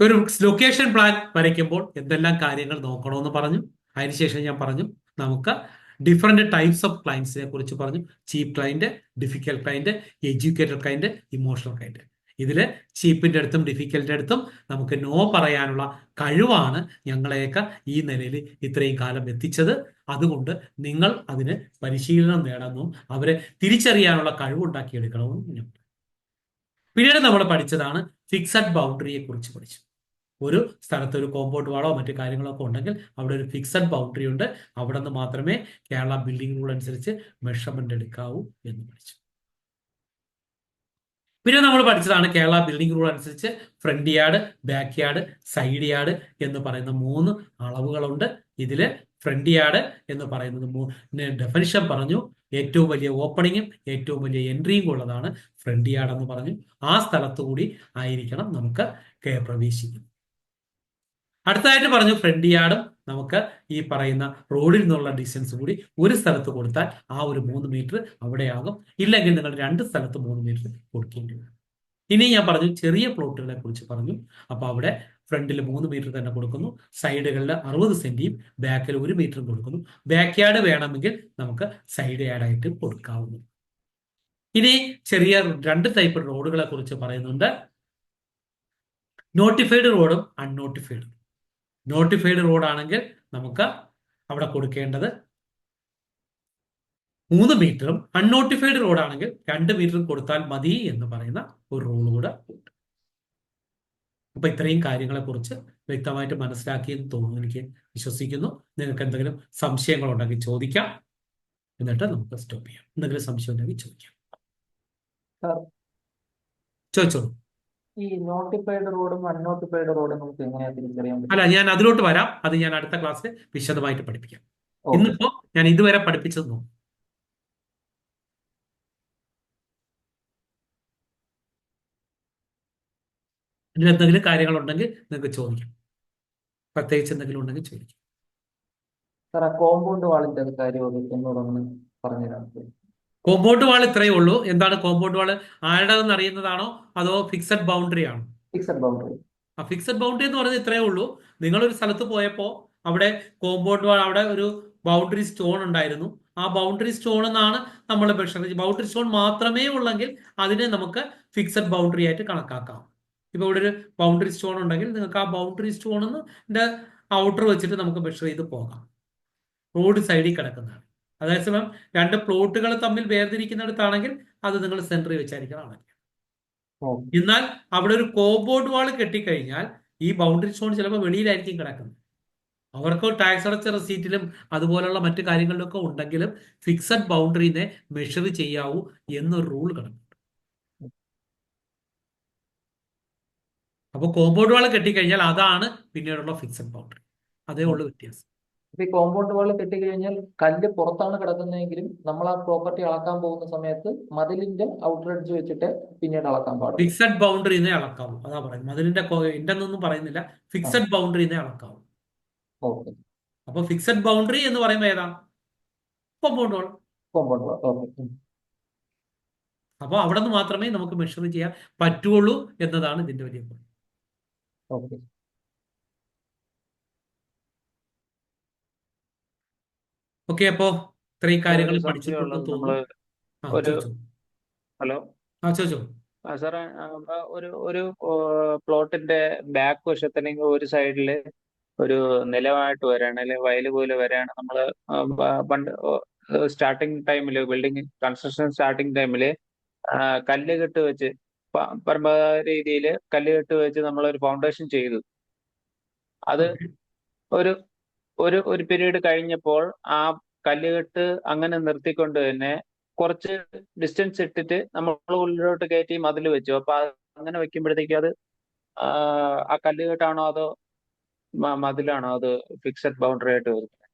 ഒരു ലൊക്കേഷൻ പ്ലാൻ വരയ്ക്കുമ്പോൾ എന്തെല്ലാം കാര്യങ്ങൾ നോക്കണമെന്ന് പറഞ്ഞു. അതിനുശേഷം ഞാൻ പറഞ്ഞു നമുക്ക് ഡിഫറെന്റ് ടൈപ്സ് ഓഫ് ക്ലയൻസിനെ കുറിച്ച് പറഞ്ഞു. Cheap client, difficult client, educated client, emotional client. ഇതില് ചീപ്പിന്റെ അടുത്തും ഡിഫിക്കൽറ്റിന്റെ അടുത്തും നമുക്ക് നോ പറയാനുള്ള കഴിവാണ് ഞങ്ങളെയൊക്കെ ഈ നിലയിൽ ഇത്രയും കാലം എത്തിച്ചത്. അതുകൊണ്ട് നിങ്ങൾ അതിന് പരിശീലനം നേടണമെന്നും അവരെ തിരിച്ചറിയാനുള്ള കഴിവുണ്ടാക്കിയെടുക്കണമെന്നും ഞാൻ. പിന്നീട് നമ്മൾ പഠിച്ചതാണ് ഫിക്സഡ് ബൗണ്ടറിയെ കുറിച്ച് പഠിച്ചു. ഒരു സ്ഥലത്ത് ഒരു കോമ്പൗണ്ട് വാളോ മറ്റു കാര്യങ്ങളൊക്കെ ഉണ്ടെങ്കിൽ അവിടെ ഒരു ഫിക്സഡ് ബൗണ്ടറി ഉണ്ട്. അവിടെ നിന്ന് മാത്രമേ കേരള ബിൽഡിംഗ് റൂൾ അനുസരിച്ച് മെഷർമെന്റ് എടുക്കാവൂ എന്ന് പഠിച്ചു. പിന്നെ നമ്മൾ പഠിച്ചതാണ് കേരള ബിൽഡിംഗ് റൂൾ അനുസരിച്ച് front yard, back yard, side yard എന്ന് പറയുന്ന 3 അളവുകളുണ്ട്. ഇതില് ഫ്രണ്ട് യാർഡ് എന്ന് പറയുന്നത് ഡെഫിനിഷൻ പറഞ്ഞു. ഏറ്റവും വലിയ ഓപ്പണിങ്ങും ഏറ്റവും വലിയ എൻട്രിയും ഉള്ളതാണ് ഫ്രണ്ട് യാർഡ് എന്ന് പറഞ്ഞു. ആ സ്ഥലത്തു കൂടി ആയിരിക്കണം നമുക്ക് പ്രവേശിക്കുന്നത്. അടുത്തതായിട്ട് പറഞ്ഞു ഫ്രണ്ട് യാർഡും നമുക്ക് ഈ പറയുന്ന റോഡിൽ നിന്നുള്ള ഡിസ്റ്റൻസ് കൂടി ഒരു സ്ഥലത്ത് കൊടുത്താൽ ആ ഒരു 3 മീറ്റർ അവിടെയാകും. ഇല്ലെങ്കിൽ നിങ്ങൾ 2 സ്ഥലത്ത് 3 മീറ്റർ കൊടുക്കേണ്ടി വരും. ഇനി ഞാൻ പറഞ്ഞു ചെറിയ പ്ലോട്ടുകളെ കുറിച്ച് പറഞ്ഞു. അപ്പൊ അവിടെ ഫ്രണ്ടിൽ 3 മീറ്റർ തന്നെ കൊടുക്കുന്നു, സൈഡുകളിൽ 60 സെന്റിയും ബാക്കിൽ 1 മീറ്ററും കൊടുക്കുന്നു. ബാക്ക് യാർഡ് വേണമെങ്കിൽ നമുക്ക് സൈഡ് യാർഡായിട്ട് കൊടുക്കാവുന്നു. ഇനി ചെറിയ 2 ടൈപ്പ് റോഡുകളെ കുറിച്ച് പറയുന്നുണ്ട്. നോട്ടിഫൈഡ് റോഡും അൺനോട്ടിഫൈഡ്. നോട്ടിഫൈഡ് റോഡ് ആണെങ്കിൽ നമുക്ക് അവിടെ കൊടുക്കേണ്ടത് 3 മീറ്ററും അൺനോട്ടിഫൈഡ് റോഡ് ആണെങ്കിൽ 2 മീറ്ററും കൊടുത്താൽ മതി എന്ന് പറയുന്ന ഒരു റൂൾ കൂടെ ഉണ്ട്. അപ്പൊ ഇത്രയും കാര്യങ്ങളെ കുറിച്ച് വ്യക്തമായിട്ട് മനസ്സിലാക്കിയെന്ന് തോന്നുന്നു, എനിക്ക് വിശ്വസിക്കുന്നു. നിങ്ങൾക്ക് എന്തെങ്കിലും സംശയങ്ങളുണ്ടെങ്കിൽ ചോദിക്കാം, എന്നിട്ട് നമുക്ക് സ്റ്റോപ്പ് ചെയ്യാം. എന്തെങ്കിലും സംശയം ഉണ്ടെങ്കിൽ ചോദിക്കാം. ചോദിച്ചോളൂ. ഈ നോട്ടിഫൈഡ് റോഡും അൺനോട്ടിഫൈഡ് റോഡും നമുക്ക് എങ്ങനെയാ തിരിച്ചറിയാൻ പറ്റും? അല്ല, ഞാൻ അതിലോട്ട് വരാം. അത് ഞാൻ അടുത്ത ക്ലാസ്സിൽ വിശദമായിട്ട് പഠിപ്പിക്കാം. ഇന്നിപ്പോ ഞാൻ ഇതുവരെ പഠിപ്പിച്ചത് നോക്കും. ഇതിൽ എന്തെങ്കിലും കാര്യങ്ങളുണ്ടെങ്കിൽ നിങ്ങൾക്ക് ചോദിക്കാം. പ്രത്യേകിച്ച് എന്തെങ്കിലും ഉണ്ടെങ്കിൽ ചോദിക്കാം. സാർ, കോമ്പൗണ്ട് വാളിന്റെ കാര്യം എന്നോടൊന്ന് പറഞ്ഞുതരാം. കോമ്പൗണ്ട് വാൾ ഇത്രയേ ഉള്ളൂ. എന്താണ് കോമ്പൗണ്ട് വാൾ? ആരുടെതെന്ന് അറിയുന്നതാണോ അതോ ഫിക്സഡ് ബൗണ്ടറി ആണോ? Fixed boundary. ആ ഫിക്സഡ് ബൗണ്ടറി എന്ന് പറയുന്നത് ഇത്രയേ ഉള്ളൂ. നിങ്ങളൊരു സ്ഥലത്ത് പോയപ്പോ അവിടെ കോമ്പൗണ്ട് വാൾ, അവിടെ ഒരു ബൗണ്ടറി സ്റ്റോൺ ഉണ്ടായിരുന്നു. ആ ബൗണ്ടറി സ്റ്റോൺ എന്നാണ് നമ്മൾ മെഷർ. ബൗണ്ടറി സ്റ്റോൺ മാത്രമേ ഉള്ളെങ്കിൽ അതിനെ നമുക്ക് ഫിക്സഡ് ബൗണ്ടറി ആയിട്ട് കണക്കാക്കാം. ഇപ്പൊ ഇവിടെ ഒരു ബൗണ്ടറി സ്റ്റോൺ ഉണ്ടെങ്കിൽ നിങ്ങൾക്ക് ആ ബൗണ്ടറി സ്റ്റോണിന്റെ ഔട്ടർ വെച്ചിട്ട് നമുക്ക് മെഷർ ചെയ്ത് പോകാം. റോഡ് സൈഡിൽ കിടക്കുന്നതാണ്. അതേസമയം 2 പ്ലോട്ടുകൾ തമ്മിൽ വേർതിരിക്കുന്നിടത്താണെങ്കിൽ അത് നിങ്ങൾ സെന്ററിൽ വെച്ചായിരിക്കണം. എന്നാൽ അവിടെ ഒരു കോമ്പൗണ്ട് വാൾ കെട്ടിക്കഴിഞ്ഞാൽ ഈ ബൗണ്ടറി സ്റ്റോൺ ചിലപ്പോൾ വെളിയിലായിരിക്കും കിടക്കുന്നത്. അവർക്ക് ടാക്സ് അടച്ച റെസീറ്റിലും അതുപോലുള്ള മറ്റു കാര്യങ്ങളിലൊക്കെ ഉണ്ടെങ്കിലും ഫിക്സഡ് ബൗണ്ടറിനെ മെഷർ ചെയ്യാവൂ എന്നൊരു റൂൾ കിടക്കുന്നുണ്ട്. അപ്പോൾ കോമ്പൗണ്ട് വാൾ കെട്ടിക്കഴിഞ്ഞാൽ അതാണ് പിന്നീടുള്ള ഫിക്സഡ് ബൗണ്ടറി. അതേ ഉള്ളൂ വ്യത്യാസം. ഈ കോമ്പൗണ്ട് വാൾ കെട്ടിക്കഴിഞ്ഞാൽ കല്ല് പുറത്താണ് കിടക്കുന്നതെങ്കിലും നമ്മൾ ആ പ്രോപ്പർട്ടി അളക്കാൻ പോകുന്ന സമയത്ത് മതിലിന്റെ ഔട്ടർ എഡ്ജ് വെച്ചിട്ട് പിന്നീട് അളക്കാൻ പാടും. ഫിക്സഡ് ബൗണ്ടറിനെ അളക്കാവൂ, അതാ പറയുന്നത്. മതിലിന്റെ എന്റെന്നൊന്നും പറയുന്നില്ല, ഫിക്സഡ് ബൗണ്ടറിനെ അളക്കാവൂ. ഓക്കെ. അപ്പൊ ഫിക്സഡ് ബൗണ്ടറി എന്ന് പറയുമ്പോൾ ഏതാ? Compound wall. Compound wall. Okay. അപ്പൊ അവിടെ നിന്ന് മാത്രമേ നമുക്ക് മെഷർ ചെയ്യാൻ പറ്റുള്ളൂ എന്നതാണ് ഇതിന്റെ വലിയ. ഓക്കെ. ഓക്കെ, അപ്പോ ഇത്രയും കാര്യങ്ങൾ ഒരു പഠിച്ചിട്ടുണ്ടെന്ന് സംശയമുള്ളത് തോന്നുന്നു. ആ, ഒരു ചോദിച്ചോ. ഹലോ ചോദിച്ചോ. സാറേ, ഒരു പ്ലോട്ടിന്റെ ബാക്ക് വശത്ത് അല്ലെങ്കിൽ ഒരു സൈഡില് ഒരു നിലമായിട്ട് വരാണ് അല്ലെങ്കിൽ വയല് പോലെ വരാണ് നമ്മള് പണ്ട് സ്റ്റാർട്ടിങ് ടൈമില് ബിൽഡിംഗ് കൺസ്ട്രക്ഷൻ സ്റ്റാർട്ടിങ് ടൈമില് കല്ലുകെട്ട് വെച്ച് പരമ്പരാഗത രീതിയിൽ കല്ലുകെട്ട് വെച്ച് നമ്മളൊരു ഫൗണ്ടേഷൻ ചെയ്തു. അത് ഓക്കെ. ഒരു ഒരു പീരീഡ് കഴിഞ്ഞപ്പോൾ ആ കല്ലുകെട്ട് അങ്ങനെ നിർത്തിക്കൊണ്ട് തന്നെ കുറച്ച് ഡിസ്റ്റൻസ് ഇട്ടിട്ട് നമ്മൾ ഉള്ളിലോട്ട് കയറ്റി മതിൽ വെച്ചു. അപ്പൊ അങ്ങനെ വെക്കുമ്പോഴത്തേക്കും അത് ആ കല്ലുകെട്ടാണോ അതോ മതിലാണോ അത് ഫിക്സഡ് ബൗണ്ടറി ആയിട്ട് വരുന്നത്?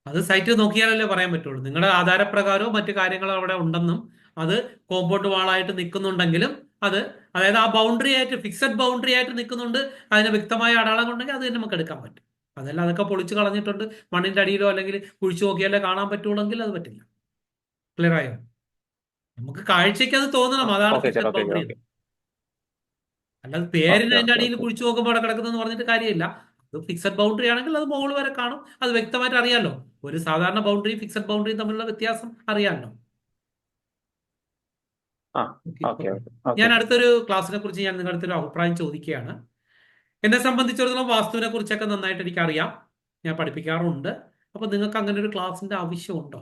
അത് സൈറ്റ് നോക്കിയാലല്ലേ പറയാൻ പറ്റുള്ളൂ. നിങ്ങളുടെ ആധാരപ്രകാരവും മറ്റു കാര്യങ്ങളും അവിടെ ഉണ്ടെന്നും അത് കോമ്പൗണ്ട് വാളായിട്ട് നിൽക്കുന്നുണ്ടെങ്കിലും അത്, അതായത് ആ ബൗണ്ടറി ആയിട്ട് ഫിക്സഡ് ബൗണ്ടറി ആയിട്ട് നിൽക്കുന്നുണ്ട്, അതിന് വ്യക്തമായ അടയാളം ഉണ്ടെങ്കിൽ അത് തന്നെ നമുക്ക് എടുക്കാൻ പറ്റും. അതല്ല അതൊക്കെ പൊളിച്ച് കളഞ്ഞിട്ടുണ്ട്, മണ്ണിന്റെ അടിയിലോ അല്ലെങ്കിൽ കുഴിച്ചു നോക്കിയാലേ കാണാൻ പറ്റുള്ളെങ്കിൽ അത് പറ്റില്ല. ക്ലിയർ ആയോ? നമുക്ക് കാഴ്ചയ്ക്ക് അത് തോന്നണം അതാണ് okay sir, fixed okay boundary okay എന്ന്. അല്ലാതെ പേരിന് ഓക്കെ അതിന്റെ ഓക്കെ അടിയിൽ ഓക്കെ. കുഴിച്ചു നോക്കുമ്പോൾ അവിടെ കിടക്കുന്നതെന്ന് പറഞ്ഞിട്ട് കാര്യമില്ല. അത് ഫിക്സഡ് ബൗണ്ടറി ആണെങ്കിൽ അത് മുകൾ വരെ കാണും, അത് വ്യക്തമായിട്ട് അറിയാലോ. ഒരു സാധാരണ ബൗണ്ടറിയും ഫിക്സഡ് ബൗണ്ടറിയും തമ്മിലുള്ള വ്യത്യാസം അറിയാമല്ലോ. ആ, okay, okay okay. Okay okay. ഞാൻ അടുത്തൊരു ക്ലാസ്സിനെ കുറിച്ച് ഞാൻ നിങ്ങളുടെ അടുത്തൊരു അഭിപ്രായം ചോദിക്കുകയാണ്. എന്നെ സംബന്ധിച്ചിടത്തോളം വാസ്തുവിനെ കുറിച്ചൊക്കെ നന്നായിട്ട് എനിക്കറിയാം, ഞാൻ പഠിപ്പിക്കാറുണ്ട്. അപ്പൊ നിങ്ങൾക്ക് അങ്ങനെ ഒരു ക്ലാസ്സിന്റെ ആവശ്യമുണ്ടോ,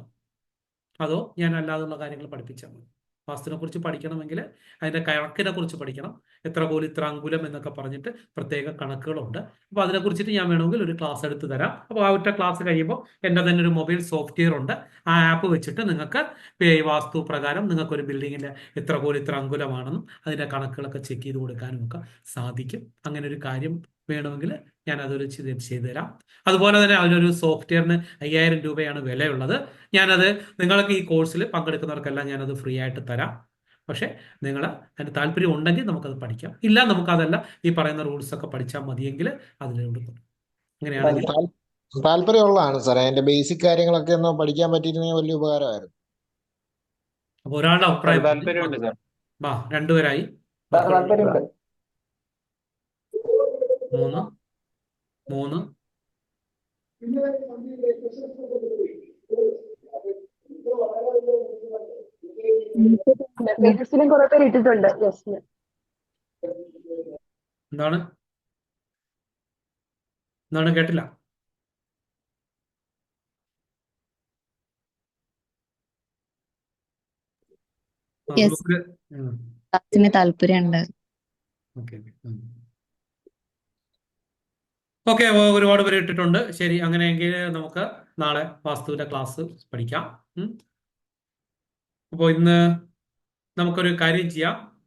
അതോ ഞാൻ അല്ലാതുള്ള കാര്യങ്ങൾ പഠിപ്പിച്ചാൽ മതി? വാസ്തുവിനെ കുറിച്ച് പഠിക്കണമെങ്കിൽ അതിന്റെ കണക്കിനെ കുറിച്ച് പഠിക്കണം. എത്ര പോലും ഇത്ര അങ്കുലം എന്നൊക്കെ പറഞ്ഞിട്ട് പ്രത്യേക കണക്കുകളുണ്ട്. അപ്പൊ അതിനെ കുറിച്ചിട്ട് ഞാൻ വേണമെങ്കിൽ ഒരു ക്ലാസ് എടുത്ത് തരാം. അപ്പോൾ ആ ഒറ്റ ക്ലാസ് കഴിയുമ്പോൾ എൻ്റെ തന്നെ ഒരു മൊബൈൽ സോഫ്റ്റ്വെയർ ഉണ്ട്. ആ ആപ്പ് വെച്ചിട്ട് നിങ്ങൾക്ക് ഈ വാസ്തു പ്രകാരം നിങ്ങൾക്ക് ഒരു ബിൽഡിങ്ങിന്റെ എത്ര പോലും ഇത്ര അങ്കുലമാണെന്നും അതിന്റെ കണക്കുകളൊക്കെ ചെക്ക് ചെയ്ത് കൊടുക്കാനും ഒക്കെ സാധിക്കും. അങ്ങനെ ഒരു കാര്യം വേണമെങ്കിൽ ഞാൻ അതൊരു ചെയ്തു തരാം. അതുപോലെ തന്നെ അതിനൊരു സോഫ്റ്റ്വെയറിന് 5000 രൂപയാണ് വിലയുള്ളത്. ഞാനത് നിങ്ങൾക്ക് ഈ കോഴ്സിൽ പങ്കെടുക്കുന്നവർക്കെല്ലാം ഞാനത് ഫ്രീ ആയിട്ട് തരാം. പക്ഷേ നിങ്ങൾ അതിന് താല്പര്യം ഉണ്ടെങ്കിൽ നമുക്കത് പഠിക്കാം, ഇല്ല നമുക്കതല്ല ഈ പറയുന്ന റൂൾസ് ഒക്കെ പഠിച്ചാൽ മതിയെങ്കിൽ അതിലൂടെ തുടരും. അങ്ങനെയാണെങ്കിൽ താല്പര്യമുള്ളതാണ് സാറേ. അതിന്റെ ബേസിക് കാര്യങ്ങളൊക്കെ ഒന്ന് പഠിക്കാൻ പറ്റിയിരുന്നെങ്കിൽ വലിയ ഉപകാരമായിരുന്നു. അപ്പോൾ ഒരാളുടെ സാർ, അഭിപ്രായം പറഞ്ഞു. താല്പര്യമുണ്ട് സാർ. വാ, രണ്ടുപേരായി. താല്പര്യമുണ്ട്. 3 3 മെസ്സേജസിലും കുറെ പേര് ഇട്ടിട്ടുണ്ട്. യെസ്. എന്താണ് എന്താണ് കേട്ടില്ല? യെസ്, ഗ്രൂപ്പില് ക്ലാസ്സിന് താല്പര്യമുണ്ട്. ഓക്കെ ഓക്കെ, ഒരുപാട് പേര് ഇട്ടിട്ടുണ്ട്. ശരി, അങ്ങനെയെങ്കിൽ നമുക്ക് നാളെ വാസ്തുവിന്റെ ക്ലാസ് പഠിക്കാം. അപ്പോൾ ഇന്ന് നമുക്കൊരു കാര്യം ചെയ്യാം.